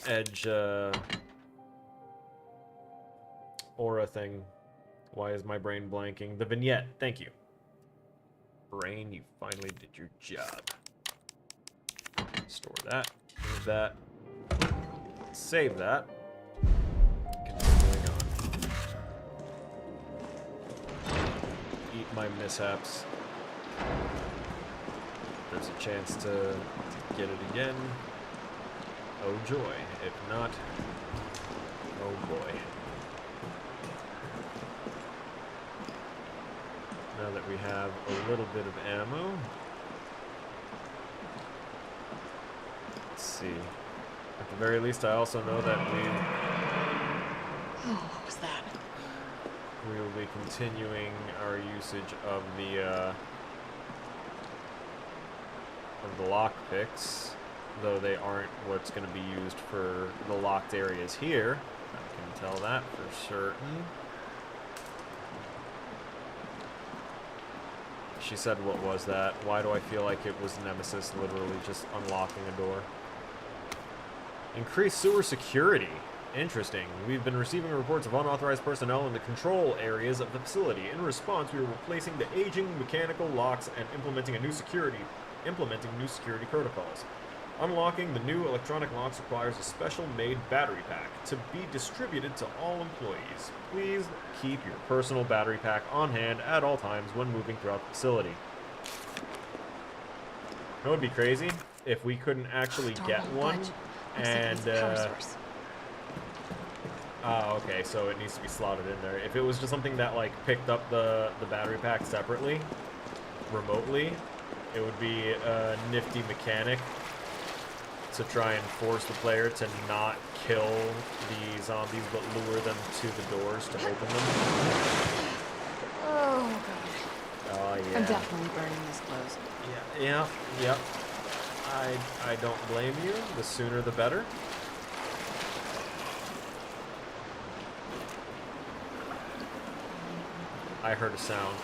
edge aura thing. Why is my brain blanking? The vignette, thank you. Brain, you finally did your job. Store that. Move that. Save that. Continuing on. Eat my mishaps. There's a chance to get it again. Oh joy. If not, oh boy. Now that we have a little bit of ammo. Let's see. At the very least, I also know that Oh, what was that? we will be continuing our usage of the lockpicks, though they aren't what's going to be used for the locked areas here. I can tell that for certain. She said, what was that? Why do I feel like it was Nemesis literally just unlocking a door? Increased sewer security. Interesting. We've been receiving reports of unauthorized personnel in the control areas of the facility. In response, we are replacing the aging mechanical locks and implementing new security protocols. Unlocking the new electronic locks requires a special-made battery pack to be distributed to all employees. Please keep your personal battery pack on hand at all times when moving throughout the facility. You know what would be crazy? If we couldn't actually get one, and oh, okay, so it needs to be slotted in there. If it was just something that like picked up the battery pack separately, remotely, it would be a nifty mechanic to try and force the player to not kill the zombies but lure them to the doors to open them. Oh god. Oh yeah. I'm definitely burning this clothes. Yeah. I don't blame you. The sooner the better. I heard a sound.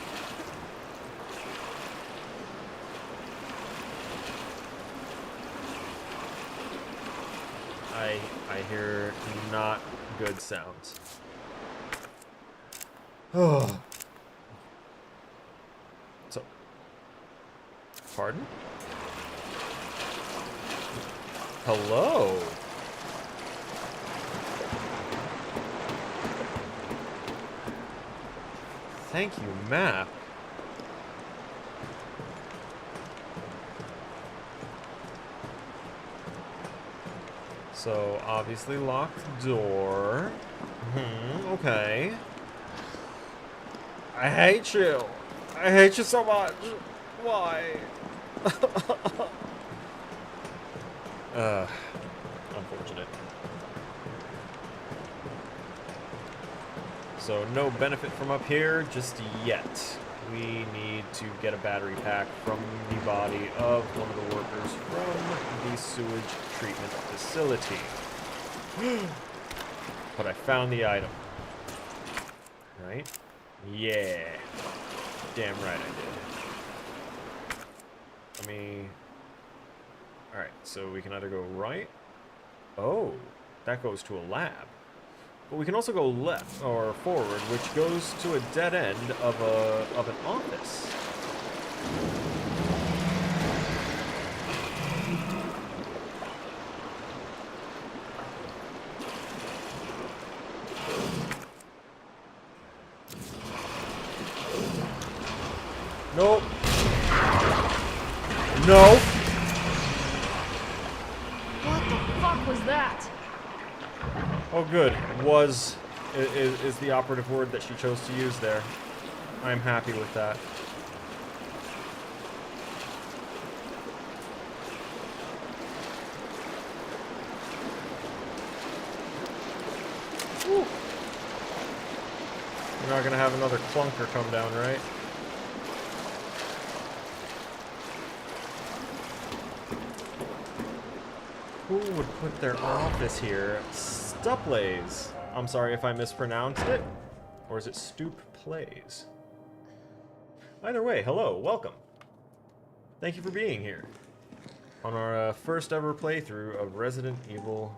I hear not good sounds. Oh. So, pardon? Hello? Thank you, map. So, obviously locked door. Okay. I hate you. I hate you so much. Why? Unfortunate. So, no benefit from up here just yet. We need to get a battery pack from the body of one of the workers from the sewage treatment facility. But I found the item. Right? Yeah. Damn right I did. Let me... Alright, so we can either go right. Oh, that goes to a lab. But we can also go left or forward, which goes to a dead end of an office. Nope. No. What the fuck was that? Oh, good. Was is the operative word that she chose to use there. I'm happy with that. Woo. We're not gonna have another clunker come down, right? Who would put their office here? Stuplays. I'm sorry if I mispronounced it. Or is it Stoop Plays? Either way, hello, welcome. Thank you for being here. On our first ever playthrough of Resident Evil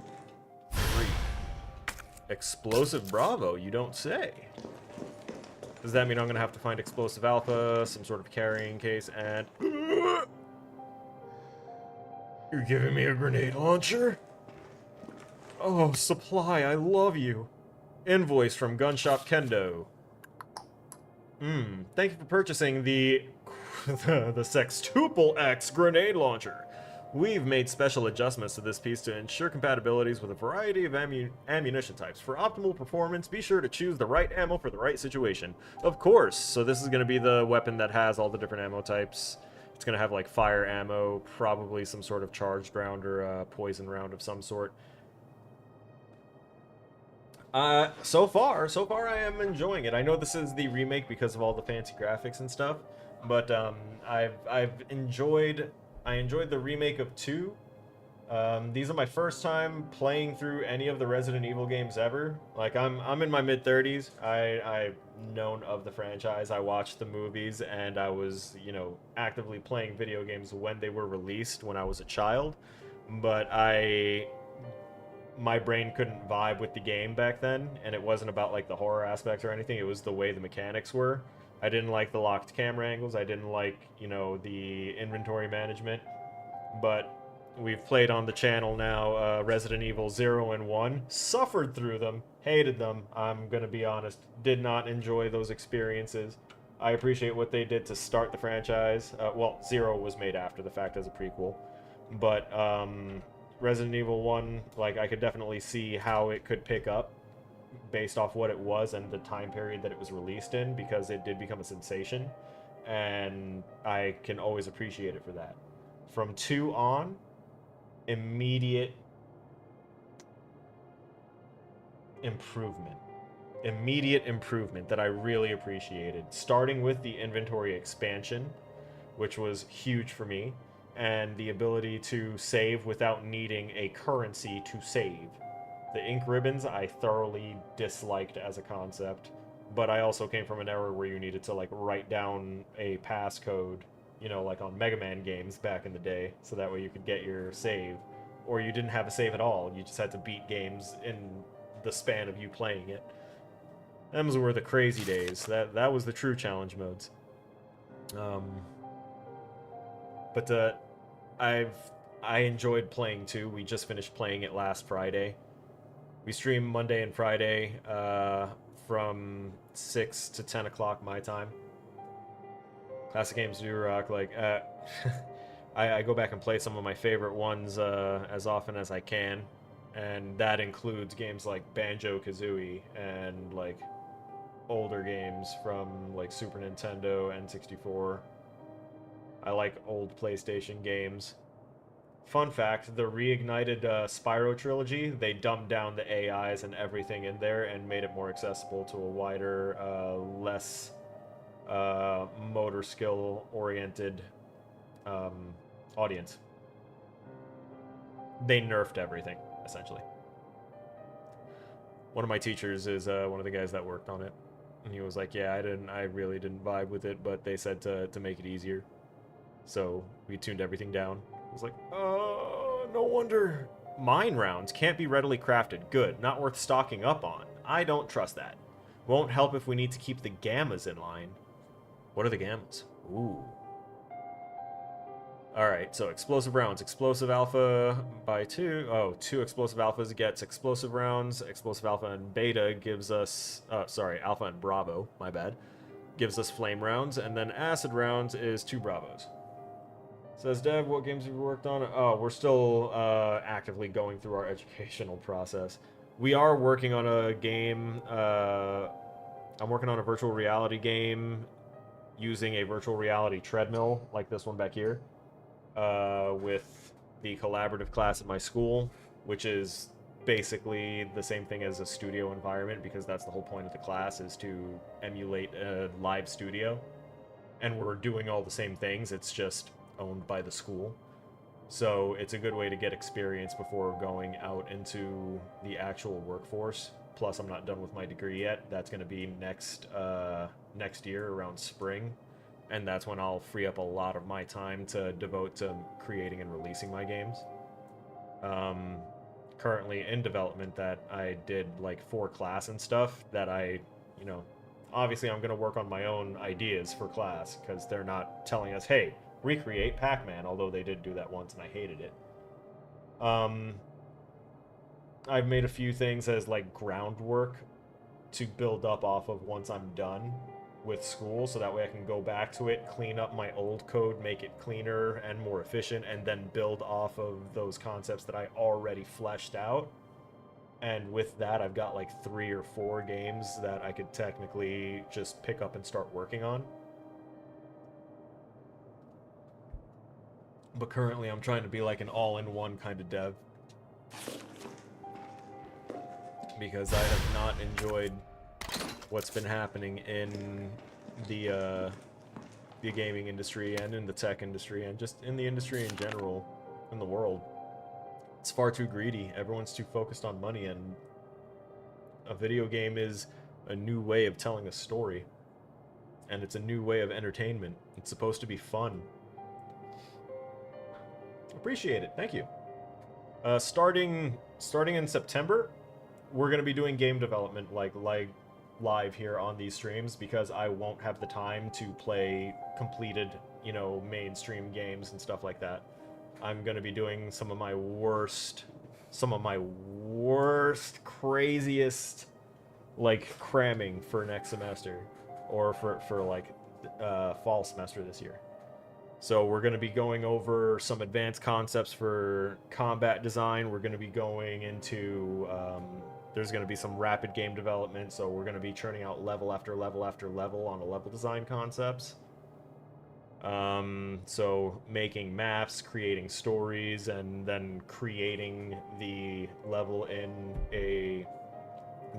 3. Explosive Bravo, you don't say. Does that mean I'm gonna have to find Explosive Alpha, some sort of carrying case, and... You're giving me a grenade launcher? Oh, Supply, I love you. Invoice from Gunshop Kendo. Thank you for purchasing the Sextuple X grenade launcher. We've made special adjustments to this piece to ensure compatibilities with a variety of ammunition types. For optimal performance, be sure to choose the right ammo for the right situation. Of course, so this is going to be the weapon that has all the different ammo types. It's going to have like fire ammo, probably some sort of charged round or poison round of some sort. So far I am enjoying it. I know this is the remake because of all the fancy graphics and stuff, but I enjoyed the remake of 2. These are my first time playing through any of the Resident Evil games ever. Like I'm in my mid-30s. I've known of the franchise. I watched the movies and I was, you know, actively playing video games when they were released when I was a child. But my brain couldn't vibe with the game back then, and it wasn't about like the horror aspects or anything. It was the way the mechanics were. I didn't like the locked camera angles. I didn't like, you know, the inventory management. But we've played on the channel now Resident Evil 0 and 1. Suffered through them. Hated them. I'm gonna be honest. Did not enjoy those experiences. I appreciate what they did to start the franchise. Well, 0 was made after the fact as a prequel. But Resident Evil 1, like, I could definitely see how it could pick up based off what it was and the time period that it was released in, because it did become a sensation. And I can always appreciate it for that. From 2 on, immediate improvement. Immediate improvement that I really appreciated. Starting with the inventory expansion, which was huge for me, and the ability to save without needing a currency to save. The ink ribbons I thoroughly disliked as a concept, but I also came from an era where you needed to like write down a passcode, you know, like on Mega Man games back in the day, so that way you could get your save. Or you didn't have a save at all, you just had to beat games in the span of you playing it. Those were the crazy days. That was the true challenge modes. But I enjoyed playing 2. We just finished playing it last Friday. We stream Monday and Friday from 6 to 10 o'clock my time. Classic games do rock. Like, I go back and play some of my favorite ones as often as I can, and that includes games like Banjo-Kazooie and like older games from like Super Nintendo, N64. I like old PlayStation games. Fun fact, the reignited Spyro trilogy, they dumbed down the AIs and everything in there and made it more accessible to a wider, less motor skill oriented audience. They nerfed everything, essentially. One of my teachers is one of the guys that worked on it, and he was like, yeah, I really didn't vibe with it, but they said to make it easier. So we tuned everything down. I was like, no wonder. Mine rounds can't be readily crafted. Good, not worth stocking up on. I don't trust that. Won't help if we need to keep the gammas in line. What are the gammas? Ooh. Alright, so explosive rounds. Explosive alpha by 2. Oh, 2 explosive alphas gets explosive rounds. Explosive alpha and beta gives us... sorry, alpha and bravo, my bad. Gives us flame rounds, and then acid rounds is 2 bravos. Says Dev, what games have you worked on? Oh, we're still actively going through our educational process. We are working on a game. I'm working on a virtual reality game using a virtual reality treadmill, like this one back here, with the collaborative class at my school, which is basically the same thing as a studio environment, because that's the whole point of the class, is to emulate a live studio. And we're doing all the same things, it's just owned by the school. So it's a good way to get experience before going out into the actual workforce. Plus, I'm not done with my degree yet. That's going to be next year around spring, and that's when I'll free up a lot of my time to devote to creating and releasing my games. Currently in development that I did like for class and stuff that I, obviously I'm going to work on my own ideas for class, because they're not telling us, hey, recreate Pac-Man, although they did do that once and I hated it. I've made a few things as like groundwork to build up off of once I'm done with school, so that way I can go back to it, clean up my old code, make it cleaner and more efficient, and then build off of those concepts that I already fleshed out. And with that, I've got like 3 or 4 games that I could technically just pick up and start working on. But currently I'm trying to be like an all-in-one kind of dev, because I have not enjoyed what's been happening in the gaming industry and in the tech industry and just in the industry in general in the world. It's far too greedy. Everyone's too focused on money, and a video game is a new way of telling a story, and it's a new way of entertainment. It's supposed to be fun. Appreciate it. Thank you. Starting in September, we're going to be doing game development like live here on these streams, because I won't have the time to play completed, mainstream games and stuff like that. I'm going to be doing some of my worst, craziest, like, cramming for next semester, or for like fall semester this year. So we're going to be going over some advanced concepts for combat design. We're going to be going into, there's going to be some rapid game development, so we're going to be churning out level after level after level on a level design concepts. So making maps, creating stories, and then creating the level in a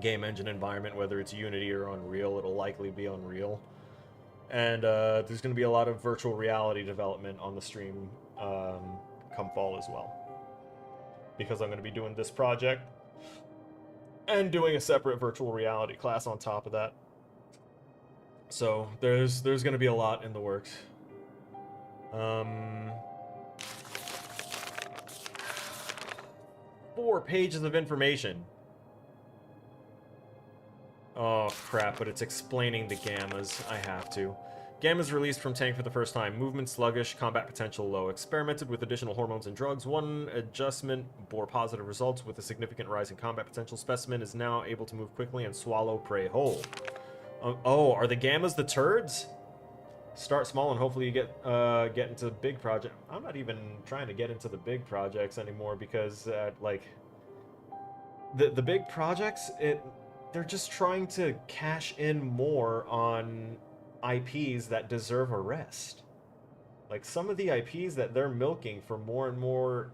game engine environment, whether it's Unity or Unreal. It'll likely be Unreal. And there's going to be a lot of virtual reality development on the stream come fall as well, because I'm going to be doing this project and doing a separate virtual reality class on top of that. So there's going to be a lot in the works. 4 pages of information. Oh crap, but it's explaining the gammas. I have to. Gamma's released from tank for the first time. Movement sluggish, combat potential low. Experimented with additional hormones and drugs. One adjustment bore positive results with a significant rise in combat potential. Specimen is now able to move quickly and swallow prey whole. Oh, are the Gammas the turds? Start small and hopefully you get into the big project. I'm not even trying to get into the big projects anymore because like the big projects, they're just trying to cash in more on IPs that deserve a rest. Like some of the IPs that they're milking for more and more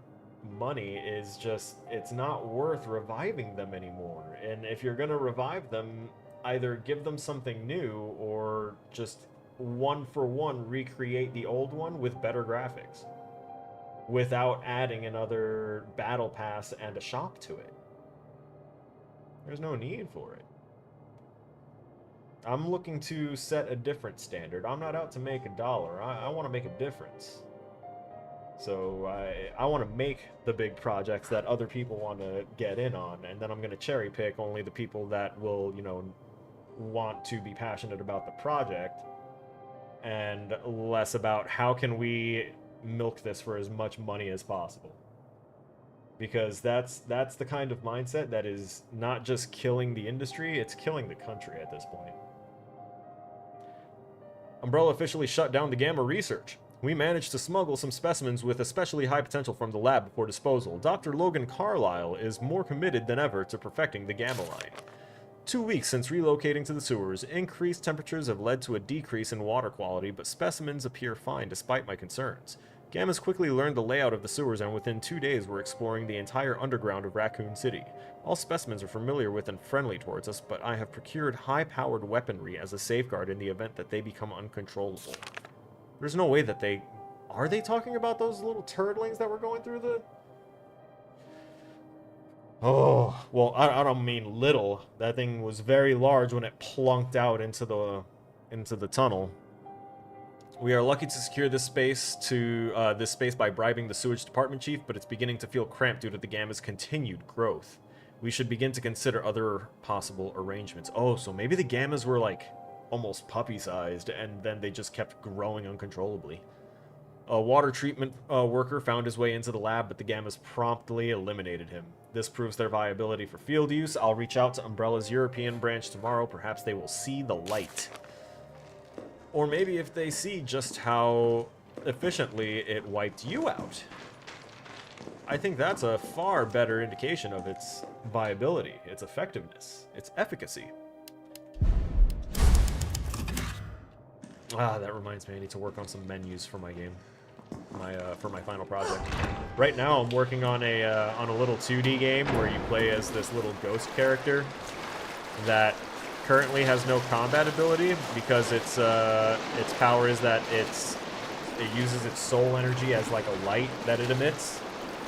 money is just, it's not worth reviving them anymore. And if you're gonna revive them, either give them something new or just one for one recreate the old one with better graphics without adding another battle pass and a shop to it. There's no need for it. I'm looking to set a different standard. I'm not out to make $1. I want to make a difference. So I want to make the big projects that other people want to get in on, and then I'm going to cherry pick only the people that will, you know, want to be passionate about the project, and less about how can we milk this for as much money as possible. Because that's the kind of mindset that is not just killing the industry, it's killing the country at this point. Umbrella officially shut down the Gamma research. We managed to smuggle some specimens with especially high potential from the lab before disposal. Dr. Logan Carlisle is more committed than ever to perfecting the Gamma line. 2 weeks since relocating to the sewers, increased temperatures have led to a decrease in water quality, but specimens appear fine despite my concerns. Gamma's quickly learned the layout of the sewers, and within 2 days we're exploring the entire underground of Raccoon City. All specimens are familiar with and friendly towards us, but I have procured high-powered weaponry as a safeguard in the event that they become uncontrollable. There's no way that they... Are they talking about those little turdlings that were going through the... Oh, well, I don't mean little. That thing was very large when it plunked out into the tunnel. We are lucky to secure this space by bribing the sewage department chief, but it's beginning to feel cramped due to the Gamma's continued growth. We should begin to consider other possible arrangements. Oh, so maybe the Gammas were like almost puppy-sized, and then they just kept growing uncontrollably. A water treatment worker found his way into the lab, but the Gammas promptly eliminated him. This proves their viability for field use. I'll reach out to Umbrella's European branch tomorrow. Perhaps they will see the light. Or maybe if they see just how efficiently it wiped you out. I think that's a far better indication of its viability, its effectiveness, its efficacy. Ah, that reminds me, I need to work on some menus for my game, for my final project. Right now, I'm working on a little 2D game where you play as this little ghost character that currently has no combat ability because its power is that it uses its soul energy as like a light that it emits,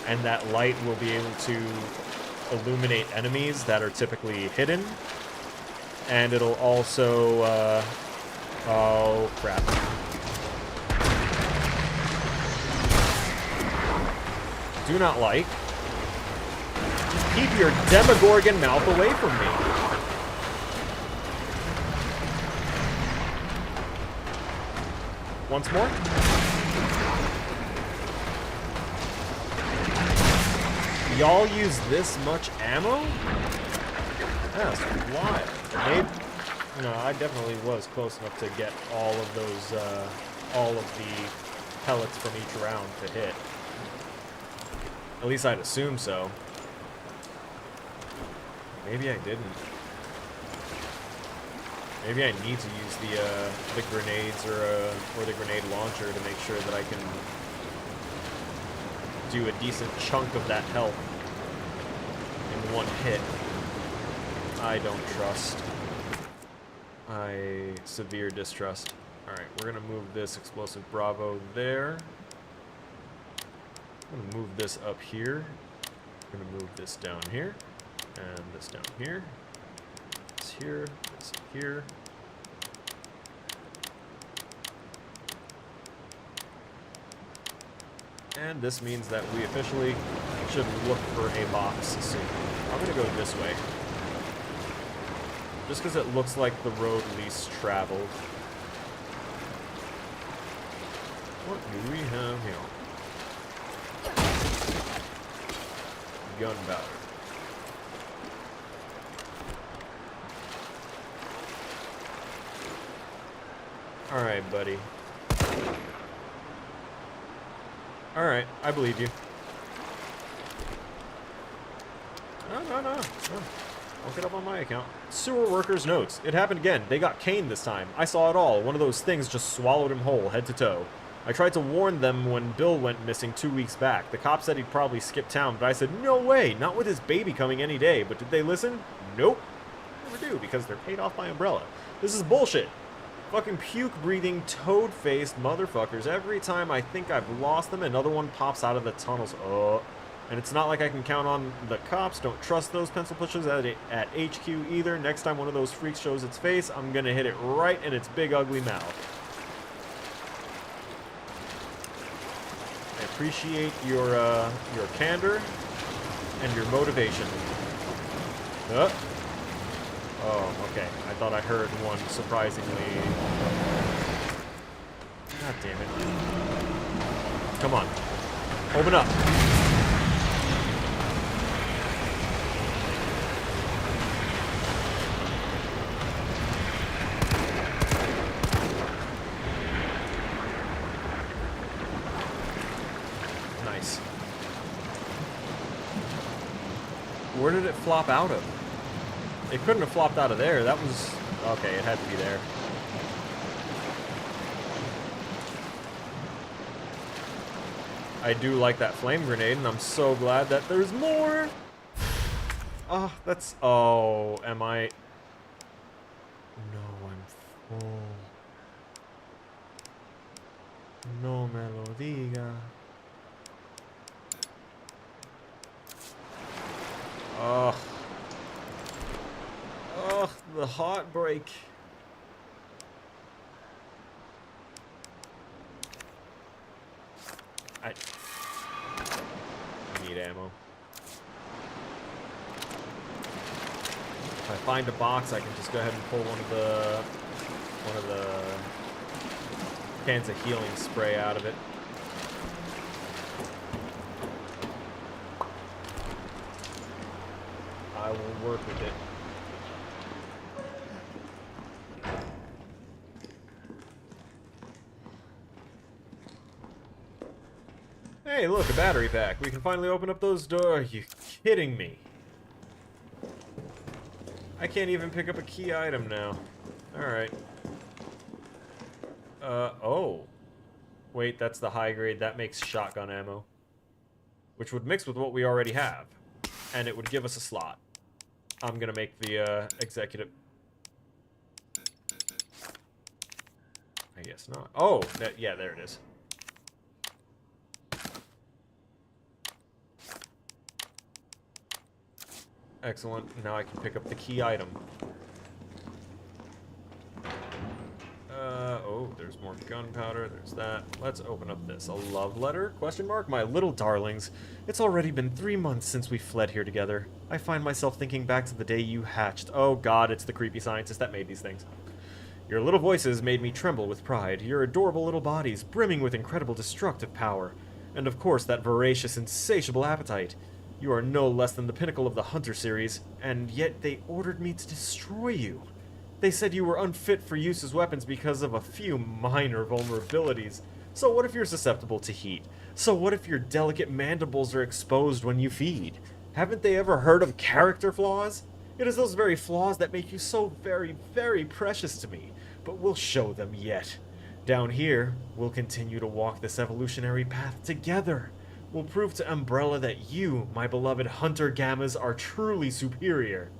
and that light will be able to illuminate enemies that are typically hidden, and it'll also oh crap. Do not like. Keep your Demogorgon mouth away from me. Once more. Y'all use this much ammo? That's wild. Maybe, no, I definitely was close enough to get all of those, all of the pellets from each round to hit. At least I'd assume so. Maybe I didn't. Maybe I need to use the grenades or the grenade launcher to make sure that I can do a decent chunk of that health in one hit. I don't trust. I severe distrust. Alright, we're gonna move this explosive Bravo there. I'm gonna move this up here. I'm gonna move this down here. And this down here. This here. This here. And this means that we officially should look for a box soon. I'm gonna go this way. Just because it looks like the road least traveled. What do we have here? Gunpowder. Alright, buddy. Alright, I believe you. No. Don't get up on my account. Sewer workers' notes. It happened again. They got caned this time. I saw it all. One of those things just swallowed him whole, head to toe. I tried to warn them when Bill went missing 2 weeks back. The cop said he'd probably skip town, but I said, no way, not with his baby coming any day. But did they listen? Nope. Never do, because they're paid off by Umbrella. This is bullshit. Fucking puke-breathing, toad-faced motherfuckers. Every time I think I've lost them, another one pops out of the tunnels. And it's not like I can count on the cops. Don't trust those pencil pushers at HQ either. Next time one of those freaks shows its face, I'm gonna hit it right in its big ugly mouth. I appreciate your candor and your motivation. Oh, okay. I thought I heard one surprisingly. God damn it. Come on. Open up. Nice. Where did it flop out of? It couldn't have flopped out of there. That was... Okay, it had to be there. I do like that flame grenade, and I'm so glad that there's more! Oh, that's... Oh, am I... No, I'm full. No me lo diga. Ugh. Ugh, the heartbreak. I need ammo. If I find a box, I can just go ahead and pull one of the cans of healing spray out of it. I will work with it. Hey, look, a battery pack. We can finally open up those doors. Are you kidding me? I can't even pick up a key item now. Alright. Oh. Wait, that's the high grade. That makes shotgun ammo. Which would mix with what we already have. And it would give us a slot. I'm gonna make the, executive... I guess not. Oh, yeah, there it is. Excellent. Now I can pick up the key item. Oh, there's more gunpowder. There's that. Let's open up this. A love letter? Question mark? My little darlings. It's already been 3 months since we fled here together. I find myself thinking back to the day you hatched. Oh god, it's the creepy scientist that made these things. Your little voices made me tremble with pride. Your adorable little bodies, brimming with incredible destructive power. And of course, that voracious, insatiable appetite. You are no less than the pinnacle of the Hunter series, and yet they ordered me to destroy you. They said you were unfit for use as weapons because of a few minor vulnerabilities. So what if you're susceptible to heat? So what if your delicate mandibles are exposed when you feed? Haven't they ever heard of character flaws? It is those very flaws that make you so very, very precious to me. But we'll show them yet. Down here, we'll continue to walk this evolutionary path together. We'll prove to Umbrella that you, my beloved Hunter Gammas, are truly superior.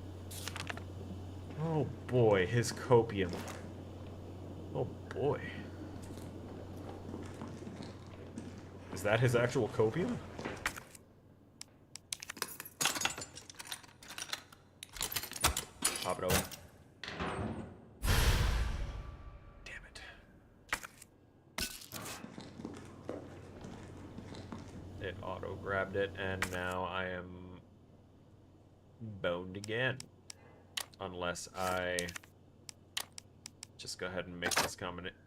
Oh boy, his copium. Oh boy. Is that his actual copium? Pop it open. Damn it. It auto-grabbed it, and now I am boned again. Unless I just go ahead and make this combination.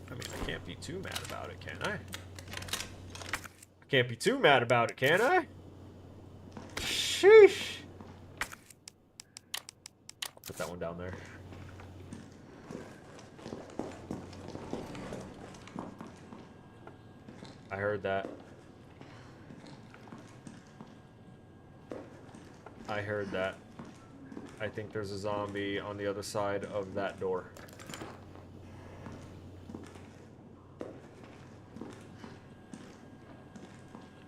I mean, I Can't be too mad about it, can I? I can't be too mad about it, can I? Sheesh. I'll put that one down there. I heard that. I heard that. I think there's a zombie on the other side of that door.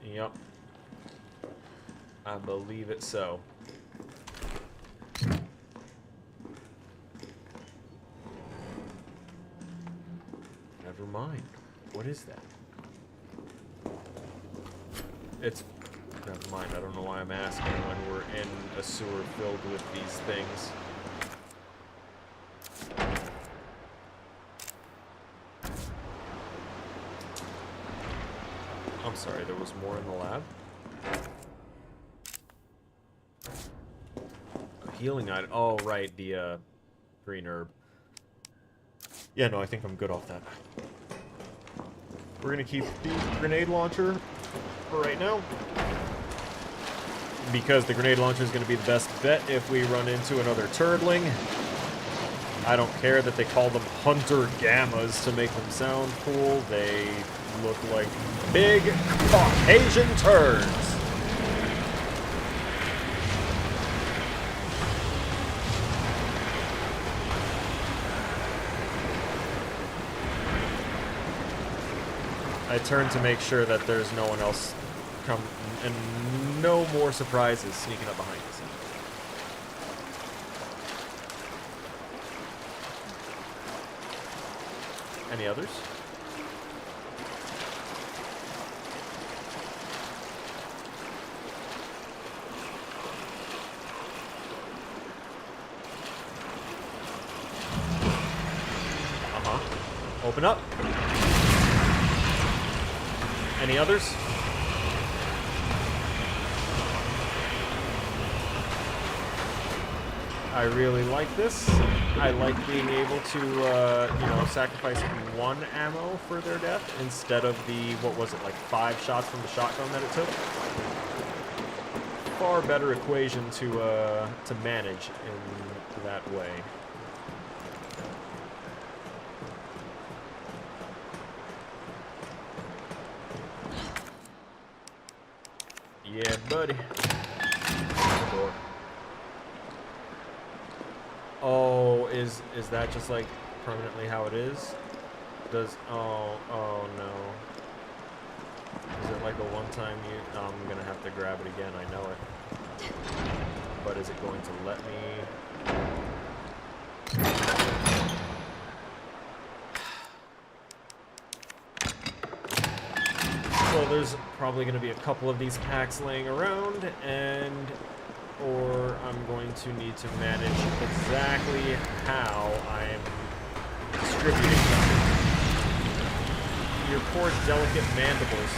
Yep. I believe it so. Never mind. What is that? It's... Never mind. I don't know why I'm asking when we're in a sewer filled with these things. I'm sorry, there was more in the lab? A healing item. Oh, right, the green herb. Yeah, no, I think I'm good off that. We're gonna keep the grenade launcher for right now, because the grenade launcher is going to be the best bet if we run into another turdling. I don't care that they call them hunter gammas to make them sound cool. They look like big Caucasian turds. I turn to make sure that there's no one else come, and no more surprises sneaking up behind us. Any others? Open up. Any others? I really like this. I like being able to, you know, sacrifice one ammo for their death instead of the, what was it, like 5 shots from the shotgun that it took. Far better equation to manage in that way. Yeah, buddy. Door. Oh, is that just like permanently how it is? Does oh no. Is it like a one-time use? Oh, I'm gonna have to grab it again, I know it. But is it going to let me? So there's probably going to be a couple of these packs laying around, or I'm going to need to manage exactly how I'm distributing them. Your poor delicate mandibles.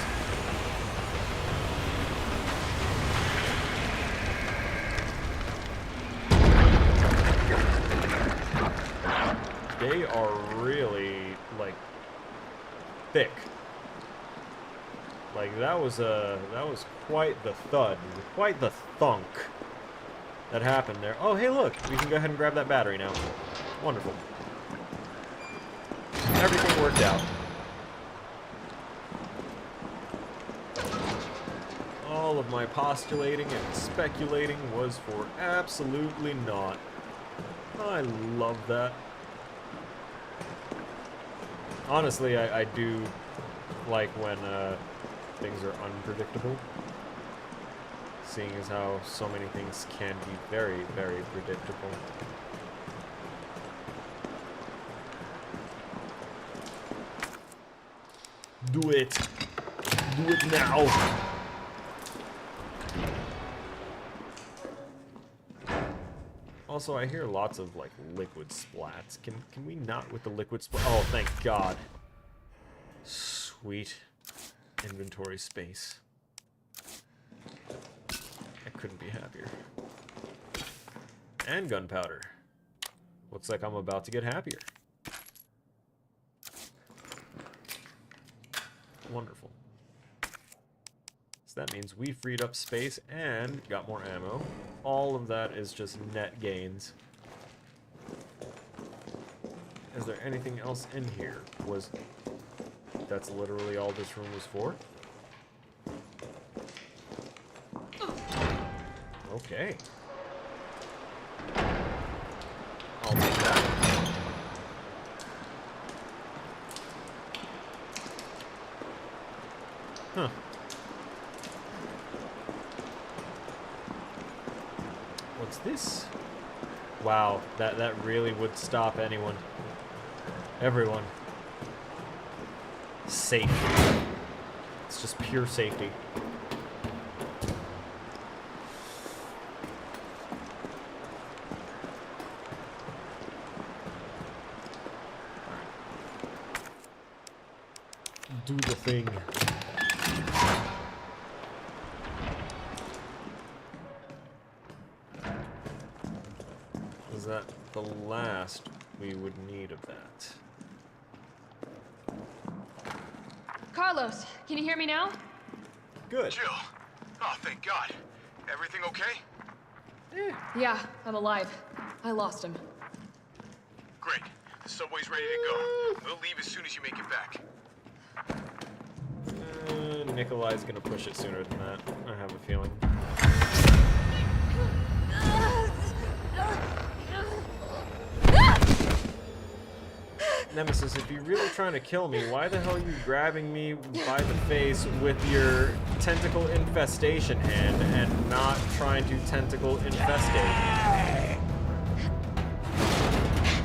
They are really, like, thick. Like, that was quite the thud, quite the thunk that happened there. Oh, hey, look, we can go ahead and grab that battery now. Wonderful. Everything worked out. All of my postulating and speculating was for absolutely naught. I love that. Honestly, I do like when things are unpredictable, seeing as how so many things can be very, very predictable. Do it! Do it now! Also, I hear lots of, like, liquid splats. Can we not with the liquid splat? Oh, thank God. Sweet. Inventory space. I couldn't be happier. And gunpowder. Looks like I'm about to get happier. Wonderful. So that means we freed up space and got more ammo. All of that is just net gains. Is there anything else in here? That's literally all this room was for? Okay. I'll take that. Huh. What's this? Wow, that really would stop anyone. Everyone. Safety. It's just pure safety. Do the thing. Is that the last we would need of that? Carlos, can you hear me now? Good. Jill. Oh, thank God. Everything okay? Yeah, I'm alive. I lost him. Great. The subway's ready to go. We'll leave as soon as you make it back. Nikolai's gonna push it sooner than that. I have a feeling. Nemesis, if you're really trying to kill me, why the hell are you grabbing me by the face with your tentacle infestation hand and not trying to tentacle infestate?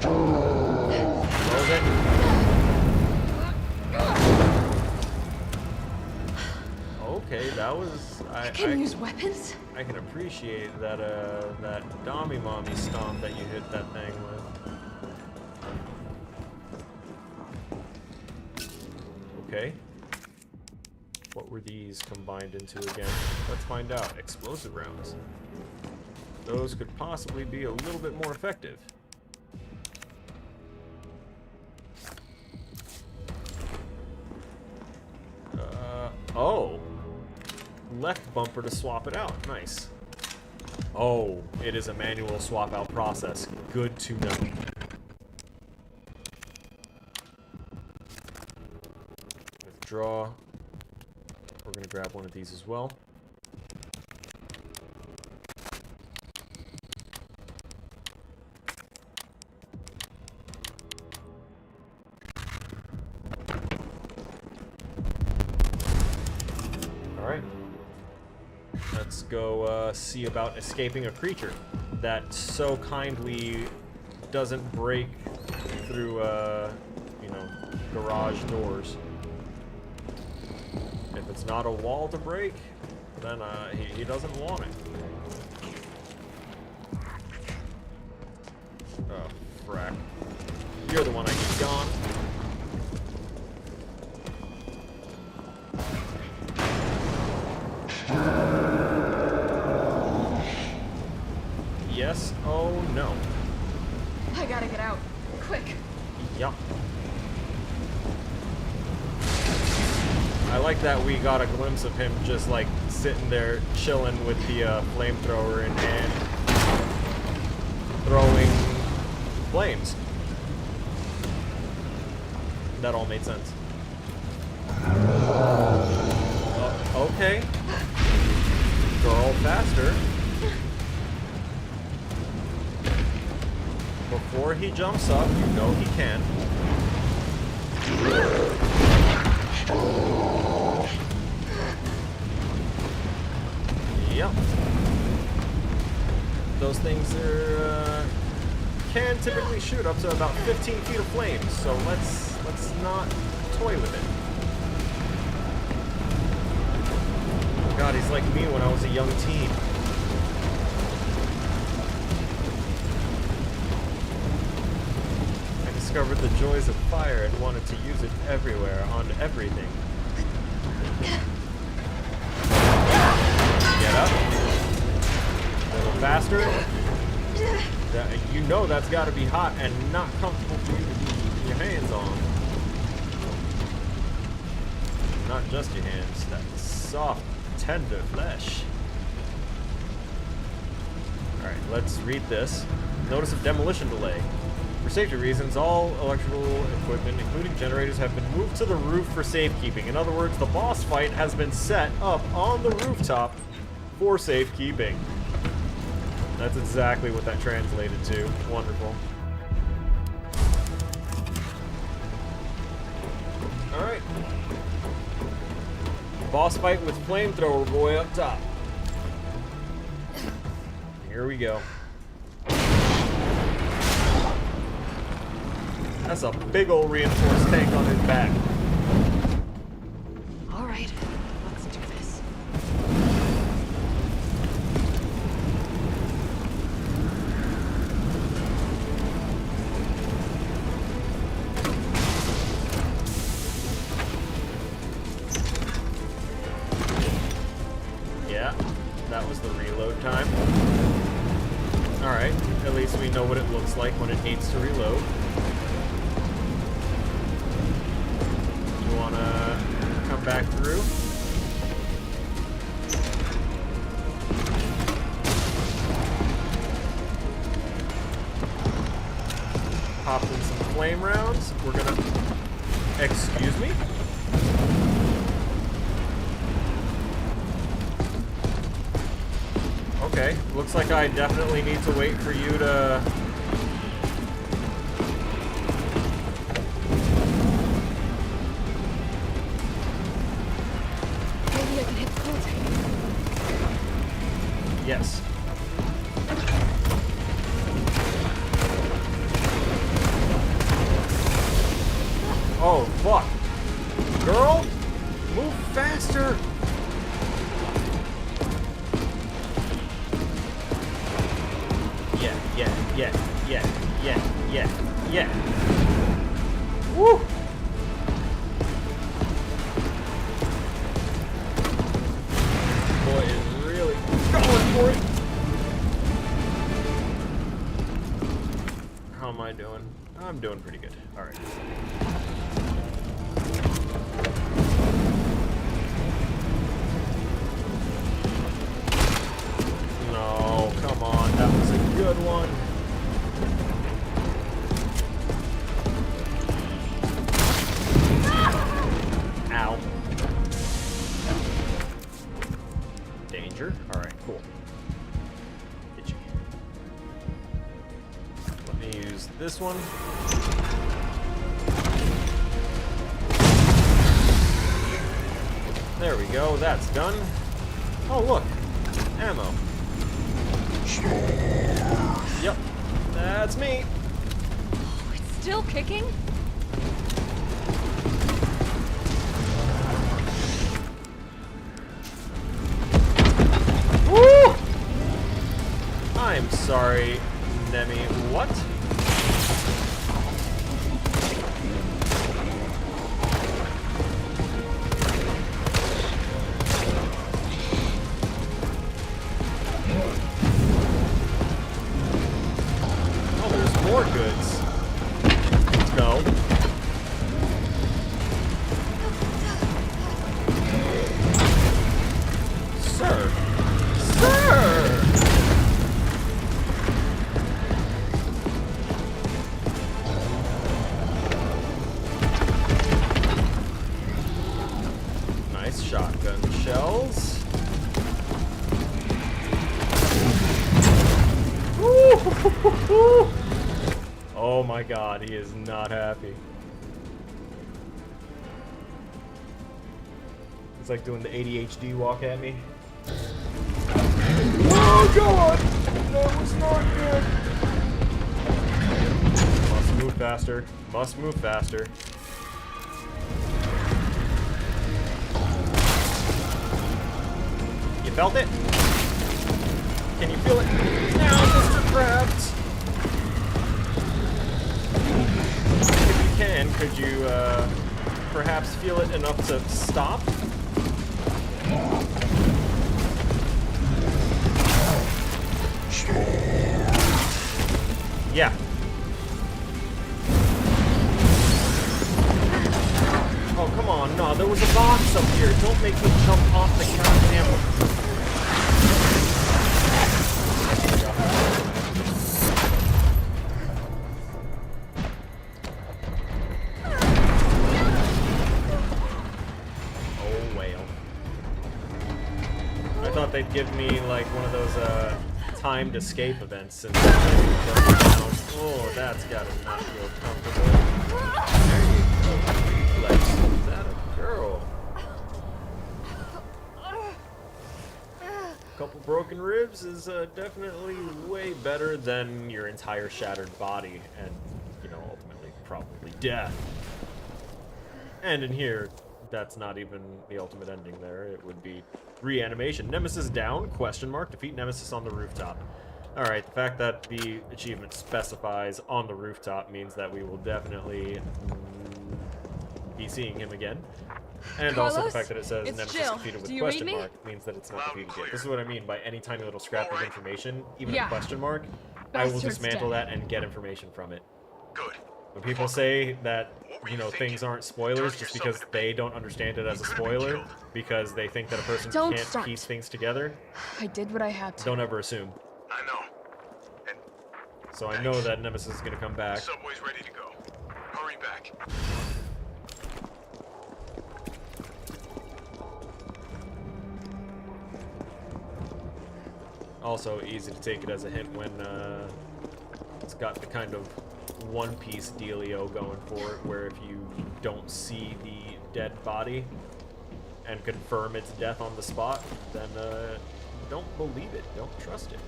Close it. Okay, that was... I can use weapons? I can appreciate that, that Dommy Mommy stomp that you hit that thing with. Okay. What were these combined into again? Let's find out. Explosive rounds. Those could possibly be a little bit more effective. Oh! Left bumper to swap it out. Nice. Oh, it is a manual swap out process. Good to know. Withdraw. We're gonna grab one of these as well. Alright. Let's go see about escaping a creature that so kindly doesn't break through, you know, garage doors. If it's not a wall to break, then he doesn't want it. Oh, frack. You're the one I need gone. Yes, oh no. I gotta get out. Quick. Yup. I like that we got a glimpse of him just like sitting there chilling with the flamethrower in hand, throwing flames. That all made sense. Okay. Girl, faster. Before he jumps up, you know he can. Yep. Those things are can typically shoot up to about 15 feet of flames, so let's not toy with it. God, he's like me when I was a young teen. I discovered the joys of fire and wanted to use it everywhere, on everything. Get up. A little faster. You know that's got to be hot and not comfortable for you to be keeping your hands on. not just your hands. That soft, tender flesh. Alright, let's read this. Notice of demolition delay. For safety reasons, all electrical equipment, including generators, have been moved to the roof for safekeeping. In other words, the boss fight has been set up on the rooftop for safekeeping. That's exactly what that translated to. Wonderful. Alright. Boss fight with flamethrower boy up top. Here we go. That's a big old reinforced tank on his back. All right, let's do this. Yeah, that was the reload time. Alright, at least we know what it looks like when it needs to reload. You wanna come back through? Popped in some flame rounds. We're gonna... Excuse me? Okay, looks like I definitely need to wait for you to... Maybe I can hit the cool tank. Yes. Oh, fuck. Girl, move faster. Yeah. Woo! Boy is really going for it. How am I doing? I'm doing pretty good. All right. No, come on. That was a good one. Ow. Danger. Alright, cool. Itchy. Let me use this one. There we go, that's done. Oh, look. Ammo. Yep, that's me. It's still kicking? Woo! I'm sorry, Nemi. What? Oh, there's more goods. No. Sir. Sir! Nice shotgun shells. Oh my god, he is not happy. It's like doing the ADHD walk at me. Oh god! That was not good! Must move faster. Must move faster. You felt it? Can you feel it? Now, Mr. Krabs! If you can, could you, perhaps feel it enough to stop? Yeah. Oh, come on, no, there was a box up here. Don't make me jump off the goddamn... Oh, whale. I thought they'd give me, like, one of those, timed escape events since oh, that's gotta not feel comfortable. There you go. Lex, is that a girl? A couple broken ribs is definitely way better than your entire shattered body and, you know, ultimately probably death. And in here, that's not even the ultimate ending there. It would be reanimation. Nemesis down? Question mark. Defeat Nemesis on the rooftop. Alright, the fact that the achievement specifies on the rooftop means that we will definitely be seeing him again. And Carlos, also the fact that it says Nemesis Jill. defeated with Do you question read me? mark means that it's not defeated yet. This is what I mean by any tiny little scrap of information, even Yeah. a question mark, I will Bastard's dismantle dead. that and get information from it. Good. When people say that, you know, things aren't spoilers just because they don't understand it as a spoiler, because they think that a person Don't can't start. piece things together, I did what I had to. don't ever assume. I know. So I know that Nemesis is gonna come back. Subway's ready to go. Hurry back. Also easy to take it as a hint when it's got the kind of One Piece dealio going for it, where if you don't see the dead body and confirm its death on the spot, then don't believe it, don't trust it.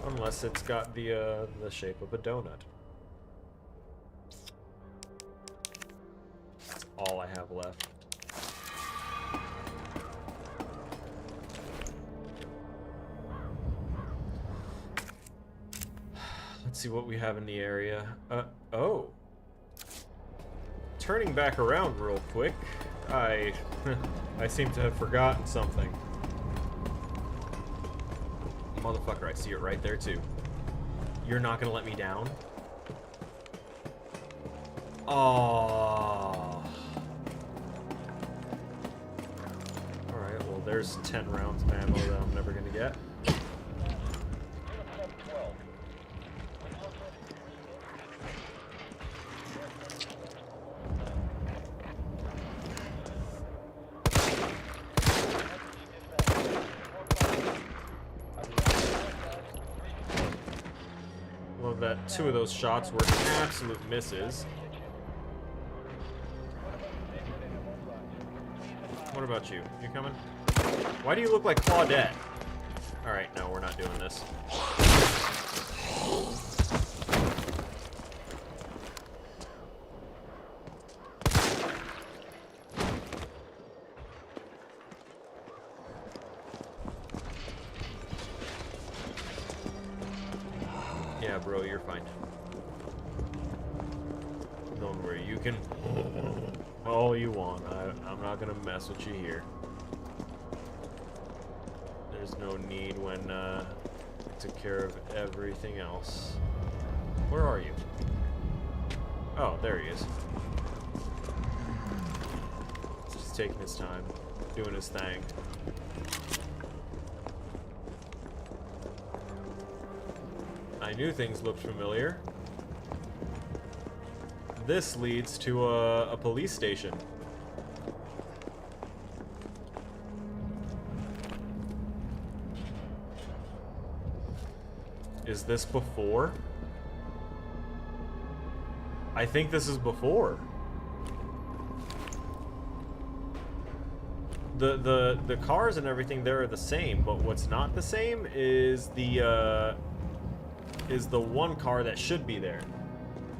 Unless it's got the shape of a donut. That's all I have left. Let's see what we have in the area. Oh. Turning back around real quick, I seem to have forgotten something. Motherfucker, I see it right there too. You're not gonna let me down? Oh. Alright, well there's 10 rounds of ammo that I'm never gonna get. Love that 2 of those shots were absolute misses. What about you? You coming? Why do you look like Claudette? Alright, no, we're not doing this. Yeah, bro, you're fine. Don't worry, you can all you want. I'm not gonna mess with you here. There's no need when I took care of everything else. Where are you? Oh, there he is. Just taking his time, doing his thing. I knew things looked familiar. This leads to a police station. Is this before? I think this is before. The cars and everything there are the same, but what's not the same is the one car that should be there.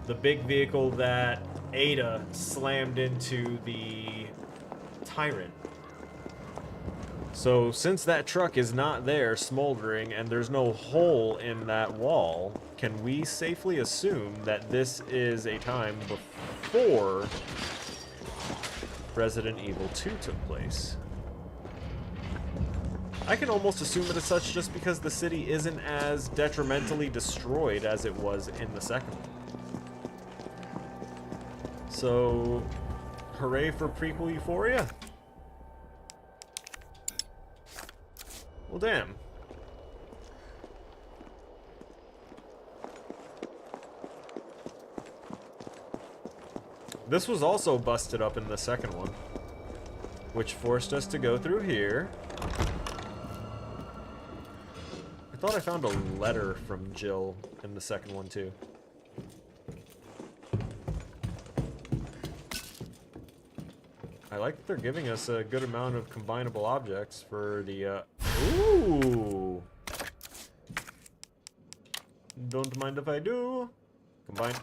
The big vehicle that Ada slammed into the Tyrant. So since that truck is not there smoldering and there's no hole in that wall, can we safely assume that this is a time before Resident Evil 2 took place? I can almost assume it as such just because the city isn't as detrimentally destroyed as it was in the second one. So, hooray for prequel euphoria. Well, damn. This was also busted up in the second one, which forced us to go through here. I thought I found a letter from Jill in the second one, too. I like that they're giving us a good amount of combinable objects for the, Ooh! Don't mind if I do. Combine.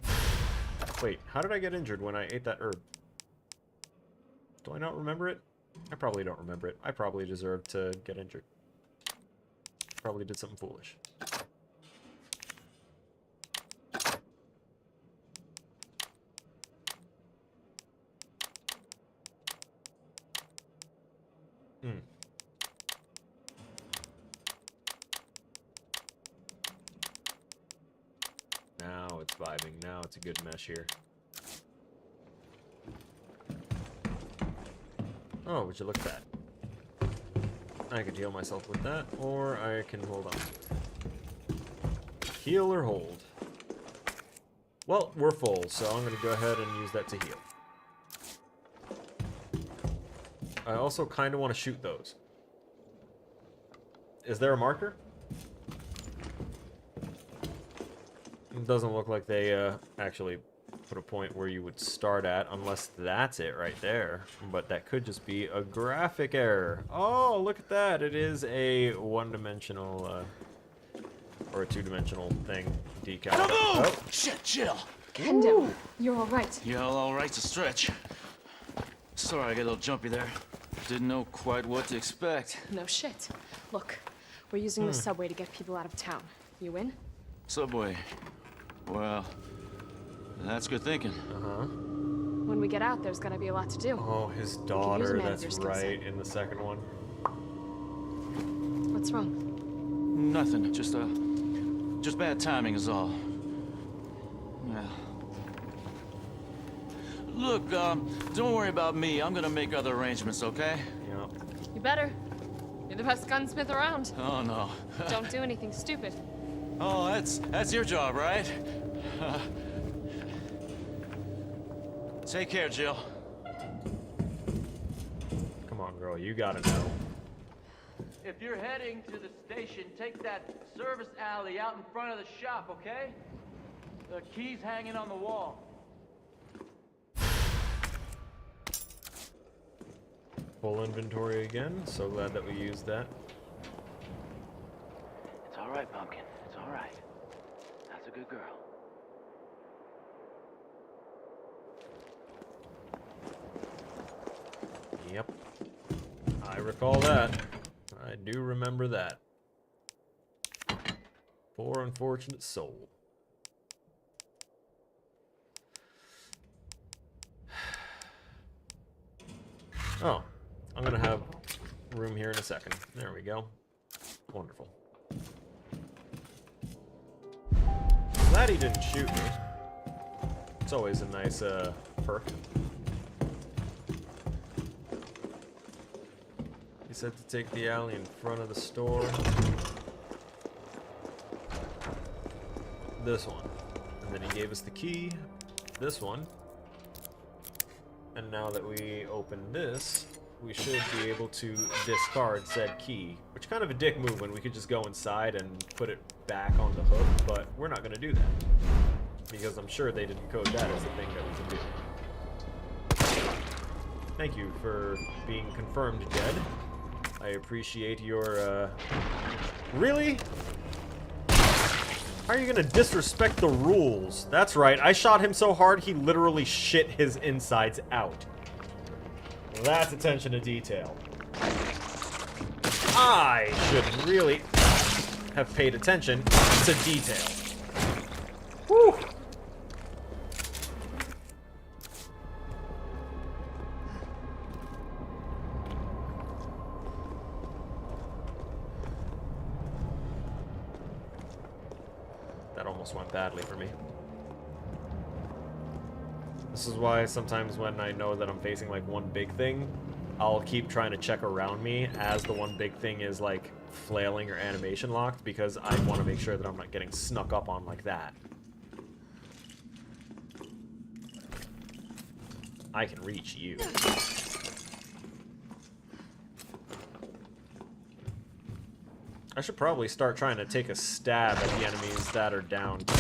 Wait, how did I get injured when I ate that herb? Do I not remember it? I probably don't remember it. I probably deserved to get injured. Probably did something foolish. Now it's vibing. Now it's a good mesh here. Oh, would you look at that? I could heal myself with that, or I can hold on. Heal or hold? Well, we're full, so I'm going to go ahead and use that to heal. I also kind of want to shoot those. Is there a marker? It doesn't look like they actually put a point where you would start at, unless that's it right there. But that could just be a graphic error. Oh, look at that. It is a one-dimensional, or a two-dimensional thing decal. Oh. Shit, Jill. ADDENDUM, you're all right. Yeah, all right's a stretch. Sorry, I got a little jumpy there. Didn't know quite what to expect. No shit. Look, we're using the subway to get people out of town. You in? Subway. Well, that's good thinking. When we get out, there's gonna be a lot to do. Oh, his daughter, that's right, in the second one. What's wrong? Nothing, just bad timing is all. Yeah. Look, don't worry about me. I'm gonna make other arrangements, okay? Yeah. You better. You're the best gunsmith around. Oh, no. Don't do anything stupid. Oh, that's your job, right? Take care, Jill. Come on, girl, you gotta know. If you're heading to the station, take that service alley out in front of the shop, okay? The key's hanging on the wall. Full inventory again. So glad that we used that. It's all right, Pumpkin. It's all right. That's a good girl. Yep. I recall that. I do remember that. Poor unfortunate soul. Oh, I'm gonna have room here in a second. There we go. Wonderful. Glad he didn't shoot me. It's always a nice perk. He said to take the alley in front of the store. This one. And then he gave us the key. This one. And now that we open this, we should be able to discard said key. Which kind of a dick move when we could just go inside and put it back on the hook, but we're not going to do that. Because I'm sure they didn't code that as a thing that we can do. Thank you for being confirmed dead. I appreciate your, Really? How are you gonna disrespect the rules? That's right, I shot him so hard he literally shit his insides out. Well, that's attention to detail. I should really have paid attention to detail. Whew. almost went badly for me. This is why sometimes when I know that I'm facing like one big thing, I'll keep trying to check around me as the one big thing is like flailing or animation locked, because I want to make sure that I'm not getting snuck up on like that. I can reach you. I should probably start trying to take a stab at the enemies that are down too.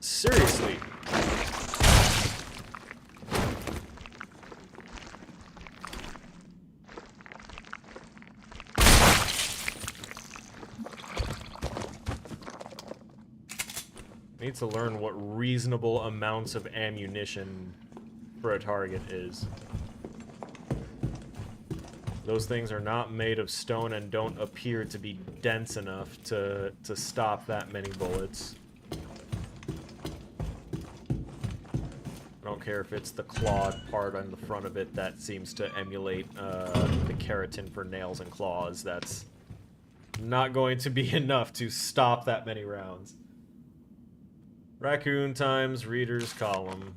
Seriously. Need to learn what reasonable amounts of ammunition for a target is. Those things are not made of stone and don't appear to be dense enough to stop that many bullets. I don't care if it's the clawed part on the front of it that seems to emulate the keratin for nails and claws. That's not going to be enough to stop that many rounds. Raccoon Times, Reader's Column.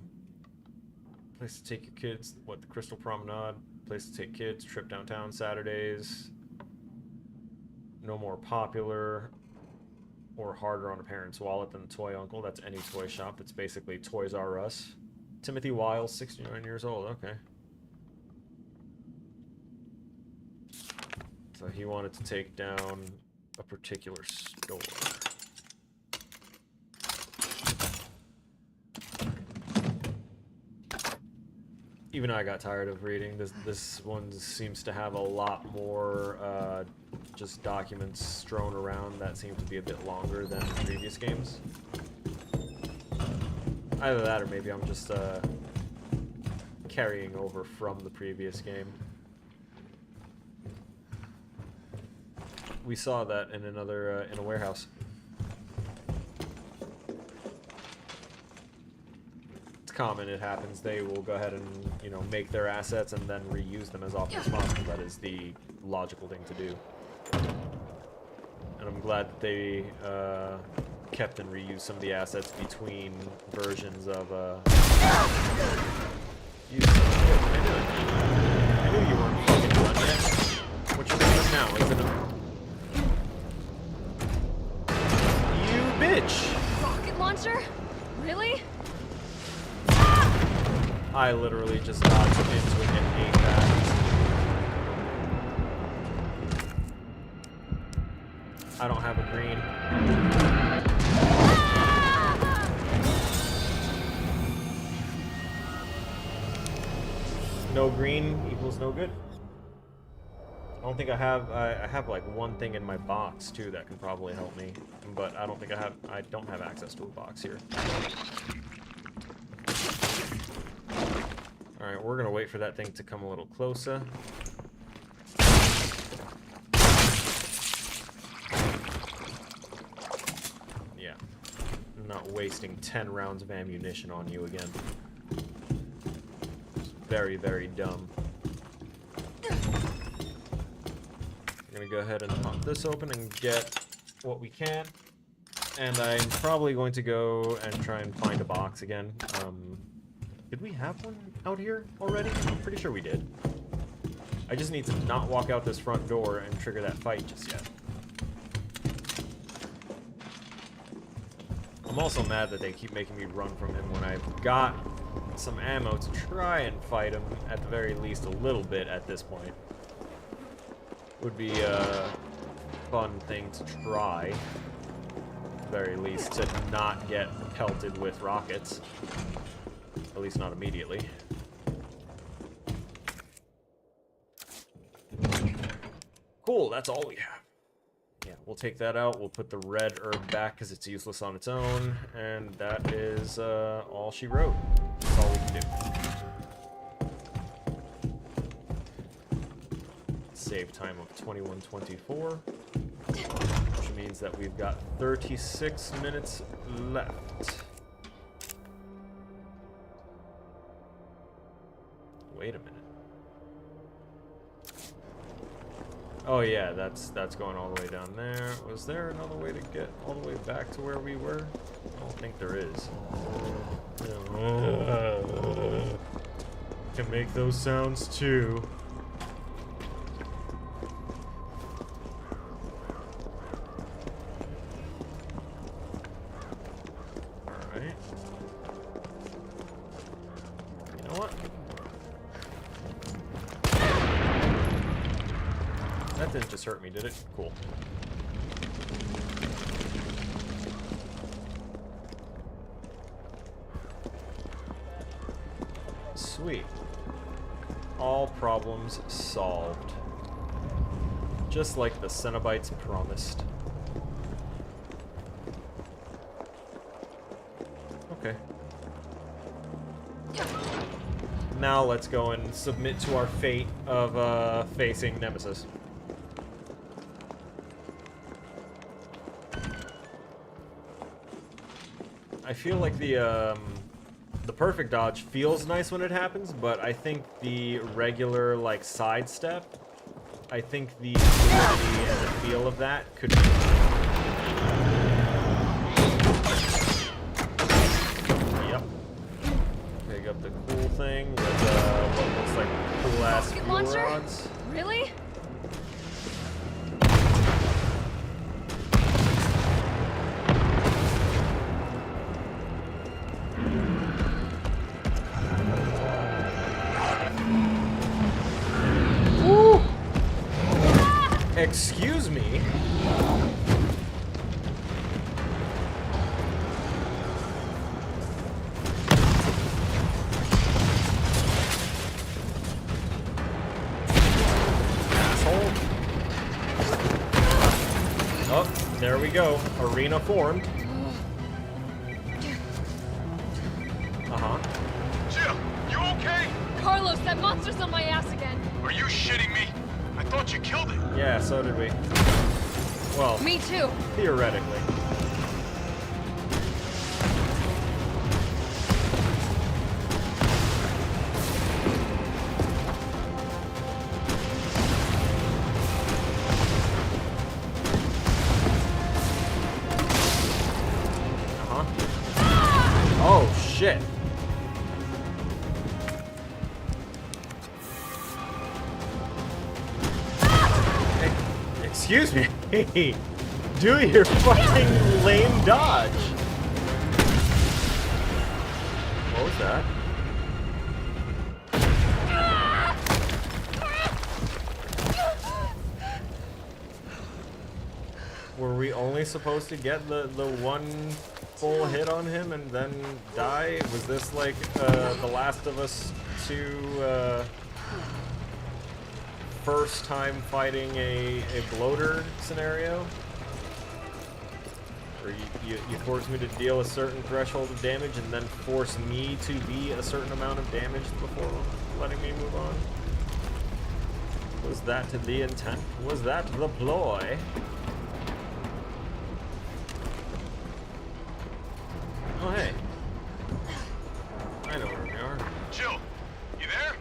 Place to take your kids. What, the Crystal Promenade? Place to take kids. Trip downtown Saturdays. No more popular or harder on a parent's wallet than the Toy Uncle. That's any toy shop. That's basically Toys R Us. Timothy Wiles, 69 years old. Okay. So he wanted to take down a particular store. Even I got tired of reading. This one seems to have a lot more just documents strewn around that seem to be a bit longer than previous games. Either that or maybe I'm just carrying over from the previous game. We saw that in another in a warehouse. Common, it happens. They will go ahead and, you know, make their assets and then reuse them as often as possible. That is the logical thing to do. And I'm glad that they kept and reused some of the assets between versions of I knew you weren't fucking done yet. What you doing now? Is it a... You bitch! Rocket launcher? Really? I literally just dodged into it and ate that. I don't have a green. No green equals no good. I don't think I have. I have like one thing in my box too that can probably help me, but I don't think I don't have access to a box here. Alright, we're gonna wait for that thing to come a little closer. Yeah. I'm not wasting 10 rounds of ammunition on you again. It's very, very dumb. We're gonna go ahead and pop this open and get what we can. And I'm probably going to go and try and find a box again. Did we have one out here already? I'm pretty sure we did. I just need to not walk out this front door and trigger that fight just yet. I'm also mad that they keep making me run from him when I've got some ammo to try and fight him, at the very least a little bit at this point. Would be a fun thing to try. At the very least, to not get pelted with rockets. At least not immediately. Cool, that's all we have. Yeah, we'll take that out. We'll put the red herb back because it's useless on its own. And that is all she wrote. That's all we can do. save time of 21:24, which means that we've got 36 minutes left. Wait a minute. Oh yeah, that's going all the way down there. Was there another way to get all the way back to where we were? I don't think there is. Can make those sounds too. Alright. You know what? That didn't just hurt me, did it? Cool. Sweet. All problems solved. Just like the Cenobites promised. Okay. Now let's go and submit to our fate of facing Nemesis. I feel like the perfect dodge feels nice when it happens, but I think the regular, like, sidestep, I think the fluidity and the feel of that could be... Yep. Pick up the cool thing with, what looks like cool-ass fuel rods. Really? Excuse me? Asshole. Oh, there we go. Arena formed. Uh-huh. Jill, you okay? Carlos, that monster's on my ass again. Are you shitting me? I thought you killed it. Yeah, so did we. Well, me too. Theoretically. Uh-huh. Oh, shit. Excuse me. Do your fucking lame dodge. What was that? Were we only supposed to get the one full hit on him and then die? Was this like The Last of Us 2 first time fighting a bloater scenario? Or you force me to deal a certain threshold of damage and then force me to be a certain amount of damage before letting me move on? Was that the intent? Was that the ploy? Oh, hey. I know where we are. Jill, you there?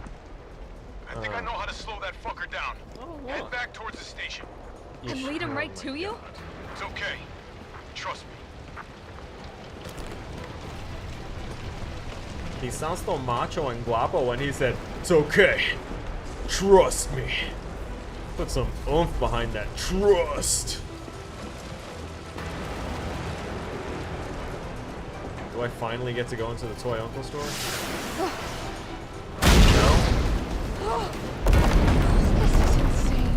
I think I know how to slow that fucker down. Head back towards the station. And lead him right to you? It's okay. Trust me. He sounds so macho and guapo when he said, "It's okay. Trust me." Put some oomph behind that trust. Do I finally get to go into the toy uncle store? No? This is insane.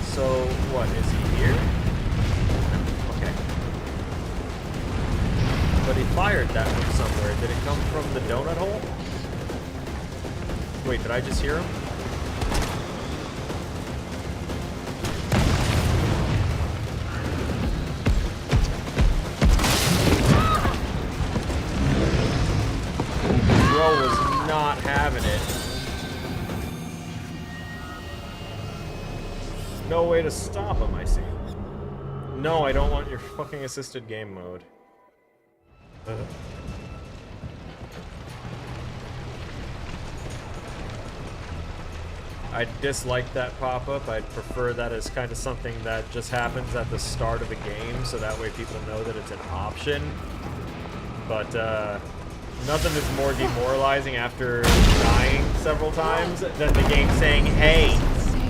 So, what, is he here? Okay. But he fired that from somewhere. Did it come from the donut hole? Wait, did I just hear him? bro was not having it. No way to stop him, I see. No, I don't want your fucking assisted game mode. I dislike that pop-up. I'd prefer that as kind of something that just happens at the start of a game, so that way people know that it's an option. But, nothing is more demoralizing after dying several times than the game saying, hey,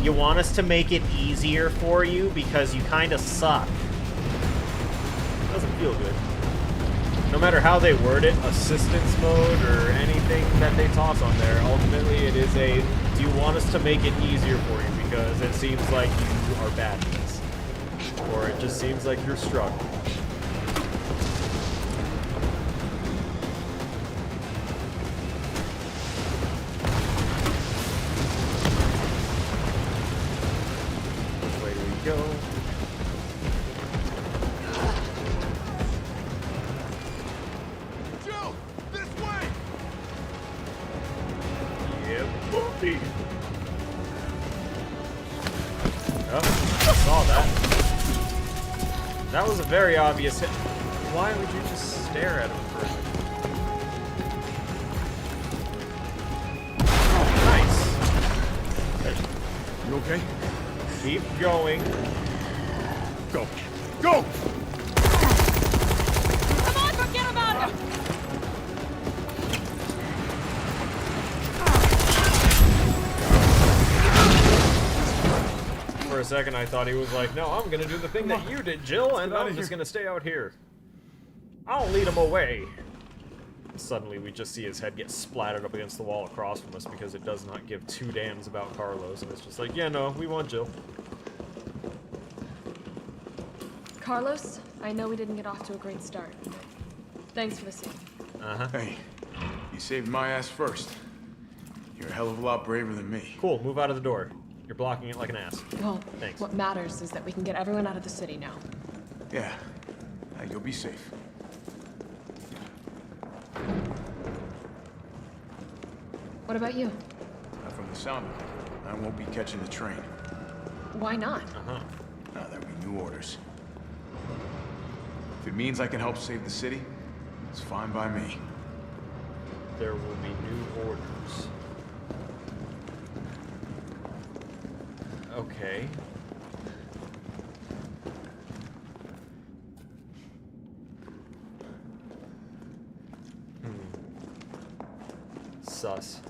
you want us to make it easier for you because you kind of suck. Doesn't feel good. No matter how they word it, assistance mode or anything that they toss on there, ultimately it is a, do you want us to make it easier for you because it seems like you are bad at this? Or it just seems like you're struggling. Away we go. Oh, saw that. That was a very obvious hit. Why would you just stare at him for a minute? Oh, nice. You okay? Keep going. Go. Go! Come on, forget about him! For a second, I thought he was like, no, I'm gonna do the thing that you did, Jill, and I'm just gonna stay out here. I'll lead him away. Suddenly, we just see his head get splattered up against the wall across from us because it does not give two damns about Carlos, and it's just like, yeah, no, we want Jill. Carlos, I know we didn't get off to a great start. Thanks for the save. Hey, you saved my ass first. You're a hell of a lot braver than me. Cool, move out of the door. You're blocking it like an ass. Well, thanks. What matters is that we can get everyone out of the city now. Yeah, you'll be safe. What about you? From the sound of it, I won't be catching the train. Why not? Now there'll be new orders. If it means I can help save the city, it's fine by me. There will be new orders. Okay. Sus.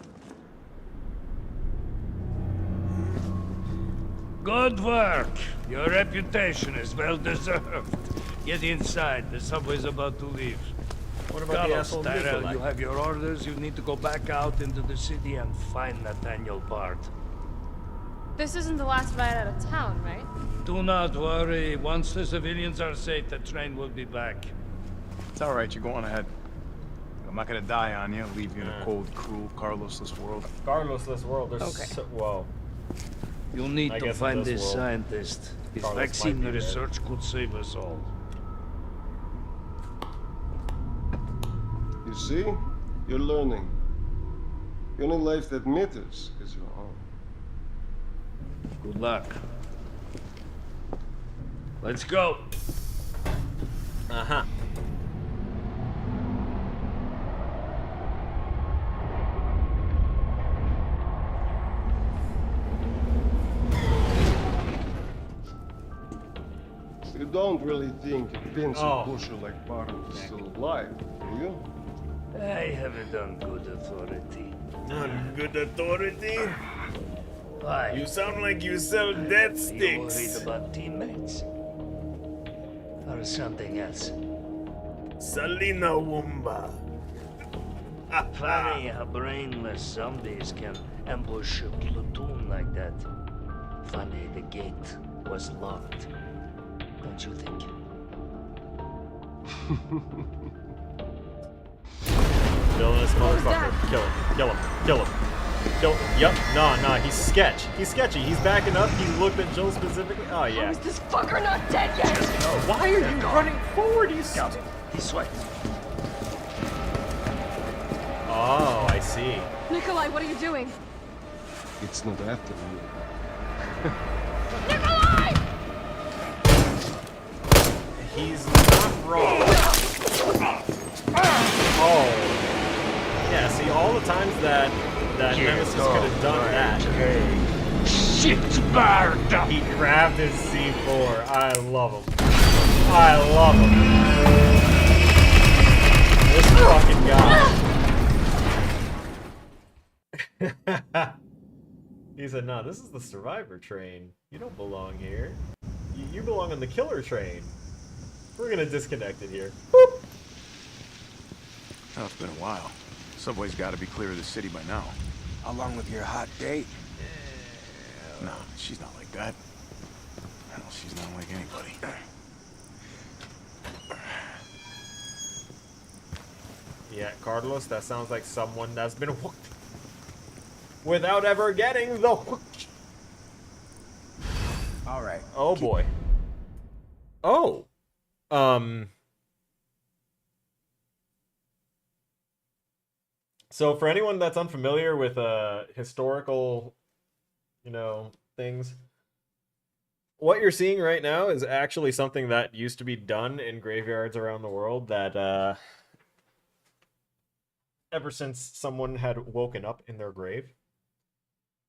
Good work. Your reputation is well deserved. Get inside. The subway's about to leave. What about the asshole Tyrell, you have your orders. You need to go back out into the city and find Nathaniel Bart. This isn't the last ride out of town, right? Do not worry. Once the civilians are safe, the train will be back. It's all right. You're going ahead. I'm not gonna die on you. Leave you in a cold, cruel, Carlosless world. Carlosless world. There's Okay. Whoa. You'll need I to guess in find this this world, scientist. His Carlos might vaccine be dead. research could save us all. You see? You're learning. The only life that matters is your own. Good luck. Let's go. You don't really think a pencil pusher like Barton is still alive, do you? I have it on good authority. On good authority? Why? You sound like you sell death Are you sticks. worried about teammates? Or something else? Salina Wumba. Funny how brainless zombies can ambush a platoon like that. Funny the gate was locked. Don't you think? Kill this motherfucker. Kill him. Kill him. Kill him. Kill him. Yup. Nah, he's sketch. He's sketchy. He's backing up. He looked at Jill specifically. Oh, yeah. How is this fucker not dead yet? Why are you running forward, you stupid? This way. Oh, I see. Nikolai, what are you doing? It's not after you. Nikolai! He's not wrong. Oh. Yeah, see, all the times that Nemesis could have done that. Shit, he grabbed his C4. I love him. I love him. This fucking guy. He said, "No, this is the survivor train. You don't belong here. You belong on the killer train. We're gonna disconnect it here." Boop. Oh, it's been a while. Subway's got to be clear of the city by now. Along with your hot date. No, she's not like that. Hell, she's not like anybody. Yeah, Carlos, that sounds like someone that's been hooked without ever getting the hook. All right. Oh boy. Oh. So for anyone that's unfamiliar with historical, things, what you're seeing right now is actually something that used to be done in graveyards around the world that ever since someone had woken up in their grave,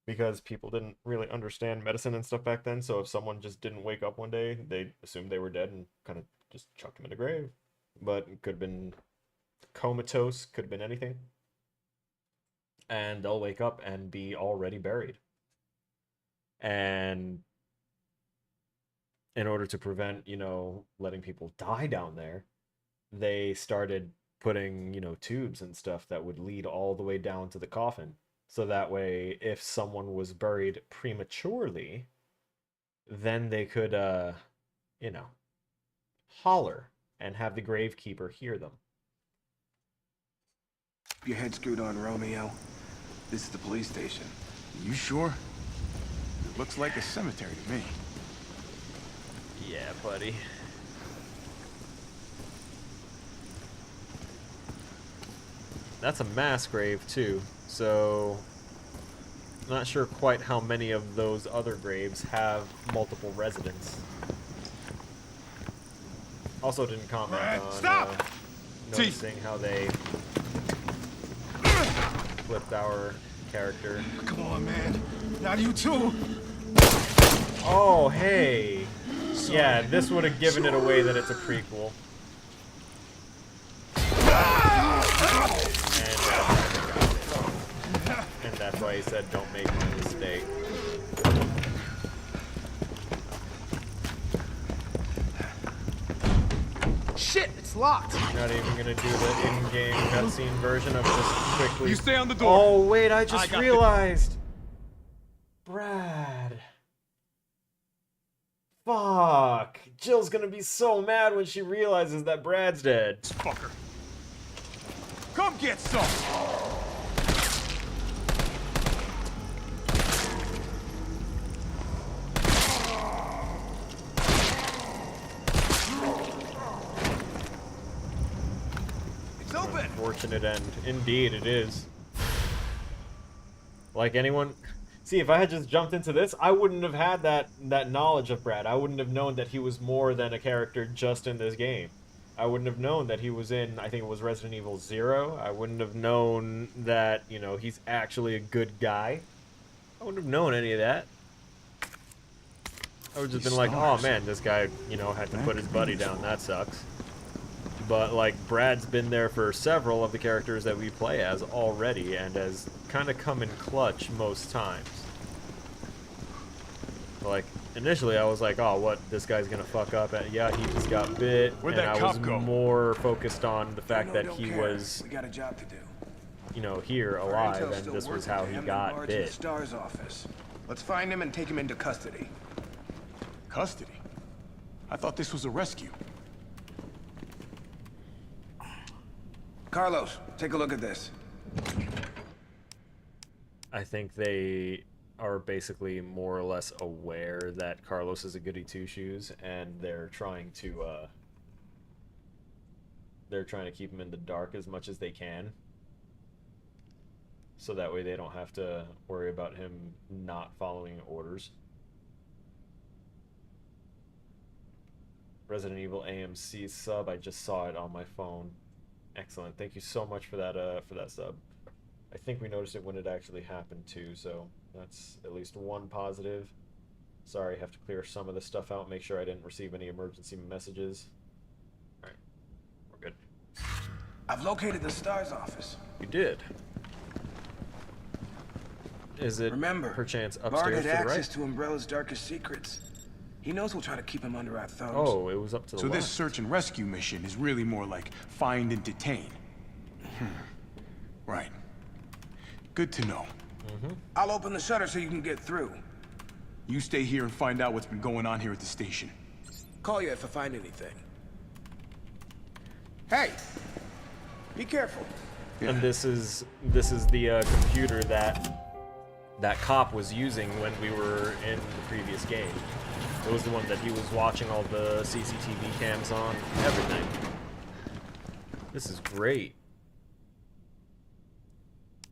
because people didn't really understand medicine and stuff back then, so if someone just didn't wake up one day, they assumed they were dead and kind of just chucked them in the grave. But it could have been comatose, could have been anything. And they'll wake up and be already buried. And in order to prevent, letting people die down there, they started putting, tubes and stuff that would lead all the way down to the coffin. So that way, if someone was buried prematurely, then they could, holler and have the gravekeeper hear them. Your head screwed on, Romeo. This is the police station. You sure? It looks like a cemetery to me. Yeah, buddy. That's a mass grave, too. So, not sure quite how many of those other graves have multiple residents. Also didn't comment on noticing how they flipped our character. Come on, man. Not you too. Oh, hey. Sorry. Yeah, this would have given it away that it's a prequel. And that's why he said, don't make my mistake. Shit, it's locked. Not even gonna do the in-game cutscene version of this quickly. You stay on the door. Oh, wait, I just realized. Brad. Fuck. Jill's gonna be so mad when she realizes that Brad's dead. Fucker. Come get some. It's open. Unfortunate end. Indeed, it is. Like anyone... See, if I had just jumped into this, I wouldn't have had that knowledge of Brad. I wouldn't have known that he was more than a character just in this game. I wouldn't have known that he was in, I think it was Resident Evil 0. I wouldn't have known that, he's actually a good guy. I wouldn't have known any of that. I would have just been like, oh man, this guy, had to put his buddy down. That sucks. But, like, Brad's been there for several of the characters that we play as already, and has kind of come in clutch most times. Like, initially I was like, oh, what, this guy's gonna fuck up? Yeah, he just got bit, and I was more focused on the fact that he was, we got a job to do. Here, alive, and this was how he got bit. Star's office. Let's find him and take him into custody. Custody? I thought this was a rescue. Carlos, take a look at this. I think they are basically more or less aware that Carlos is a goody two-shoes, and they're trying to keep him in the dark as much as they can. so that way they don't have to worry about him not following orders. Resident Evil AMC sub, I just saw it on my phone. Excellent, thank you so much for that sub. I think we noticed it when it actually happened too, so that's at least one positive. Sorry, I have to clear some of this stuff out, make sure I didn't receive any emergency messages. Alright, we're good. I've located the STARS office. You did. Is it, remember, perchance, Bard upstairs had to the right? access to Umbrella's darkest secrets. He knows we'll try to keep him under our thumbs. Oh, it was up to the So left. this search and rescue mission is really more like find and detain. Right. Good to know. I'll open the shutter so you can get through. You stay here and find out what's been going on here at the station. Call you if I find anything. Hey! Be careful. And this is the computer that cop was using when we were in the previous game. It was the one that he was watching all the CCTV cams on, everything. This is great.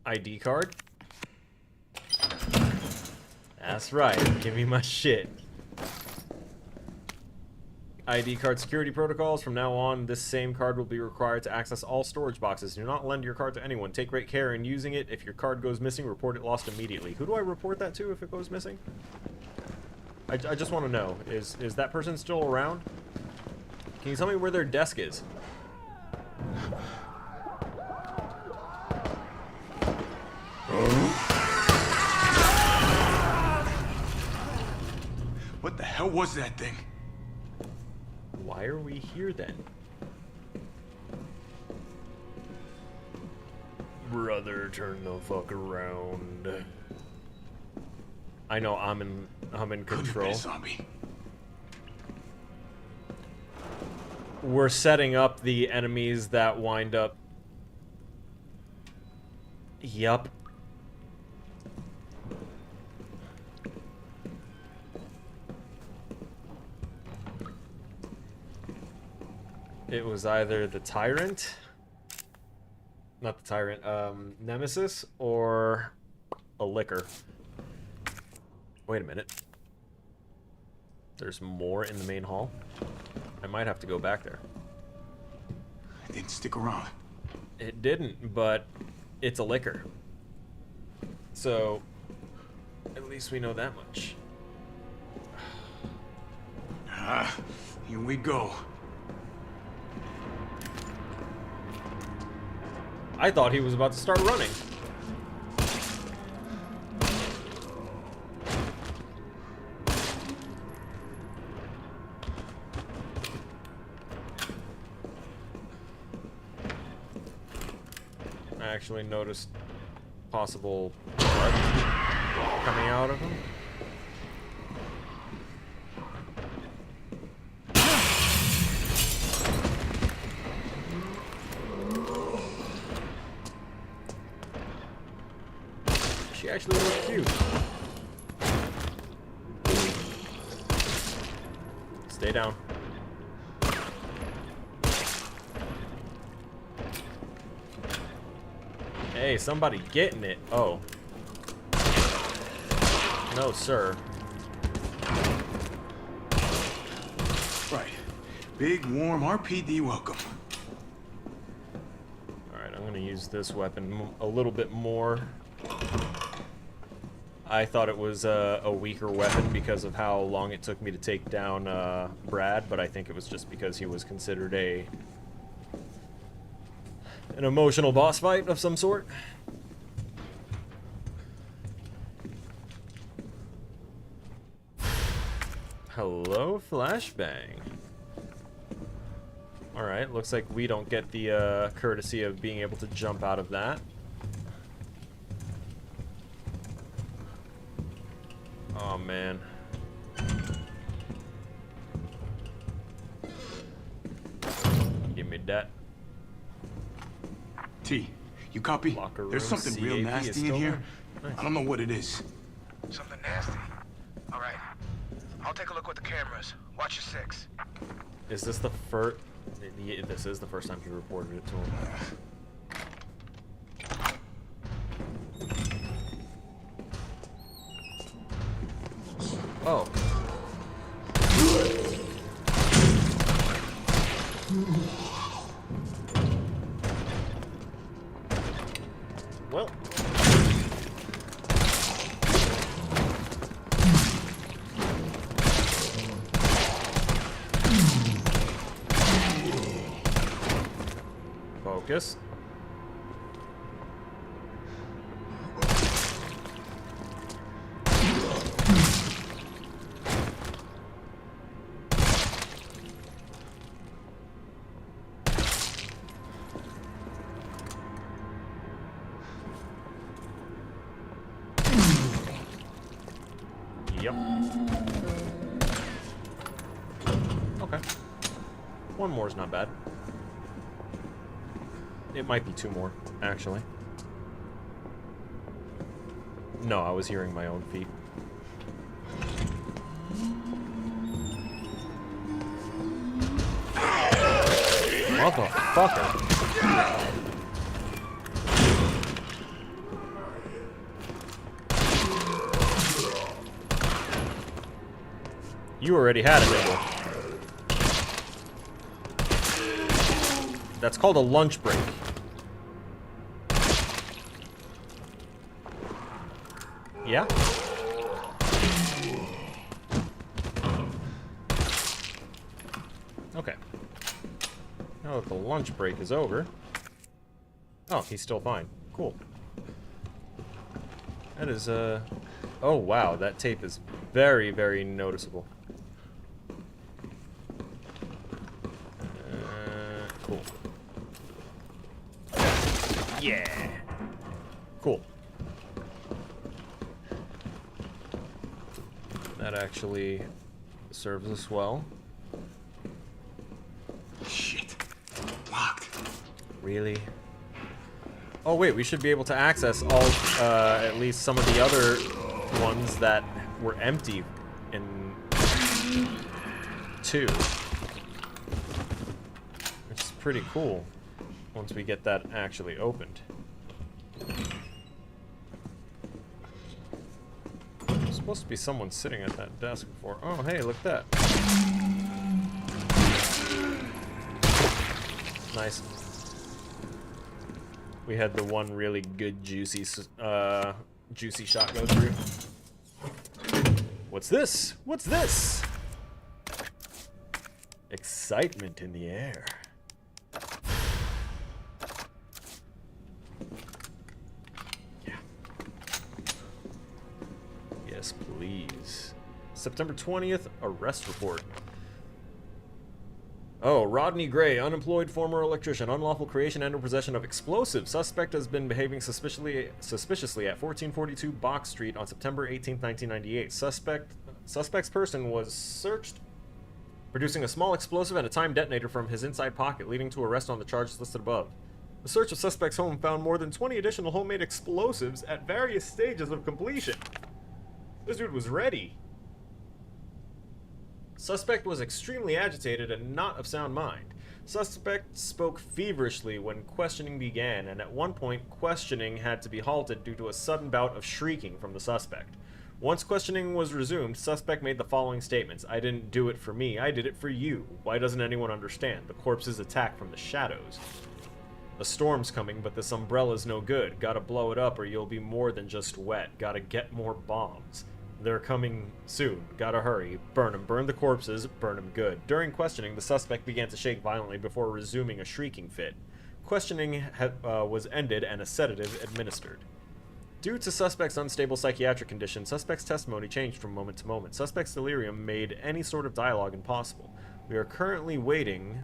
ID card? That's right, give me my shit. ID card security protocols. From now on, this same card will be required to access all storage boxes. Do not lend your card to anyone. Take great care in using it. If your card goes missing, report it lost immediately. Who do I report that to if it goes missing? I just want to know. Is that person still around? Can you tell me where their desk is? What the hell was that thing? Why are we here then? Brother, turn the fuck around. I know I'm in control. Zombie. We're setting up the enemies that wind up. Yup. It was either the Tyrant, not the Tyrant, Nemesis, or a Licker. Wait a minute. There's more in the main hall? I might have to go back there. It didn't stick around. It didn't, but it's a Licker. So, at least we know that much. Here we go. I thought he was about to start running. I actually noticed possible blood coming out of him. She actually looks cute. Stay down. Hey, somebody getting it. Oh. No, sir. Right. Big, warm RPD welcome. Alright, I'm gonna use this weapon a little bit more. I thought it was a weaker weapon because of how long it took me to take down Brad, but I think it was just because he was considered an emotional boss fight of some sort. Hello, Flashbang. Alright, looks like we don't get the courtesy of being able to jump out of that. Oh man. Give me that. T, you copy? Locker There's room, something real CAP is nasty still in here. there? Nice. I don't know what it is. Something nasty. All right. I'll take a look with the cameras. Watch your six. Is this the first? Yeah, this is the first time he reported it to him. Oh. Well. Focus. Yep. Okay. One more is not bad. It might be two more, actually. No, I was hearing my own feet. Motherfucker. You already had it, Abel. That's called a lunch break. Yeah? Okay. Now that the lunch break is over... Oh, he's still fine. Cool. That is, Oh, wow, that tape is very, very noticeable. Cool. Yeah! Cool. That actually serves us well. Shit. Locked. Really? Oh wait, we should be able to access all, at least some of the other ones that were empty in 2. Which is pretty cool, once we get that actually opened. There's supposed to be someone sitting at that desk before. Oh hey, look at that. Nice. We had the one really good juicy shot go through. What's this? What's this? Excitement in the air. Yeah. Yes, please. September 20th, arrest report. Oh, Rodney Gray, unemployed former electrician, unlawful creation and or possession of explosives. Suspect has been behaving suspiciously at 1442 Box Street on September 18, 1998. Suspect's person was searched, producing a small explosive and a time detonator from his inside pocket, leading to arrest on the charges listed above. The search of suspect's home found more than 20 additional homemade explosives at various stages of completion. This dude was ready. Suspect was extremely agitated and not of sound mind. Suspect spoke feverishly when questioning began, and at one point, questioning had to be halted due to a sudden bout of shrieking from the suspect. Once questioning was resumed, suspect made the following statements. I didn't do it for me, I did it for you. Why doesn't anyone understand? The corpses attack from the shadows. A storm's coming, but this umbrella's no good. Gotta blow it up or you'll be more than just wet. Gotta get more bombs. They're coming soon. Gotta hurry. Burn them. Burn the corpses. Burn them good. During questioning, the suspect began to shake violently before resuming a shrieking fit. Questioning was ended and a sedative administered. Due to suspect's unstable psychiatric condition, suspect's testimony changed from moment to moment. Suspect's delirium made any sort of dialogue impossible. We are currently awaiting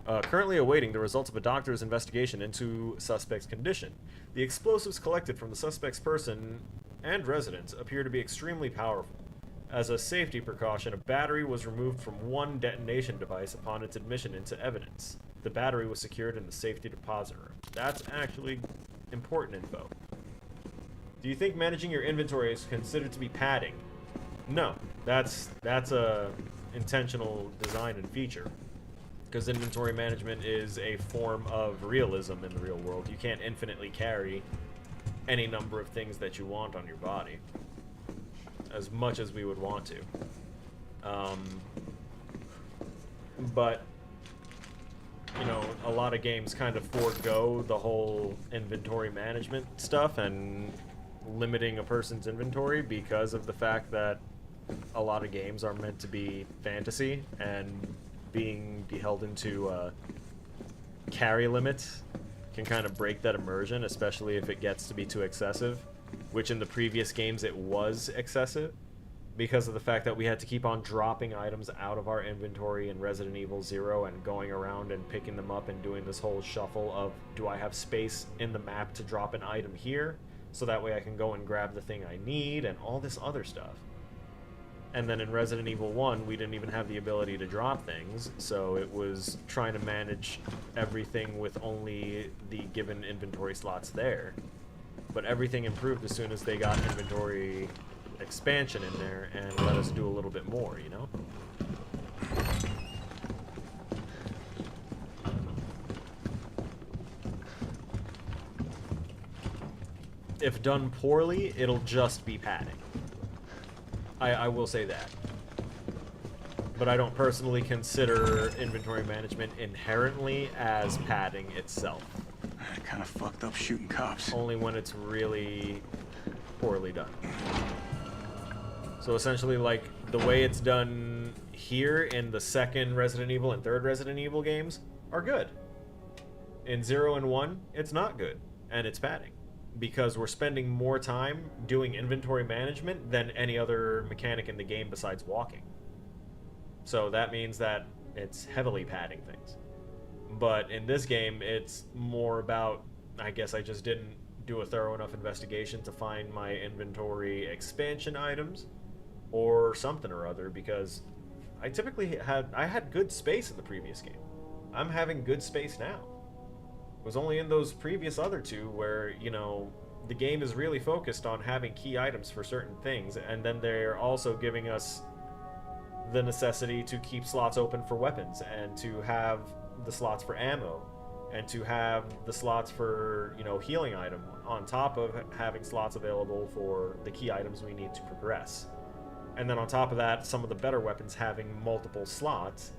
the results of a doctor's investigation into suspect's condition. The explosives collected from the suspect's person and residence appear to be extremely powerful. As a safety precaution, a battery was removed from one detonation device upon its admission into evidence. The battery was secured in the safety deposit room. That's actually important info. Do you think managing your inventory is considered to be padding? No, that's a intentional design and feature. Because inventory management is a form of realism in the real world. You can't infinitely carry any number of things that you want on your body. as much as we would want to. But you know, a lot of games kind of forego the whole inventory management stuff and limiting a person's inventory because of the fact that a lot of games are meant to be fantasy, and being beholden to carry limits can kind of break that immersion, especially if it gets to be too excessive, which in the previous games it was excessive because of the fact that we had to keep on dropping items out of our inventory in Resident Evil 0 and going around and picking them up and doing this whole shuffle of, do I have space in the map to drop an item here so that way I can go and grab the thing I need, and all this other stuff. And then in Resident Evil 1, we didn't even have the ability to drop things, so it was trying to manage everything with only the given inventory slots there. But everything improved as soon as they got inventory expansion in there and let us do a little bit more, you know? If done poorly, it'll just be padding. I will say that. But I don't personally consider inventory management inherently as padding itself. Kind of fucked up shooting cops. Only when it's really poorly done. So essentially, like, the way it's done here in the second Resident Evil and third Resident Evil games are good. In 0 and 1, it's not good, and it's padding. Because we're spending more time doing inventory management than any other mechanic in the game besides walking. So that means that it's heavily padding things. But in this game, it's more about, I guess I just didn't do a thorough enough investigation to find my inventory expansion items or something or other, because I typically had good space in the previous game. I'm having good space now. It was only in those previous other two where, you know, the game is really focused on having key items for certain things, and then they're also giving us the necessity to keep slots open for weapons, and to have the slots for ammo, and to have the slots for, you know, healing item, on top of having slots available for the key items we need to progress. And then on top of that, some of the better weapons having multiple slots.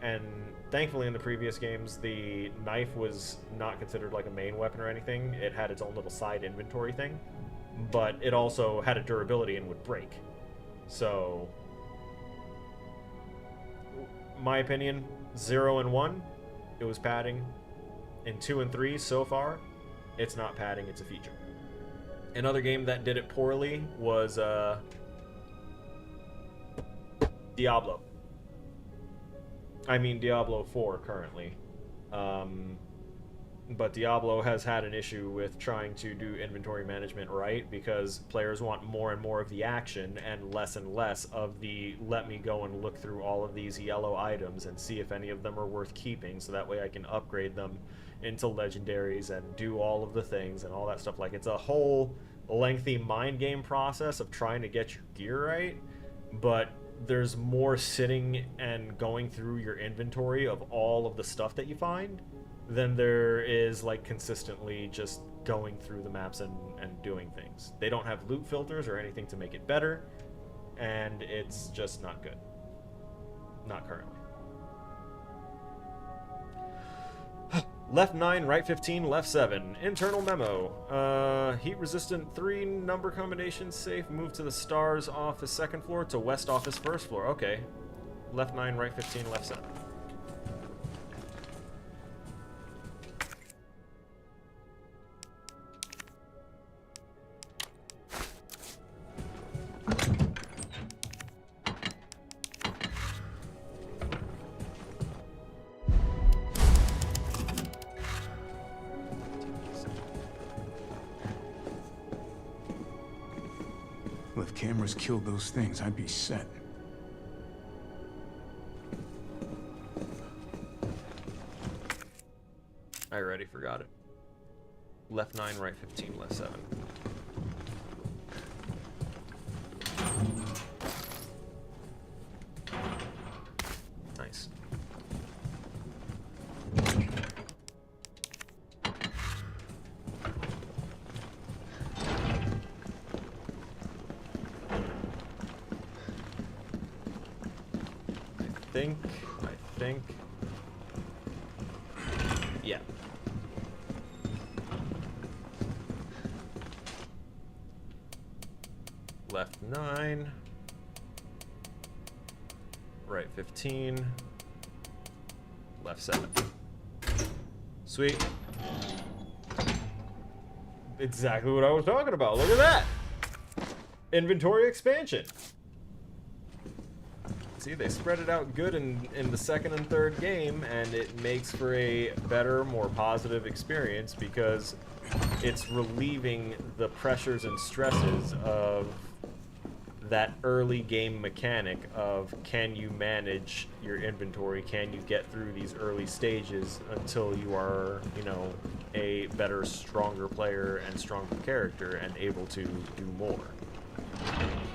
And thankfully in the previous games, the knife was not considered like a main weapon or anything. It had its own little side inventory thing, but it also had a durability and would break. So, my opinion, 0 and 1, it was padding. In 2 and 3, so far, it's not padding, it's a feature. Another game that did it poorly was Diablo. I mean Diablo 4 currently. But Diablo has had an issue with trying to do inventory management right, because players want more and more of the action and less of the let me go and look through all of these yellow items and see if any of them are worth keeping, so that way I can upgrade them into legendaries and do all of the things and all that stuff. Like, it's a whole lengthy mind game process of trying to get your gear right, but there's more sitting and going through your inventory of all of the stuff that you find than there is, like, consistently just going through the maps and doing things. They don't have loot filters or anything to make it better, and it's just not good. Not currently. Left 9, right 15, left 7. Internal memo. Heat resistant 3 number combination safe. Move to the stars office 2nd floor to west office 1st floor. Okay. Left 9, right 15, left 7. Well, if cameras killed those things, I'd be set. I already forgot it. Left 9, right 15, left 7. Nice. think. Yeah. Left 9. Right 15. Left 7. Sweet. Exactly what I was talking about. Look at that. Inventory expansion. See, they spread it out good in the second and third game, and it makes for a better, more positive experience because it's relieving the pressures and stresses of that early game mechanic of can you manage your inventory, can you get through these early stages until you are, you know, a better, stronger player and stronger character and able to do more.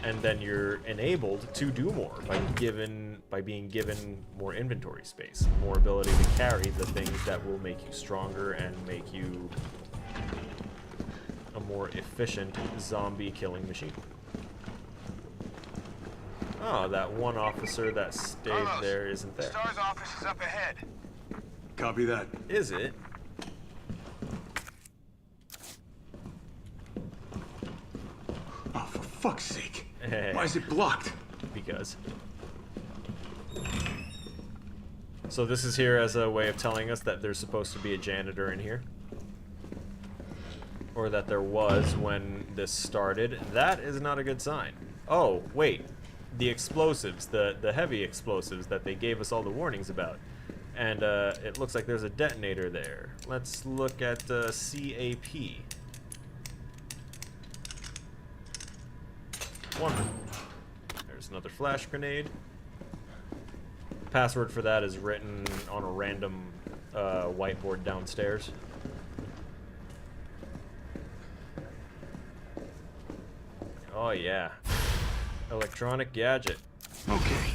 And then you're enabled to do more by being given more inventory space, more ability to carry the things that will make you stronger and make you a more efficient zombie killing machine. Oh, that one officer that stayed Carlos, there isn't there. STAR's office is up ahead. Copy that. Is it? Oh, for fuck's sake. Why is it blocked? Because. So this is here as a way of telling us that there's supposed to be a janitor in here. Or that there was when this started. That is not a good sign. Oh, wait. The explosives, the heavy explosives that they gave us all the warnings about. And it looks like there's a detonator there. Let's look at CAP. Wonderful. There's another flash grenade. The password for that is written on a random whiteboard downstairs. Oh yeah. Electronic gadget. Okay.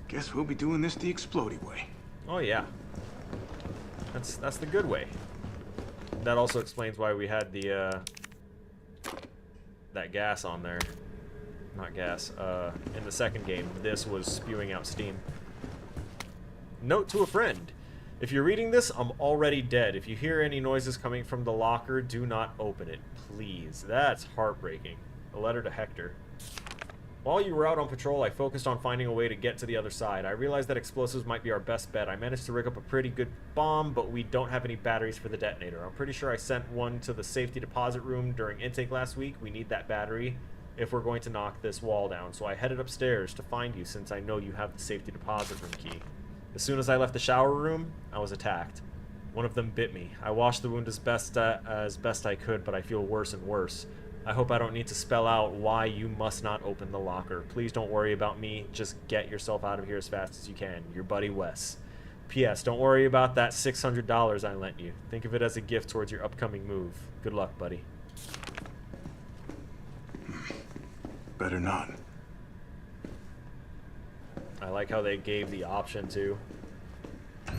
Guess we'll be doing this the explodey way. Oh yeah. That's the good way. That also explains why we had the that gas on there. Not gas. In the second game, this was spewing out steam. Note to a friend. If you're reading this, I'm already dead. If you hear any noises coming from the locker, do not open it, please. That's heartbreaking. A letter to Hector. While you were out on patrol, I focused on finding a way to get to the other side. I realized that explosives might be our best bet. I managed to rig up a pretty good bomb, but we don't have any batteries for the detonator. I'm pretty sure I sent one to the safety deposit room during intake last week. We need that battery if we're going to knock this wall down. So I headed upstairs to find you since I know you have the safety deposit room key. As soon as I left the shower room, I was attacked. One of them bit me. I washed the wound as best I could, but I feel worse and worse. I hope I don't need to spell out why you must not open the locker. Please don't worry about me. Just get yourself out of here as fast as you can. Your buddy Wes. P.S. Don't worry about that $600 I lent you. Think of it as a gift towards your upcoming move. Good luck, buddy. Better not. I like how they gave the option to.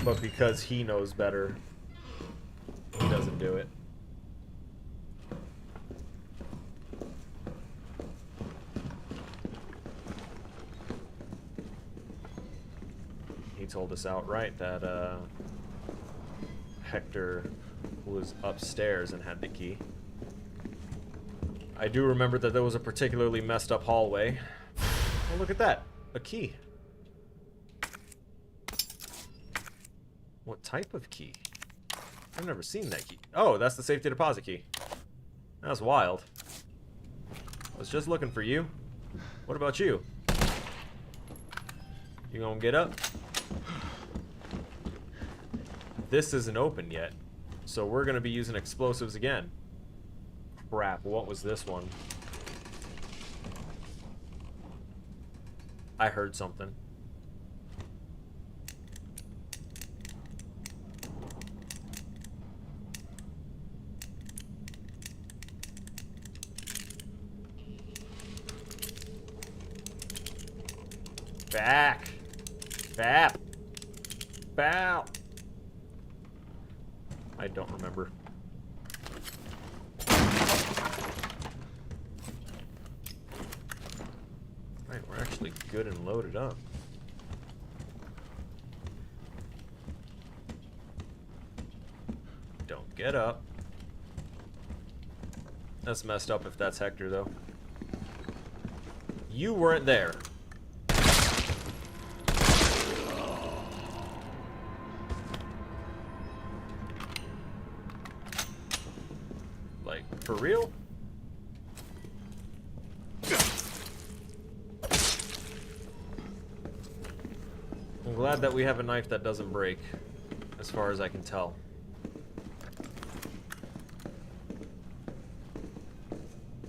But because he knows better, he doesn't do it. He told us outright that Hector was upstairs and had the key. I do remember that there was a particularly messed up hallway. Oh, look at that. A key. What type of key? I've never seen that key. Oh, that's the safety deposit key. That's wild. I was just looking for you. What about you? You gonna get up? This isn't open yet, so we're gonna be using explosives again. Crap, what was this one? I heard something. Back! Bap! Bow! I don't remember. Right, we're actually good and loaded up. Get up. That's messed up if that's Hector, though. You weren't there. Like, for real? I'm glad that we have a knife that doesn't break, as far as I can tell.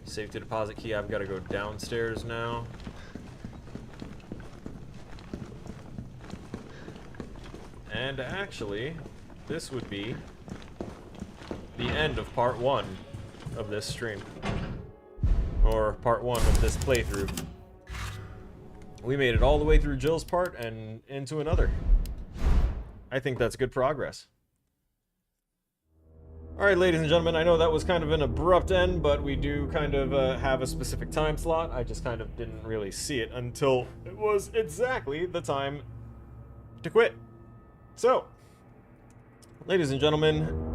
Safety deposit key, I've got to go downstairs now. And actually, this would be the end of part 1 of this stream. Or part 1 of this playthrough. We made it all the way through Jill's part and into another. I think that's good progress. Alright, ladies and gentlemen, I know that was kind of an abrupt end, but we do kind of have a specific time slot. I just kind of didn't really see it until it was exactly the time to quit. So, ladies and gentlemen,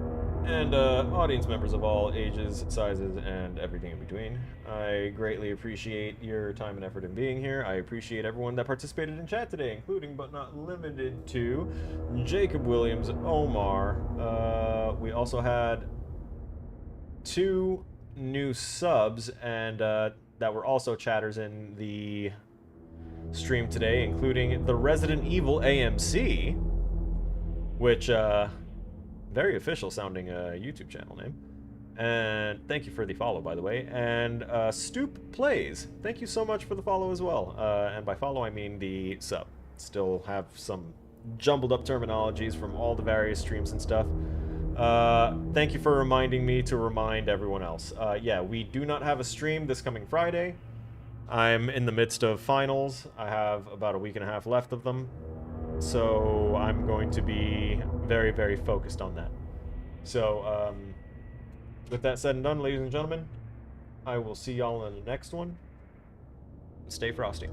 and audience members of all ages, sizes, and everything in between, I greatly appreciate your time and effort in being here. I appreciate everyone that participated in chat today, including but not limited to Jacob Williams, Omar. We also had 2 new subs, and that were also chatters in the stream today, including the Resident Evil AMC, which, very official sounding YouTube channel name. And thank you for the follow, by the way. And Stoop Plays, thank you so much for the follow as well. And by follow, I mean the sub. Still have some jumbled up terminologies from all the various streams and stuff. Thank you for reminding me to remind everyone else. Yeah, we do not have a stream this coming Friday. I'm in the midst of finals. I have about a week and a half left of them. So I'm going to be very, very focused on that. So, with that said and done, ladies and gentlemen, I will see y'all in the next one. Stay frosty.